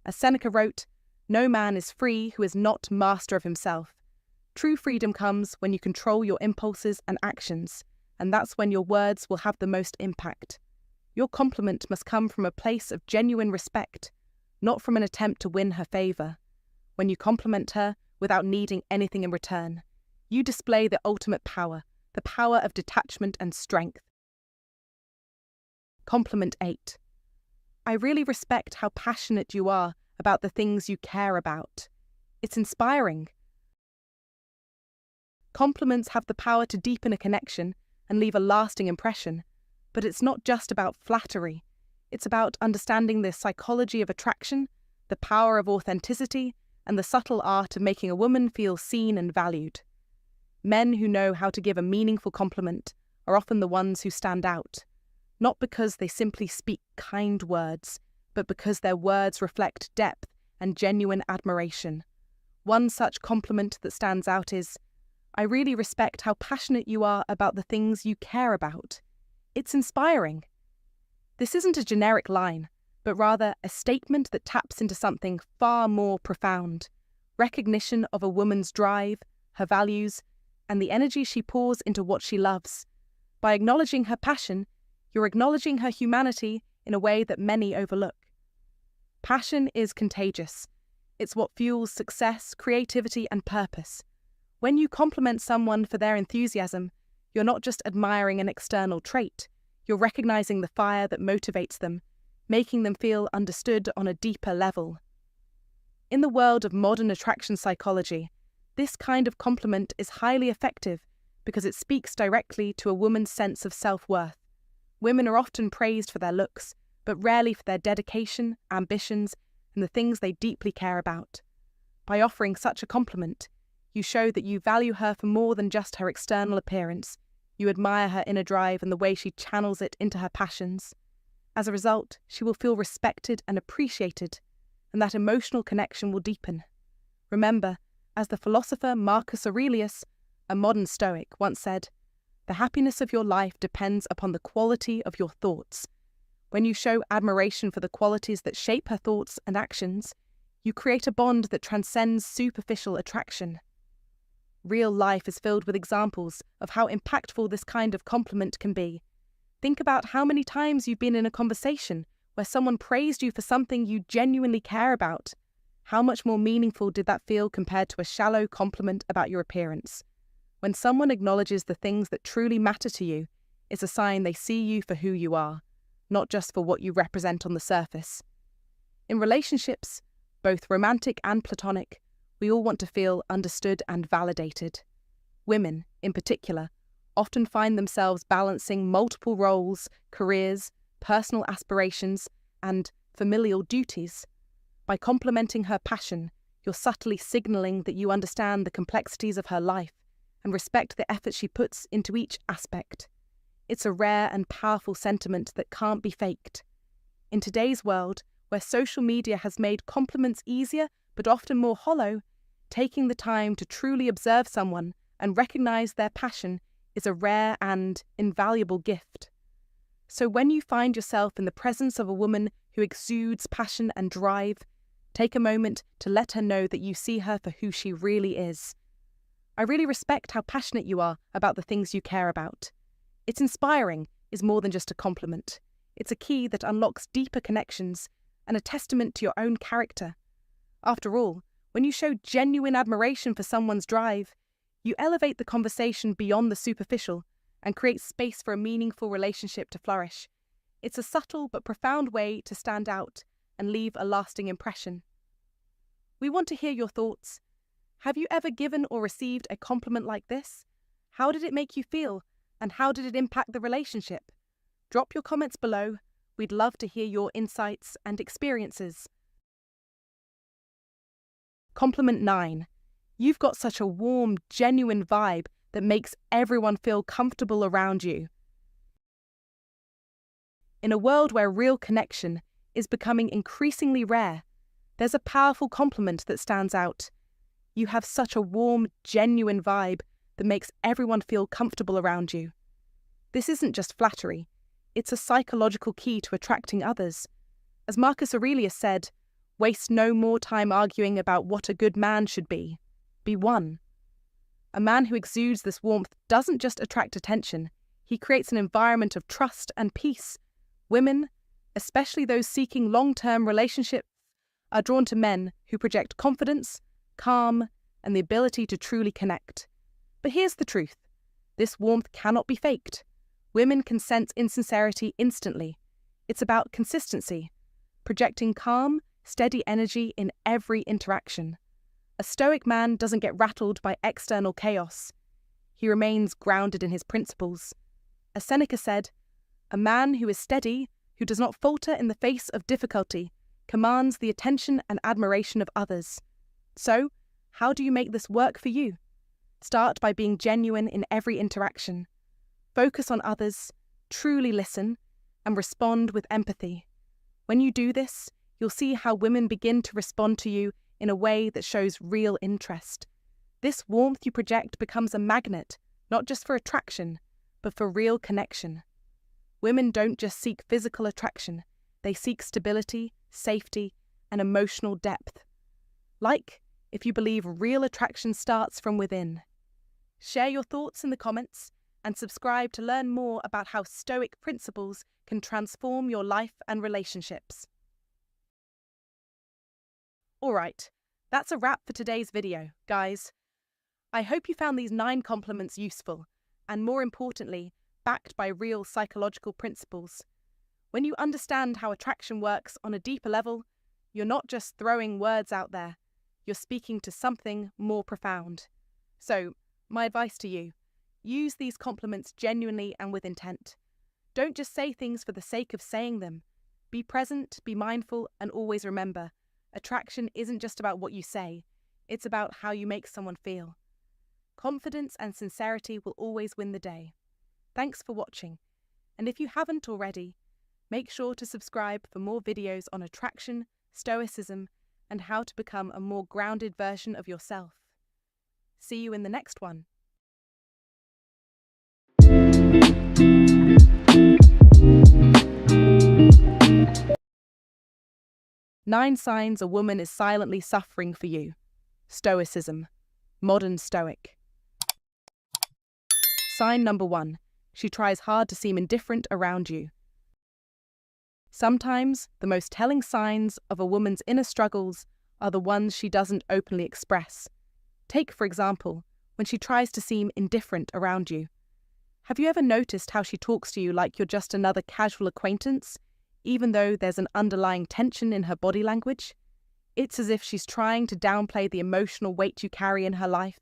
As Seneca wrote, "No man is free who is not master of himself." True freedom comes when you control your impulses and actions, and that's when your words will have the most impact. Your compliment must come from a place of genuine respect, not from an attempt to win her favour. When you compliment her without needing anything in return, you display the ultimate power, the power of detachment and strength. Compliment 8. I really respect how passionate you are about the things you care about. It's inspiring. Compliments have the power to deepen a connection and leave a lasting impression, but it's not just about flattery. It's about understanding the psychology of attraction, the power of authenticity, and the subtle art of making a woman feel seen and valued. Men who know how to give a meaningful compliment are often the ones who stand out, not because they simply speak kind words, but because their words reflect depth and genuine admiration. One such compliment that stands out is, "I really respect how passionate you are about the things you care about." It's inspiring. This isn't a generic line, but rather a statement that taps into something far more profound: recognition of a woman's drive, her values, and the energy she pours into what she loves. By acknowledging her passion, you're acknowledging her humanity in a way that many overlook. Passion is contagious. It's what fuels success, creativity, and purpose. When you compliment someone for their enthusiasm, you're not just admiring an external trait, you're recognizing the fire that motivates them, making them feel understood on a deeper level. In the world of modern attraction psychology, this kind of compliment is highly effective because it speaks directly to a woman's sense of self-worth. Women are often praised for their looks, but rarely for their dedication, ambitions, and the things they deeply care about. By offering such a compliment, you show that you value her for more than just her external appearance. You admire her inner drive and the way she channels it into her passions. As a result, she will feel respected and appreciated, and that emotional connection will deepen. Remember, as the philosopher Marcus Aurelius, a modern Stoic, once said, "The happiness of your life depends upon the quality of your thoughts." When you show admiration for the qualities that shape her thoughts and actions, you create a bond that transcends superficial attraction. Real life is filled with examples of how impactful this kind of compliment can be. Think about how many times you've been in a conversation where someone praised you for something you genuinely care about. How much more meaningful did that feel compared to a shallow compliment about your appearance? When someone acknowledges the things that truly matter to you, it's a sign they see you for who you are, not just for what you represent on the surface. In relationships, both romantic and platonic, we all want to feel understood and validated. Women, in particular, often find themselves balancing multiple roles, careers, personal aspirations, and familial duties. By complementing her passion, you're subtly signaling that you understand the complexities of her life and respect the effort she puts into each aspect. It's a rare and powerful sentiment that can't be faked. In today's world, where social media has made compliments easier but often more hollow, taking the time to truly observe someone and recognize their passion is a rare and invaluable gift. So when you find yourself in the presence of a woman who exudes passion and drive, take a moment to let her know that you see her for who she really is. I really respect how passionate you are about the things you care about. It's inspiring is more than just a compliment. It's a key that unlocks deeper connections and a testament to your own character. After all, when you show genuine admiration for someone's drive, you elevate the conversation beyond the superficial and create space for a meaningful relationship to flourish. It's a subtle but profound way to stand out and leave a lasting impression. We want to hear your thoughts. Have you ever given or received a compliment like this? How did it make you feel, and how did it impact the relationship? Drop your comments below. We'd love to hear your insights and experiences. Compliment 9. You've got such a warm, genuine vibe that makes everyone feel comfortable around you. In a world where real connection is becoming increasingly rare, there's a powerful compliment that stands out. You have such a warm, genuine vibe that makes everyone feel comfortable around you. This isn't just flattery, it's a psychological key to attracting others. As Marcus Aurelius said, waste no more time arguing about what a good man should be. Be one. A man who exudes this warmth doesn't just attract attention, he creates an environment of trust and peace. Women, especially those seeking long-term relationships, are drawn to men who project confidence, calm, and the ability to truly connect. But here's the truth. This warmth cannot be faked. Women can sense insincerity instantly. It's about consistency, projecting calm, steady energy in every interaction. A stoic man doesn't get rattled by external chaos. He remains grounded in his principles. As Seneca said, a man who is steady, who does not falter in the face of difficulty, commands the attention and admiration of others. So, how do you make this work for you? Start by being genuine in every interaction. Focus on others, truly listen, and respond with empathy. When you do this, you'll see how women begin to respond to you in a way that shows real interest. This warmth you project becomes a magnet, not just for attraction, but for real connection. Women don't just seek physical attraction, they seek stability, safety, and emotional depth. Like if you believe real attraction starts from within. Share your thoughts in the comments and subscribe to learn more about how Stoic principles can transform your life and relationships. Alright, that's a wrap for today's video, guys. I hope you found these 9 compliments useful, and more importantly, backed by real psychological principles. When you understand how attraction works on a deeper level, you're not just throwing words out there, you're speaking to something more profound. So, my advice to you, use these compliments genuinely and with intent. Don't just say things for the sake of saying them. Be present, be mindful, and always remember, attraction isn't just about what you say, it's about how you make someone feel. Confidence and sincerity will always win the day. Thanks for watching, and if you haven't already, make sure to subscribe for more videos on attraction, stoicism, and how to become a more grounded version of yourself. See you in the next one. Nine signs a woman is silently suffering for you. Stoicism. Modern Stoic. Sign number 1. She tries hard to seem indifferent around you. Sometimes, the most telling signs of a woman's inner struggles are the ones she doesn't openly express. Take, for example, when she tries to seem indifferent around you. Have you ever noticed how she talks to you like you're just another casual acquaintance, even though there's an underlying tension in her body language? It's as if she's trying to downplay the emotional weight you carry in her life,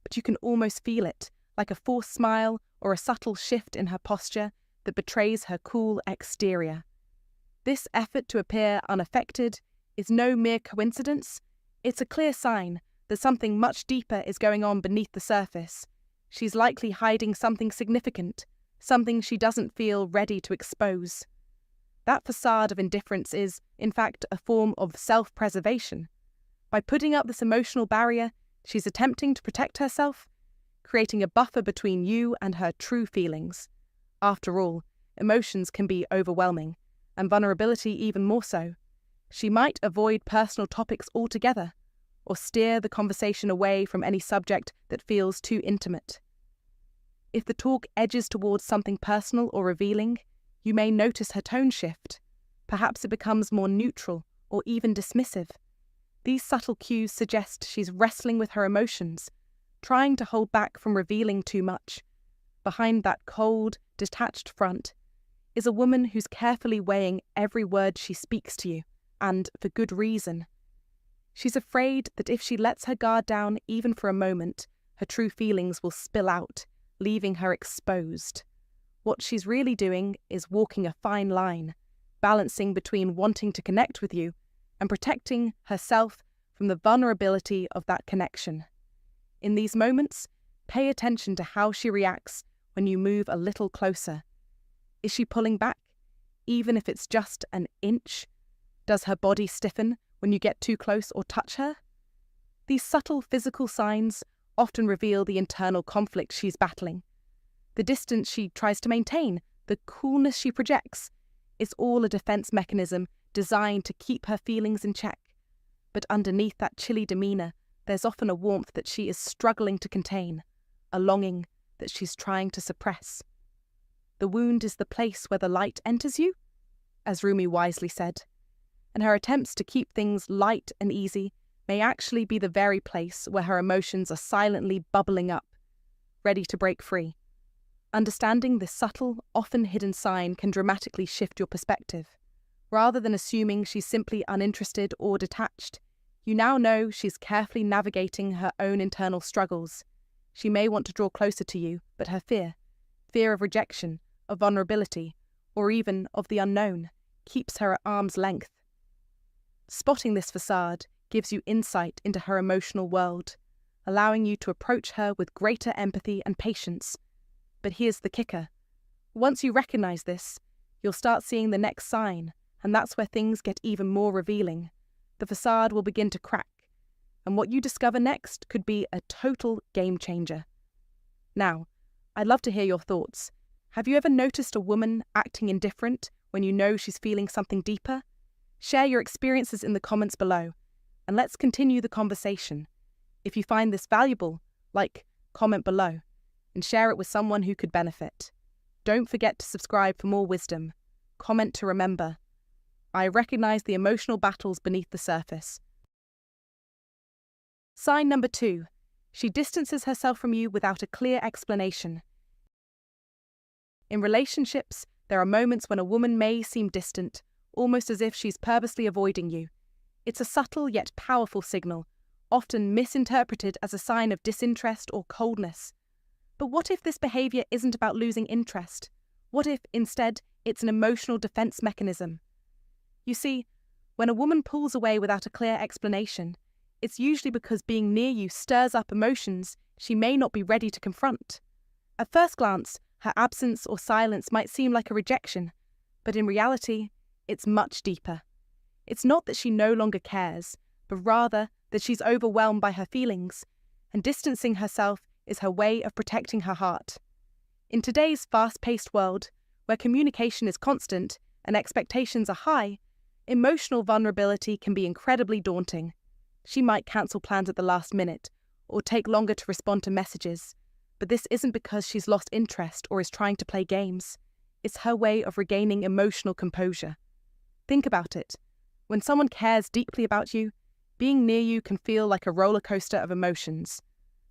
but you can almost feel it, like a forced smile or a subtle shift in her posture that betrays her cool exterior. This effort to appear unaffected is no mere coincidence. It's a clear sign that something much deeper is going on beneath the surface. She's likely hiding something significant, something she doesn't feel ready to expose. That facade of indifference is, in fact, a form of self-preservation. By putting up this emotional barrier, she's attempting to protect herself, creating a buffer between you and her true feelings. After all, emotions can be overwhelming, and vulnerability even more so. She might avoid personal topics altogether, or steer the conversation away from any subject that feels too intimate. If the talk edges towards something personal or revealing, you may notice her tone shift. Perhaps it becomes more neutral or even dismissive. These subtle cues suggest she's wrestling with her emotions, trying to hold back from revealing too much. Behind that cold, detached front is a woman who's carefully weighing every word she speaks to you, and for good reason. She's afraid that if she lets her guard down even for a moment, her true feelings will spill out, leaving her exposed. What she's really doing is walking a fine line, balancing between wanting to connect with you and protecting herself from the vulnerability of that connection. In these moments, pay attention to how she reacts when you move a little closer. Is she pulling back, even if it's just an inch? Does her body stiffen when you get too close or touch her? These subtle physical signs often reveal the internal conflict she's battling. The distance she tries to maintain, the coolness she projects, is all a defense mechanism designed to keep her feelings in check. But underneath that chilly demeanor, there's often a warmth that she is struggling to contain, a longing that she's trying to suppress. The wound is the place where the light enters you, as Rumi wisely said, and her attempts to keep things light and easy may actually be the very place where her emotions are silently bubbling up, ready to break free. Understanding this subtle, often hidden sign can dramatically shift your perspective. Rather than assuming she's simply uninterested or detached, you now know she's carefully navigating her own internal struggles. She may want to draw closer to you, but her fear of rejection, of vulnerability, or even of the unknown, keeps her at arm's length. Spotting this facade gives you insight into her emotional world, allowing you to approach her with greater empathy and patience. But here's the kicker. Once you recognize this, you'll start seeing the next sign, and that's where things get even more revealing. The facade will begin to crack, and what you discover next could be a total game changer. Now, I'd love to hear your thoughts. Have you ever noticed a woman acting indifferent when you know she's feeling something deeper? Share your experiences in the comments below, and let's continue the conversation. If you find this valuable, comment below, and share it with someone who could benefit. Don't forget to subscribe for more wisdom. Comment to remember. I recognize the emotional battles beneath the surface. Sign number 2. She distances herself from you without a clear explanation. In relationships, there are moments when a woman may seem distant, almost as if she's purposely avoiding you. It's a subtle yet powerful signal, often misinterpreted as a sign of disinterest or coldness. But what if this behavior isn't about losing interest? What if, instead, it's an emotional defense mechanism? You see, when a woman pulls away without a clear explanation, it's usually because being near you stirs up emotions she may not be ready to confront. At first glance, her absence or silence might seem like a rejection, but in reality, it's much deeper. It's not that she no longer cares, but rather that she's overwhelmed by her feelings, and distancing herself is her way of protecting her heart. In today's fast-paced world, where communication is constant and expectations are high, emotional vulnerability can be incredibly daunting. She might cancel plans at the last minute or take longer to respond to messages, but this isn't because she's lost interest or is trying to play games. It's her way of regaining emotional composure. Think about it. When someone cares deeply about you, being near you can feel like a roller coaster of emotions.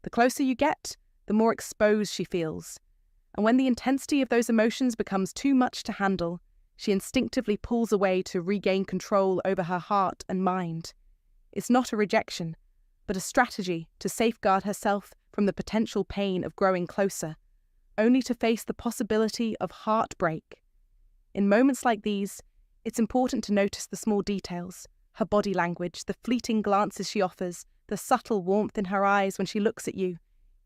The closer you get, the more exposed she feels. And when the intensity of those emotions becomes too much to handle, she instinctively pulls away to regain control over her heart and mind. It's not a rejection, but a strategy to safeguard herself from the potential pain of growing closer. only to face the possibility of heartbreak. In moments like these, it's important to notice the small details, her body language, the fleeting glances she offers, the subtle warmth in her eyes when she looks at you.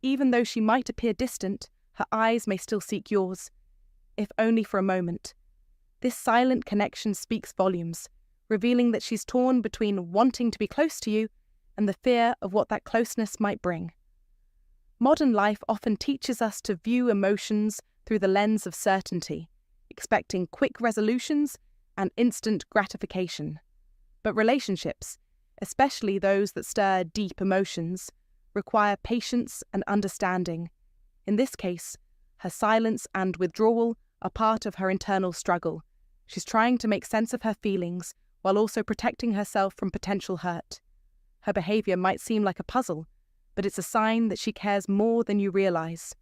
Even though she might appear distant, her eyes may still seek yours, if only for a moment. This silent connection speaks volumes, revealing that she's torn between wanting to be close to you and the fear of what that closeness might bring. Modern life often teaches us to view emotions through the lens of certainty, expecting quick resolutions and instant gratification. But relationships, especially those that stir deep emotions, require patience and understanding. In this case, her silence and withdrawal are part of her internal struggle. She's trying to make sense of her feelings while also protecting herself from potential hurt. Her behavior might seem like a puzzle, but it's a sign that she cares more than you realize.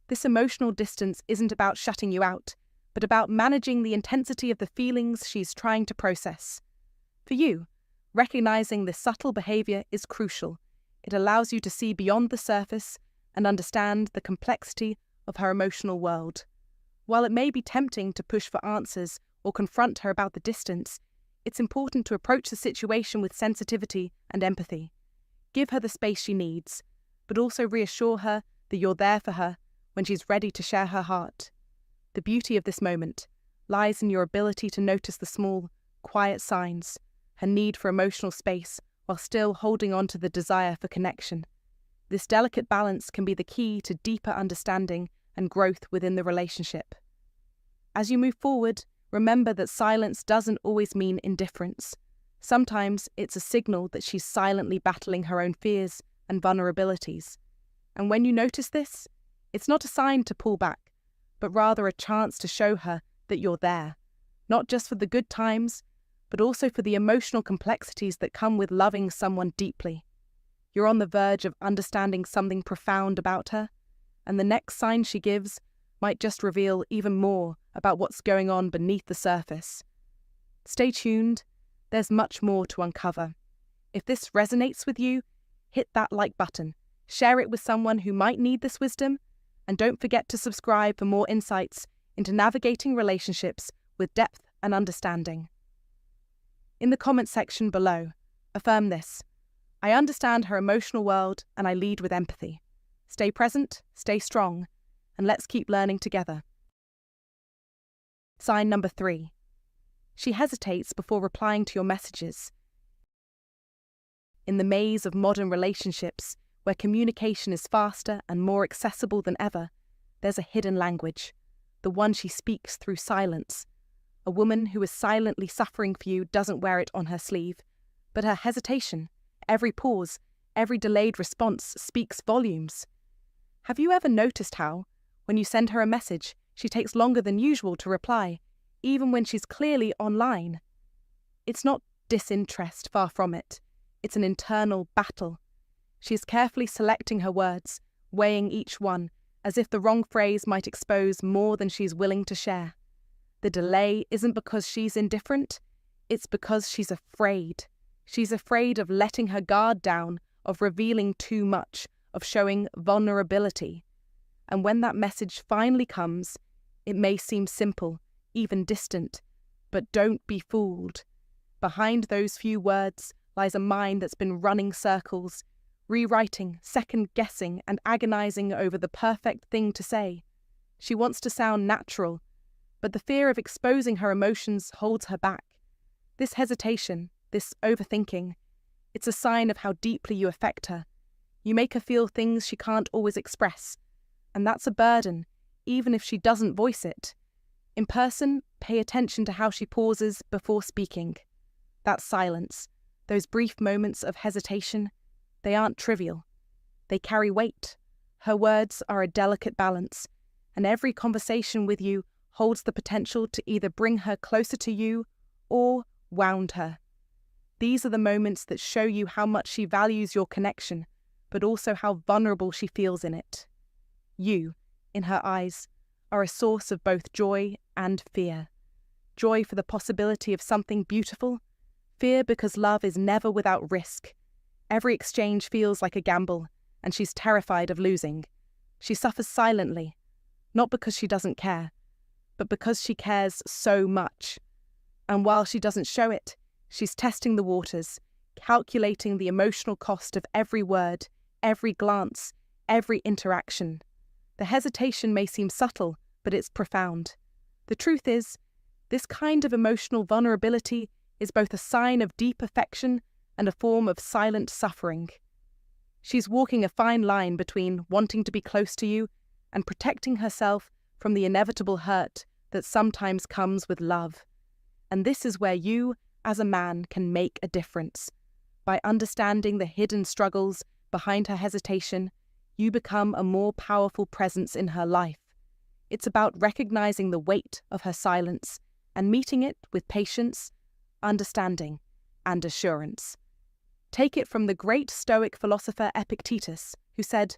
This emotional distance isn't about shutting you out, but about managing the intensity of the feelings she's trying to process. For you, recognizing this subtle behavior is crucial. It allows you to see beyond the surface and understand the complexity of her emotional world. While it may be tempting to push for answers or confront her about the distance, it's important to approach the situation with sensitivity and empathy. Give her the space she needs, but also reassure her that you're there for her when she's ready to share her heart. The beauty of this moment lies in your ability to notice the small, quiet signs, her need for emotional space while still holding on to the desire for connection. This delicate balance can be the key to deeper understanding and growth within the relationship. As you move forward, remember that silence doesn't always mean indifference. Sometimes it's a signal that she's silently battling her own fears and vulnerabilities. And when you notice this, it's not a sign to pull back, but rather a chance to show her that you're there, not just for the good times, but also for the emotional complexities that come with loving someone deeply. You're on the verge of understanding something profound about her, and the next sign she gives might just reveal even more about what's going on beneath the surface. Stay tuned, there's much more to uncover. If this resonates with you, hit that like button, share it with someone who might need this wisdom, and don't forget to subscribe for more insights into navigating relationships with depth and understanding. In the comment section below, affirm this: I understand her emotional world and I lead with empathy. Stay present, stay strong, and let's keep learning together. Sign number 3. She hesitates before replying to your messages. In the maze of modern relationships, where communication is faster and more accessible than ever, there's a hidden language, the one she speaks through silence. A woman who is silently suffering for you doesn't wear it on her sleeve, but her hesitation, every pause, every delayed response speaks volumes. Have you ever noticed how, when you send her a message, she takes longer than usual to reply, even when she's clearly online? It's not disinterest, far from it. It's an internal battle. She is carefully selecting her words, weighing each one, as if the wrong phrase might expose more than she's willing to share. The delay isn't because she's indifferent, it's because she's afraid. She's afraid of letting her guard down, of revealing too much, of showing vulnerability. And when that message finally comes, it may seem simple, even distant, but don't be fooled. Behind those few words lies a mind that's been running circles, rewriting, second-guessing, and agonizing over the perfect thing to say. She wants to sound natural, but the fear of exposing her emotions holds her back. This hesitation, this overthinking, it's a sign of how deeply you affect her. You make her feel things she can't always express, and that's a burden, even if she doesn't voice it. In person, pay attention to how she pauses before speaking. That silence, those brief moments of hesitation, they aren't trivial. They carry weight. Her words are a delicate balance, and every conversation with you holds the potential to either bring her closer to you or wound her. These are the moments that show you how much she values your connection, but also how vulnerable she feels in it. You, in her eyes, are a source of both joy and fear. Joy for the possibility of something beautiful, fear because love is never without risk. Every exchange feels like a gamble, and she's terrified of losing. She suffers silently, not because she doesn't care, but because she cares so much. And while she doesn't show it, she's testing the waters, calculating the emotional cost of every word, every glance, every interaction. The hesitation may seem subtle, but it's profound. The truth is, this kind of emotional vulnerability is both a sign of deep affection and a form of silent suffering. She's walking a fine line between wanting to be close to you and protecting herself from the inevitable hurt that sometimes comes with love. And this is where you, as a man, can make a difference. By understanding the hidden struggles behind her hesitation, you become a more powerful presence in her life. It's about recognizing the weight of her silence and meeting it with patience, understanding, and assurance. Take it from the great Stoic philosopher Epictetus, who said,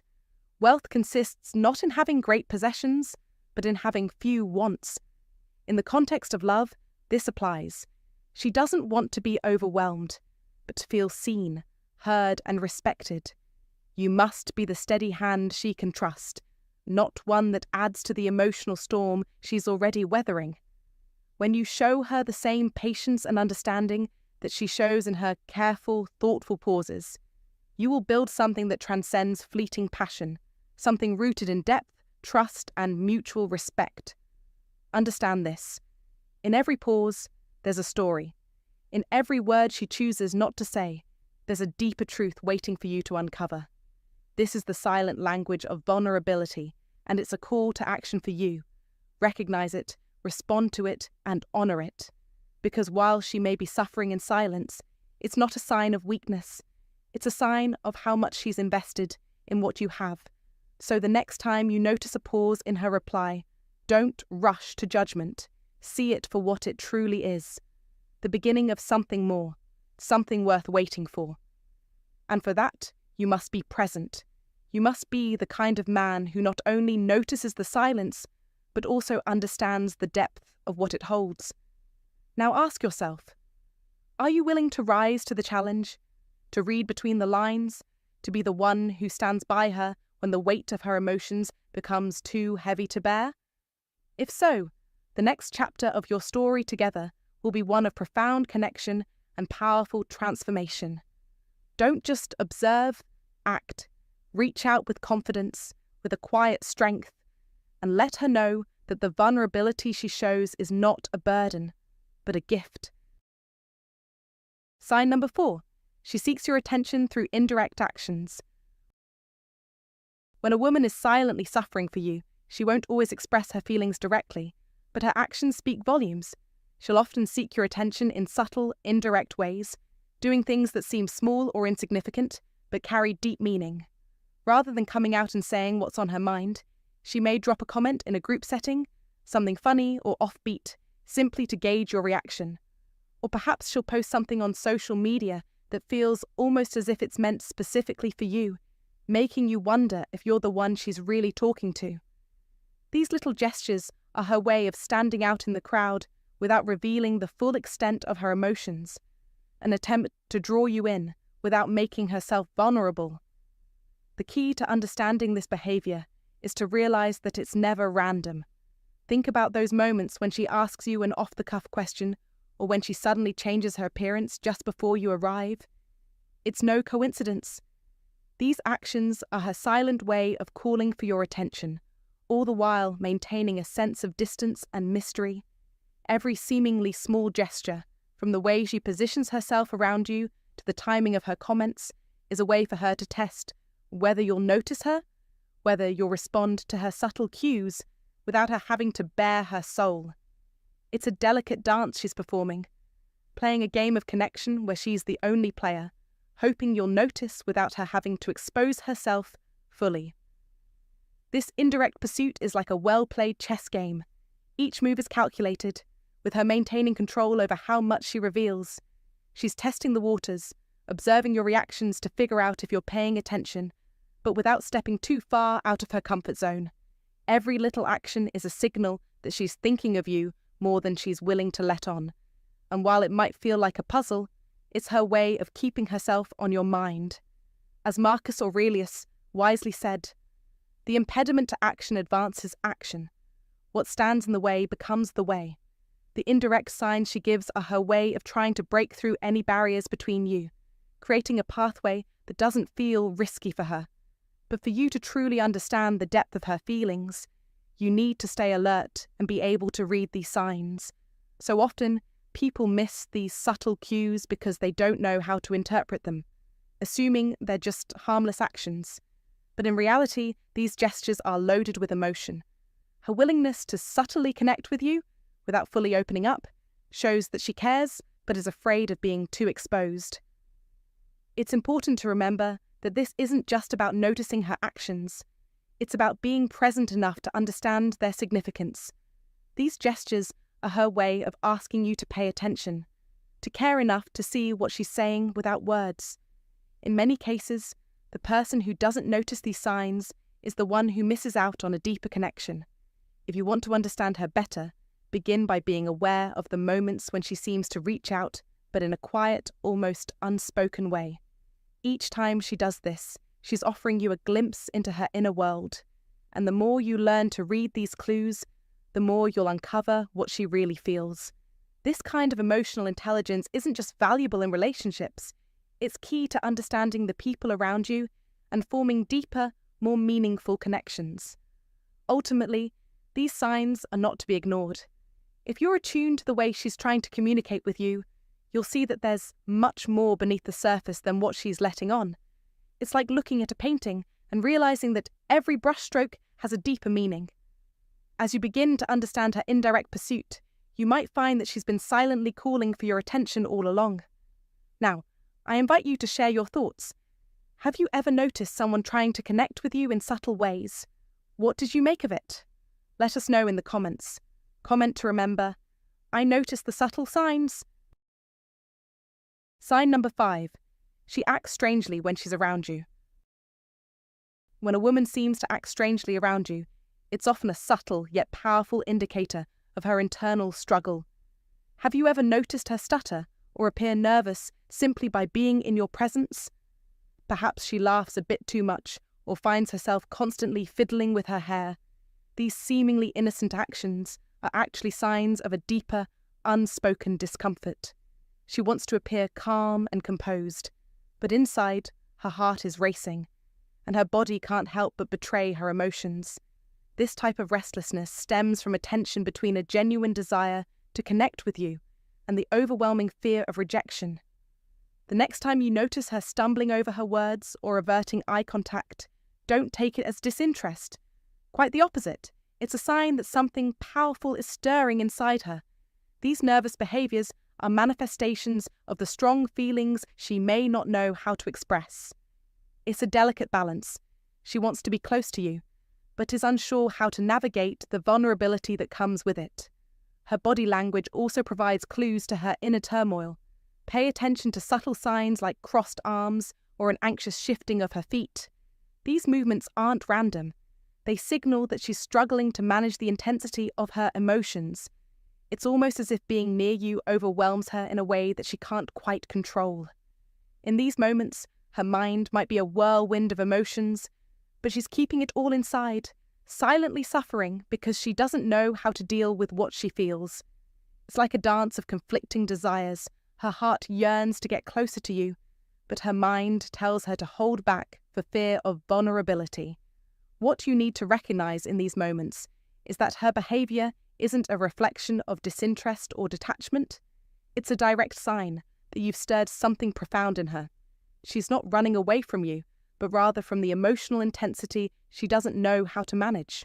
"Wealth consists not in having great possessions, but in having few wants." In the context of love, this applies. She doesn't want to be overwhelmed, but to feel seen, heard, and respected. You must be the steady hand she can trust, not one that adds to the emotional storm she's already weathering. When you show her the same patience and understanding that she shows in her careful, thoughtful pauses, you will build something that transcends fleeting passion, something rooted in depth, trust, and mutual respect. Understand this. In every pause, there's a story. In every word she chooses not to say, there's a deeper truth waiting for you to uncover. This is the silent language of vulnerability, and it's a call to action for you. Recognize it, respond to it, and honor it. Because while she may be suffering in silence, it's not a sign of weakness. It's a sign of how much she's invested in what you have. So the next time you notice a pause in her reply, don't rush to judgment. See it for what it truly is. The beginning of something more, something worth waiting for. And for that, you must be present. You must be the kind of man who not only notices the silence, but also understands the depth of what it holds. Now ask yourself, are you willing to rise to the challenge, to read between the lines, to be the one who stands by her when the weight of her emotions becomes too heavy to bear? If so, the next chapter of your story together will be one of profound connection and powerful transformation. Don't just observe, act. Reach out with confidence, with a quiet strength, and let her know that the vulnerability she shows is not a burden, but a gift. Sign number 4. She seeks your attention through indirect actions. When a woman is silently suffering for you, she won't always express her feelings directly, but her actions speak volumes. She'll often seek your attention in subtle, indirect ways, doing things that seem small or insignificant, but carry deep meaning. Rather than coming out and saying what's on her mind, she may drop a comment in a group setting, something funny or offbeat, simply to gauge your reaction. Or perhaps she'll post something on social media that feels almost as if it's meant specifically for you, making you wonder if you're the one she's really talking to. These little gestures are her way of standing out in the crowd without revealing the full extent of her emotions, an attempt to draw you in without making herself vulnerable. The key to understanding this behavior is to realize that it's never random. Think about those moments when she asks you an off-the-cuff question or when she suddenly changes her appearance just before you arrive. It's no coincidence. These actions are her silent way of calling for your attention, all the while maintaining a sense of distance and mystery. Every seemingly small gesture, from the way she positions herself around you to the timing of her comments, is a way for her to test whether you'll notice her, whether you'll respond to her subtle cues without her having to bare her soul. It's a delicate dance she's performing, playing a game of connection where she's the only player, hoping you'll notice without her having to expose herself fully. This indirect pursuit is like a well-played chess game. Each move is calculated, with her maintaining control over how much she reveals. She's testing the waters, observing your reactions to figure out if you're paying attention, but without stepping too far out of her comfort zone. Every little action is a signal that she's thinking of you more than she's willing to let on. And while it might feel like a puzzle, it's her way of keeping herself on your mind. As Marcus Aurelius wisely said, "The impediment to action advances action, What stands in the way becomes the way. The indirect signs she gives are her way of trying to break through any barriers between you, creating a pathway that doesn't feel risky for her. But for you to truly understand the depth of her feelings, you need to stay alert and be able to read these signs. So often, people miss these subtle cues because they don't know how to interpret them, assuming they're just harmless actions. But in reality, these gestures are loaded with emotion. Her willingness to subtly connect with you, without fully opening up, shows that she cares but is afraid of being too exposed. It's important to remember that this isn't just about noticing her actions. It's about being present enough to understand their significance. These gestures are her way of asking you to pay attention, to care enough to see what she's saying without words. In many cases, the person who doesn't notice these signs is the one who misses out on a deeper connection. If you want to understand her better, begin by being aware of the moments when she seems to reach out, but in a quiet, almost unspoken way. Each time she does this, she's offering you a glimpse into her inner world. And the more you learn to read these clues, the more you'll uncover what she really feels. This kind of emotional intelligence isn't just valuable in relationships. It's key to understanding the people around you and forming deeper, more meaningful connections. Ultimately, these signs are not to be ignored. If you're attuned to the way she's trying to communicate with you, you'll see that there's much more beneath the surface than what she's letting on. It's like looking at a painting and realizing that every brushstroke has a deeper meaning. As you begin to understand her indirect pursuit, you might find that she's been silently calling for your attention all along. Now, I invite you to share your thoughts. Have you ever noticed someone trying to connect with you in subtle ways? What did you make of it? Let us know in the comments. Comment to remember, I noticed the subtle signs. Sign number 5. She acts strangely when she's around you. When a woman seems to act strangely around you, it's often a subtle yet powerful indicator of her internal struggle. Have you ever noticed her stutter or appear nervous simply by being in your presence? Perhaps she laughs a bit too much or finds herself constantly fiddling with her hair. These seemingly innocent actions are actually signs of a deeper, unspoken discomfort. She wants to appear calm and composed, but inside, her heart is racing, and her body can't help but betray her emotions. This type of restlessness stems from a tension between a genuine desire to connect with you and the overwhelming fear of rejection. The next time you notice her stumbling over her words or averting eye contact, don't take it as disinterest. Quite the opposite. It's a sign that something powerful is stirring inside her. These nervous behaviors are manifestations of the strong feelings she may not know how to express. It's a delicate balance. She wants to be close to you, but is unsure how to navigate the vulnerability that comes with it. Her body language also provides clues to her inner turmoil. Pay attention to subtle signs like crossed arms or an anxious shifting of her feet. These movements aren't random. They signal that she's struggling to manage the intensity of her emotions. It's almost as if being near you overwhelms her in a way that she can't quite control. In these moments, her mind might be a whirlwind of emotions, but she's keeping it all inside, silently suffering because she doesn't know how to deal with what she feels. It's like a dance of conflicting desires. Her heart yearns to get closer to you, but her mind tells her to hold back for fear of vulnerability. What you need to recognize in these moments is that her behavior isn't a reflection of disinterest or detachment. It's a direct sign that you've stirred something profound in her. She's not running away from you, but rather from the emotional intensity she doesn't know how to manage.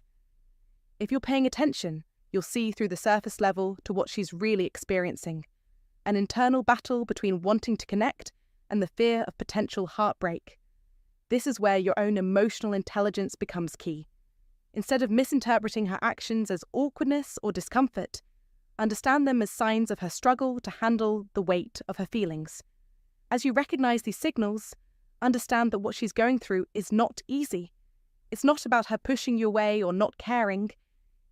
If you're paying attention, you'll see through the surface level to what she's really experiencing. An internal battle between wanting to connect and the fear of potential heartbreak. This is where your own emotional intelligence becomes key. Instead of misinterpreting her actions as awkwardness or discomfort, understand them as signs of her struggle to handle the weight of her feelings. As you recognize these signals, understand that what she's going through is not easy. It's not about her pushing you away or not caring.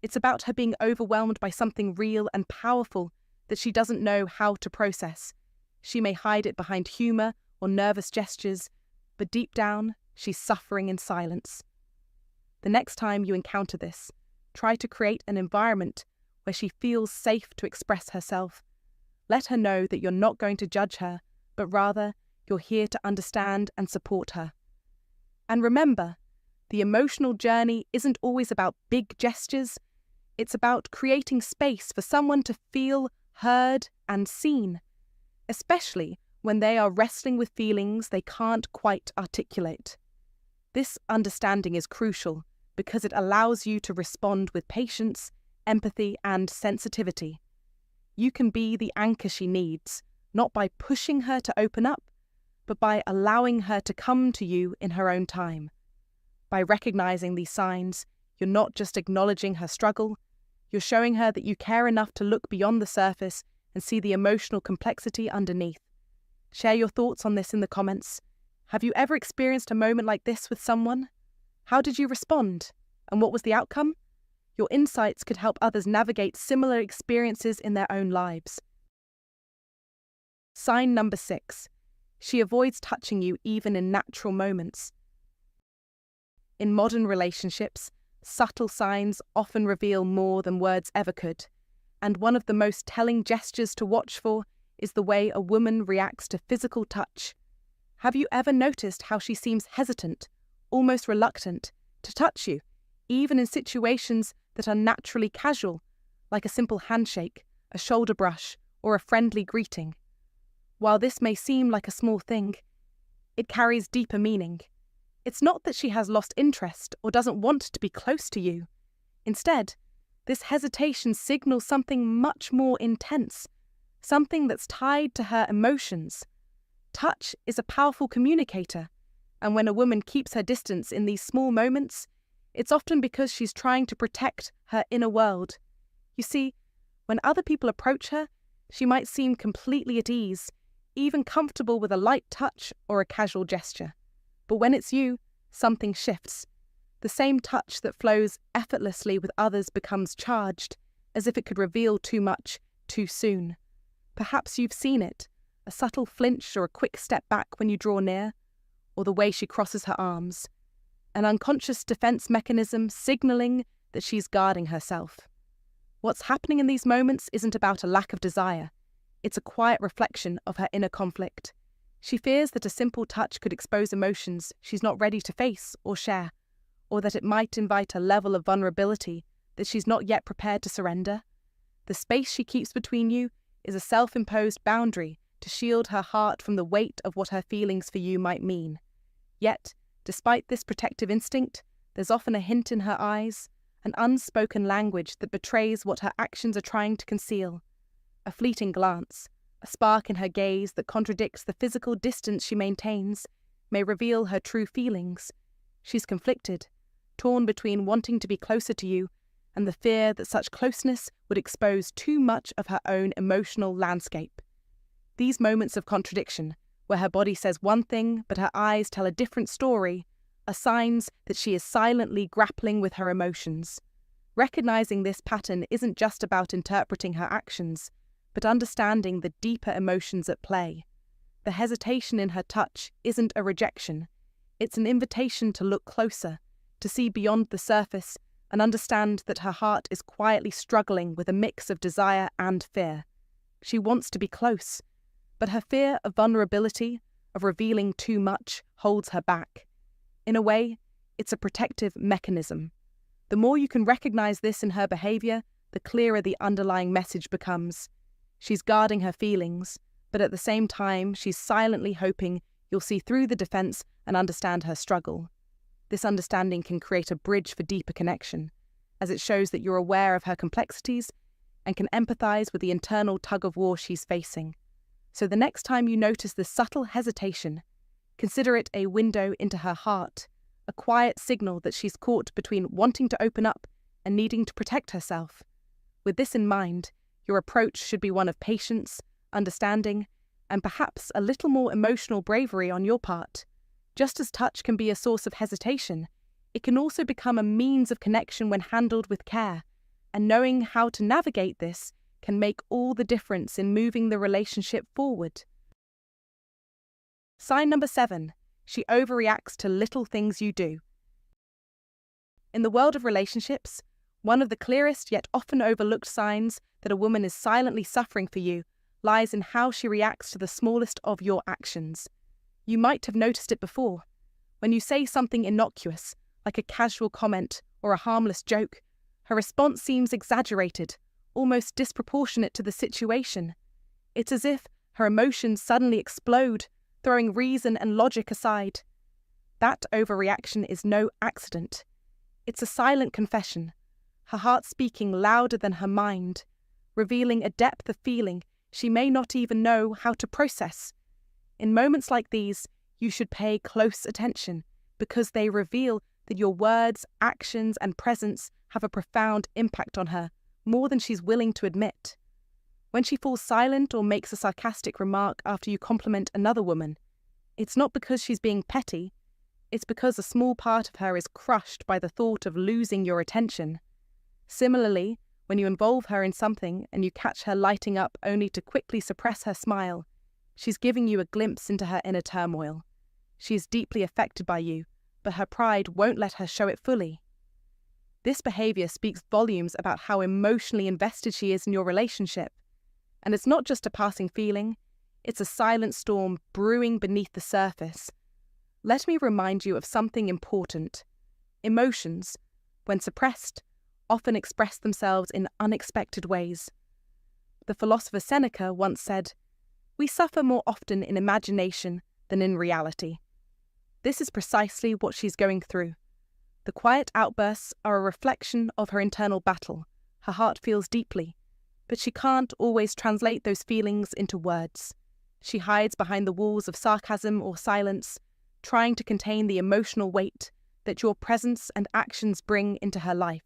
It's about her being overwhelmed by something real and powerful that she doesn't know how to process. She may hide it behind humor or nervous gestures, but deep down, she's suffering in silence. The next time you encounter this, try to create an environment where she feels safe to express herself. Let her know that you're not going to judge her, but rather you're here to understand and support her. And remember, the emotional journey isn't always about big gestures. It's about creating space for someone to feel heard and seen, especially when they are wrestling with feelings they can't quite articulate. This understanding is crucial because it allows you to respond with patience, empathy, and sensitivity. You can be the anchor she needs, not by pushing her to open up, but by allowing her to come to you in her own time. By recognizing these signs, you're not just acknowledging her struggle, you're showing her that you care enough to look beyond the surface and see the emotional complexity underneath. Share your thoughts on this in the comments. Have you ever experienced a moment like this with someone? How did you respond? And what was the outcome? Your insights could help others navigate similar experiences in their own lives. Sign number 6. She avoids touching you even in natural moments. In modern relationships, subtle signs often reveal more than words ever could, and one of the most telling gestures to watch for is the way a woman reacts to physical touch. Have you ever noticed how she seems hesitant, almost reluctant, to touch you, even in situations that are naturally casual, like a simple handshake, a shoulder brush, or a friendly greeting? While this may seem like a small thing, it carries deeper meaning. It's not that she has lost interest or doesn't want to be close to you. Instead, this hesitation signals something much more intense, something that's tied to her emotions. Touch is a powerful communicator, and when a woman keeps her distance in these small moments, it's often because she's trying to protect her inner world. You see, when other people approach her, she might seem completely at ease, even comfortable with a light touch or a casual gesture. But when it's you, something shifts. The same touch that flows effortlessly with others becomes charged, as if it could reveal too much too soon. Perhaps you've seen it, a subtle flinch or a quick step back when you draw near, or the way she crosses her arms. An unconscious defense mechanism signaling that she's guarding herself. What's happening in these moments isn't about a lack of desire. It's a quiet reflection of her inner conflict. She fears that a simple touch could expose emotions she's not ready to face or share, or that it might invite a level of vulnerability that she's not yet prepared to surrender. The space she keeps between you is a self-imposed boundary to shield her heart from the weight of what her feelings for you might mean. Yet, despite this protective instinct, there's often a hint in her eyes, an unspoken language that betrays what her actions are trying to conceal. A fleeting glance, a spark in her gaze that contradicts the physical distance she maintains, may reveal her true feelings. She's conflicted, torn between wanting to be closer to you and the fear that such closeness would expose too much of her own emotional landscape. These moments of contradiction, where her body says one thing but her eyes tell a different story, are signs that she is silently grappling with her emotions. Recognizing this pattern isn't just about interpreting her actions, but understanding the deeper emotions at play. The hesitation in her touch isn't a rejection. It's an invitation to look closer, to see beyond the surface, and understand that her heart is quietly struggling with a mix of desire and fear. She wants to be close, but her fear of vulnerability, of revealing too much, holds her back. In a way, it's a protective mechanism. The more you can recognize this in her behavior, the clearer the underlying message becomes. She's guarding her feelings, but at the same time, she's silently hoping you'll see through the defense and understand her struggle. This understanding can create a bridge for deeper connection, as it shows that you're aware of her complexities and can empathize with the internal tug-of-war she's facing. So the next time you notice this subtle hesitation, consider it a window into her heart, a quiet signal that she's caught between wanting to open up and needing to protect herself. With this in mind, your approach should be one of patience, understanding, and perhaps a little more emotional bravery on your part. Just as touch can be a source of hesitation, it can also become a means of connection when handled with care, and knowing how to navigate this can make all the difference in moving the relationship forward. Sign number 7. She overreacts to little things you do. In the world of relationships, One of the clearest yet often overlooked signs that a woman is silently suffering for you lies in how she reacts to the smallest of your actions. You might have noticed it before. When you say something innocuous, like a casual comment or a harmless joke, her response seems exaggerated, almost disproportionate to the situation. It's as if her emotions suddenly explode, throwing reason and logic aside. That overreaction is no accident. It's a silent confession, her heart speaking louder than her mind, revealing a depth of feeling she may not even know how to process. In moments like these, you should pay close attention, because they reveal that your words, actions, and presence have a profound impact on her, more than she's willing to admit. When she falls silent or makes a sarcastic remark after you compliment another woman, it's not because she's being petty, it's because a small part of her is crushed by the thought of losing your attention. Similarly, when you involve her in something and you catch her lighting up only to quickly suppress her smile, she's giving you a glimpse into her inner turmoil. She is deeply affected by you, but her pride won't let her show it fully. This behavior speaks volumes about how emotionally invested she is in your relationship. And it's not just a passing feeling, it's a silent storm brewing beneath the surface. Let me remind you of something important. Emotions, when suppressed, often express themselves in unexpected ways. The philosopher Seneca once said, "We suffer more often in imagination than in reality." This is precisely what she's going through. The quiet outbursts are a reflection of her internal battle. Her heart feels deeply, but she can't always translate those feelings into words. She hides behind the walls of sarcasm or silence, trying to contain the emotional weight that your presence and actions bring into her life.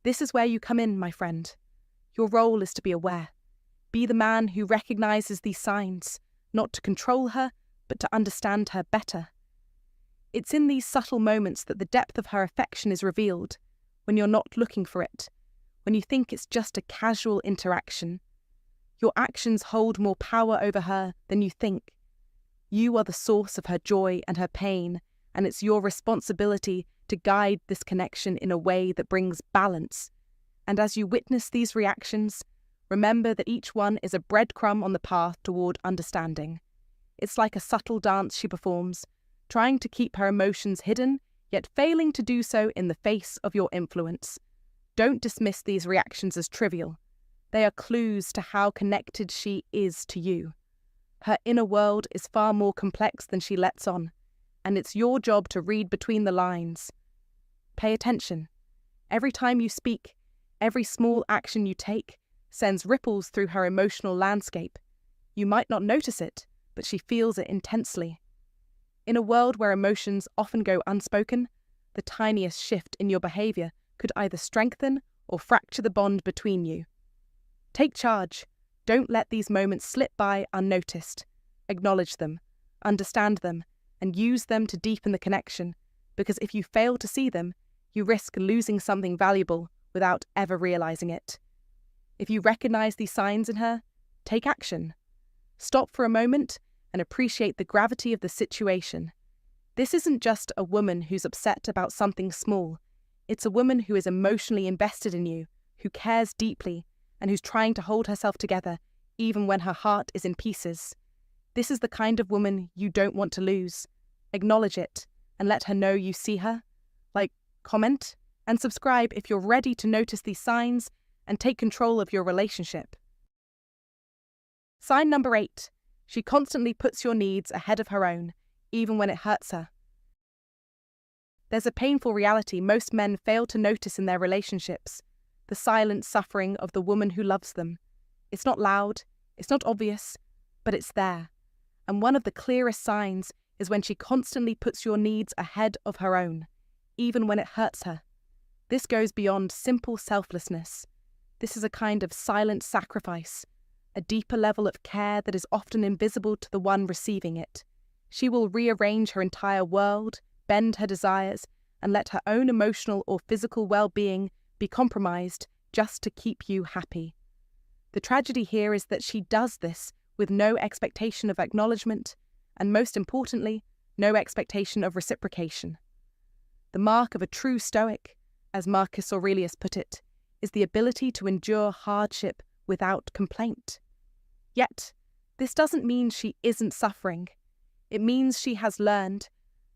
This is where you come in, my friend. Your role is to be aware. Be the man who recognizes these signs, not to control her, but to understand her better. It's in these subtle moments that the depth of her affection is revealed, when you're not looking for it, when you think it's just a casual interaction. Your actions hold more power over her than you think. You are the source of her joy and her pain, and it's your responsibility to guide this connection in a way that brings balance. And as you witness these reactions, remember that each one is a breadcrumb on the path toward understanding. It's like a subtle dance she performs, trying to keep her emotions hidden, yet failing to do so in the face of your influence. Don't dismiss these reactions as trivial. They are clues to how connected she is to you. Her inner world is far more complex than she lets on, and it's your job to read between the lines. Pay attention. Every time you speak, every small action you take sends ripples through her emotional landscape. You might not notice it, but she feels it intensely. In a world where emotions often go unspoken, the tiniest shift in your behavior could either strengthen or fracture the bond between you. Take charge. Don't let these moments slip by unnoticed. Acknowledge them, understand them, and use them to deepen the connection, because if you fail to see them, you risk losing something valuable without ever realizing it. If you recognize these signs in her, take action. Stop for a moment and appreciate the gravity of the situation. This isn't just a woman who's upset about something small. It's a woman who is emotionally invested in you, who cares deeply, and who's trying to hold herself together even when her heart is in pieces. This is the kind of woman you don't want to lose. Acknowledge it and let her know you see her. Like, comment, and subscribe if you're ready to notice these signs and take control of your relationship. Sign number 8. She constantly puts your needs ahead of her own, even when it hurts her. There's a painful reality most men fail to notice in their relationships: the silent suffering of the woman who loves them. It's not loud, it's not obvious, but it's there. And one of the clearest signs is when she constantly puts your needs ahead of her own, even when it hurts her. This goes beyond simple selflessness. This is a kind of silent sacrifice, a deeper level of care that is often invisible to the one receiving it. She will rearrange her entire world, bend her desires, and let her own emotional or physical well-being be compromised just to keep you happy. The tragedy here is that she does this with no expectation of acknowledgement, and most importantly, no expectation of reciprocation. The mark of a true Stoic, as Marcus Aurelius put it, is the ability to endure hardship without complaint. Yet, this doesn't mean she isn't suffering. It means she has learned,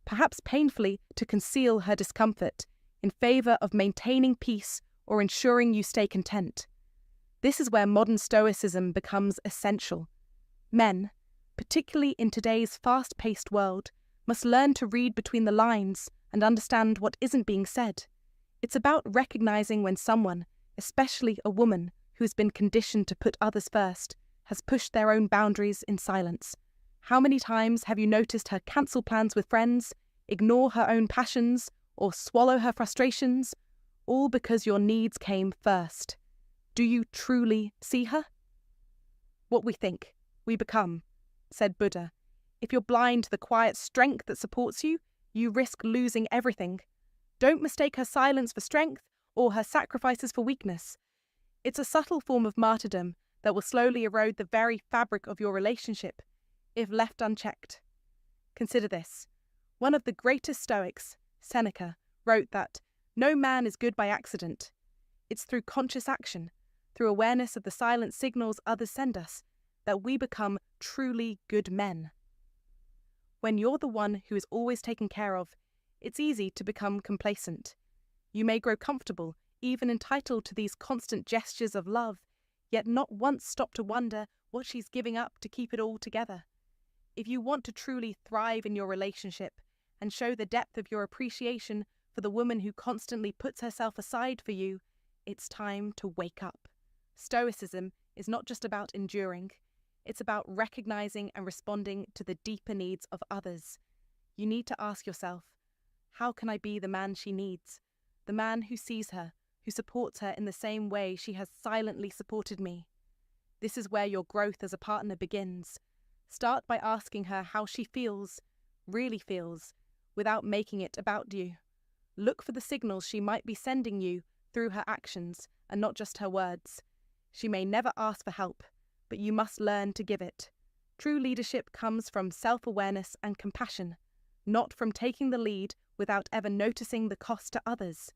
perhaps painfully, to conceal her discomfort in favor of maintaining peace or ensuring you stay content. This is where modern Stoicism becomes essential. Men, particularly in today's fast-paced world, must learn to read between the lines and understand what isn't being said. It's about recognizing when someone, especially a woman who's been conditioned to put others first, has pushed their own boundaries in silence. How many times have you noticed her cancel plans with friends, ignore her own passions, or swallow her frustrations, all because your needs came first? Do you truly see her? What we think, we become, said Buddha. If you're blind to the quiet strength that supports you, you risk losing everything. Don't mistake her silence for strength or her sacrifices for weakness. It's a subtle form of martyrdom that will slowly erode the very fabric of your relationship, if left unchecked. Consider this. One of the greatest Stoics, Seneca, wrote that no man is good by accident. It's through conscious action, through awareness of the silent signals others send us, that we become truly good men. When you're the one who is always taken care of, it's easy to become complacent. You may grow comfortable, even entitled to these constant gestures of love, yet not once stop to wonder what she's giving up to keep it all together. If you want to truly thrive in your relationship and show the depth of your appreciation for the woman who constantly puts herself aside for you, it's time to wake up. Stoicism is not just about enduring. It's about recognizing and responding to the deeper needs of others. You need to ask yourself, how can I be the man she needs? The man who sees her, who supports her in the same way she has silently supported me. This is where your growth as a partner begins. Start by asking her how she feels, really feels, without making it about you. Look for the signals she might be sending you through her actions and not just her words. She may never ask for help, but you must learn to give it. True leadership comes from self-awareness and compassion, not from taking the lead without ever noticing the cost to others.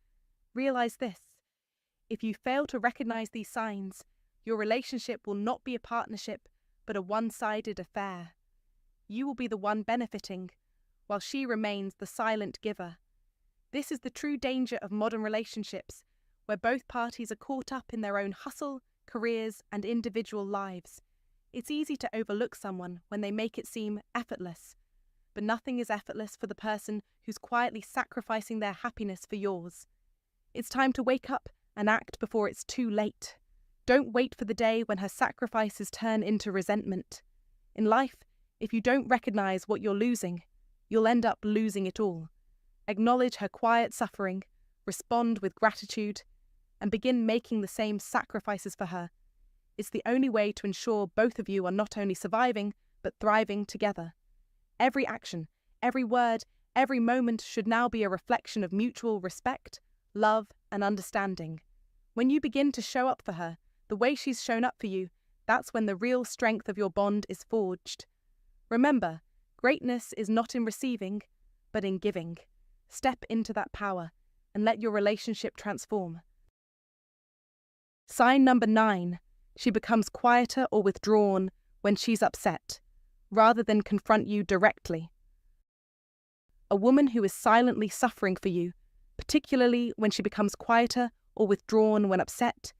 Realize this. If you fail to recognize these signs, your relationship will not be a partnership, but a one-sided affair. You will be the one benefiting, while she remains the silent giver. This is the true danger of modern relationships, where both parties are caught up in their own hustle, careers, and individual lives. It's easy to overlook someone when they make it seem effortless, but nothing is effortless for the person who's quietly sacrificing their happiness for yours. It's time to wake up and act before it's too late. Don't wait for the day when her sacrifices turn into resentment. In life, if you don't recognize what you're losing, you'll end up losing it all. Acknowledge her quiet suffering, respond with gratitude, and begin making the same sacrifices for her. It's the only way to ensure both of you are not only surviving, but thriving together. Every action, every word, every moment should now be a reflection of mutual respect, love, and understanding. When you begin to show up for her, the way she's shown up for you, that's when the real strength of your bond is forged. Remember, greatness is not in receiving, but in giving. Step into that power and let your relationship transform. Sign number 9. She becomes quieter or withdrawn when she's upset, rather than confront you directly. A woman who is silently suffering for you, particularly when she becomes quieter or withdrawn when upset,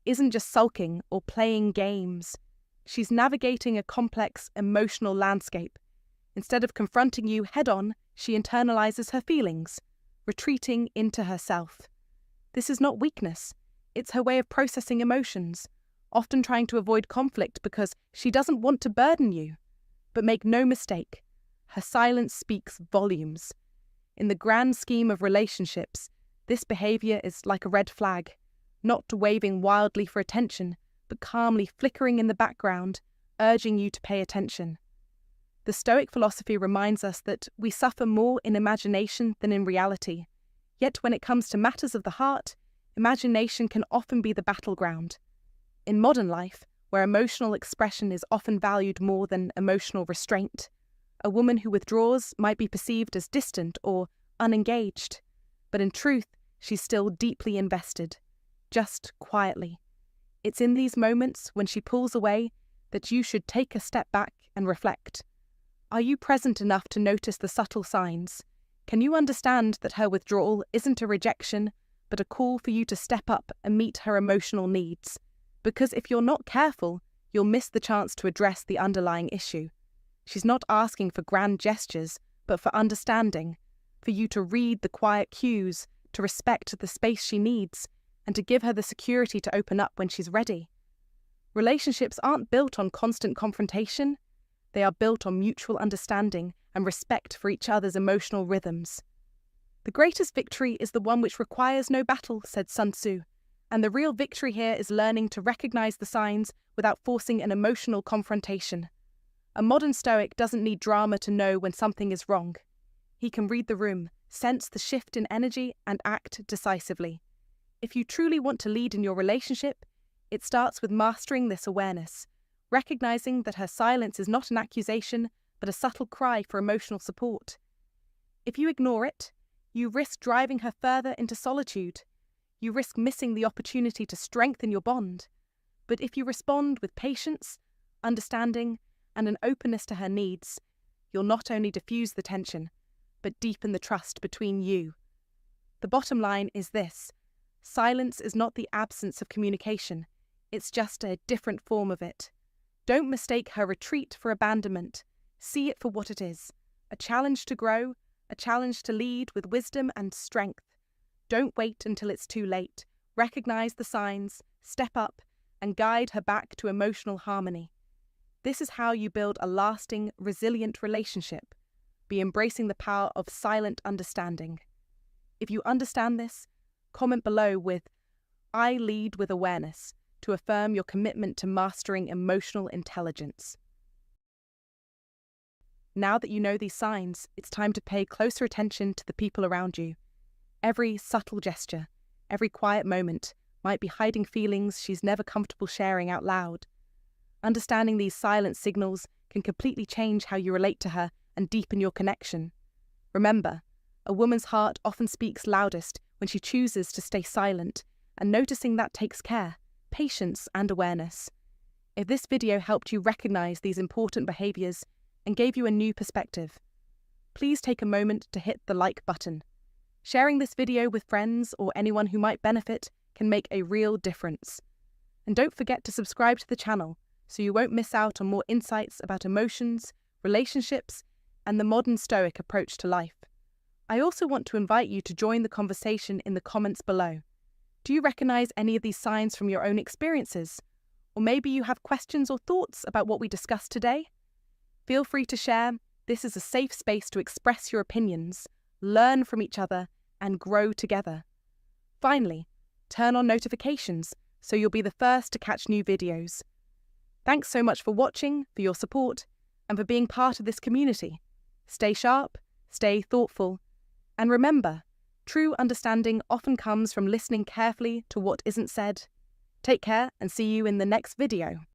isn't just sulking or playing games. She's navigating a complex emotional landscape. Instead of confronting you head-on, she internalizes her feelings, retreating into herself. This is not weakness. It's her way of processing emotions, often trying to avoid conflict because she doesn't want to burden you. But make no mistake, her silence speaks volumes. In the grand scheme of relationships, this behavior is like a red flag, not waving wildly for attention, but calmly flickering in the background, urging you to pay attention. The Stoic philosophy reminds us that we suffer more in imagination than in reality. Yet when it comes to matters of the heart, imagination can often be the battleground. In modern life, where emotional expression is often valued more than emotional restraint, a woman who withdraws might be perceived as distant or unengaged. But in truth, she's still deeply invested, just quietly. It's in these moments when she pulls away that you should take a step back and reflect. Are you present enough to notice the subtle signs? Can you understand that her withdrawal isn't a rejection, but a call for you to step up and meet her emotional needs? Because if you're not careful, you'll miss the chance to address the underlying issue. She's not asking for grand gestures, but for understanding, for you to read the quiet cues, to respect the space she needs, and to give her the security to open up when she's ready. Relationships aren't built on constant confrontation. They are built on mutual understanding and respect for each other's emotional rhythms. The greatest victory is the one which requires no battle, said Sun Tzu, and the real victory here is learning to recognize the signs without forcing an emotional confrontation. A modern Stoic doesn't need drama to know when something is wrong. He can read the room, sense the shift in energy, and act decisively. If you truly want to lead in your relationship, it starts with mastering this awareness, recognizing that her silence is not an accusation, but a subtle cry for emotional support. If you ignore it, you risk driving her further into solitude. You risk missing the opportunity to strengthen your bond. But if you respond with patience, understanding, and an openness to her needs, you'll not only diffuse the tension, but deepen the trust between you. The bottom line is this: silence is not the absence of communication, it's just a different form of it. Don't mistake her retreat for abandonment. See it for what it is: a challenge to grow, a challenge to lead with wisdom and strength. Don't wait until it's too late. Recognize the signs, step up, and guide her back to emotional harmony. This is how you build a lasting, resilient relationship. Be embracing the power of silent understanding. If you understand this, comment below with "I lead with awareness" to affirm your commitment to mastering emotional intelligence. Now that you know these signs, it's time to pay closer attention to the people around you. Every subtle gesture, every quiet moment might be hiding feelings she's never comfortable sharing out loud. Understanding these silent signals can completely change how you relate to her and deepen your connection. Remember, a woman's heart often speaks loudest when she chooses to stay silent, and noticing that takes care, patience, and awareness. If this video helped you recognize these important behaviors and gave you a new perspective, please take a moment to hit the like button. Sharing this video with friends or anyone who might benefit can make a real difference. And don't forget to subscribe to the channel so you won't miss out on more insights about emotions, relationships, and the modern Stoic approach to life. I also want to invite you to join the conversation in the comments below. Do you recognize any of these signs from your own experiences? Or maybe you have questions or thoughts about what we discussed today? Feel free to share. This is a safe space to express your opinions, learn from each other, and grow together. Finally, turn on notifications so you'll be the first to catch new videos. Thanks so much for watching, for your support, and for being part of this community. Stay sharp, stay thoughtful, and remember, true understanding often comes from listening carefully to what isn't said. Take care and see you in the next video.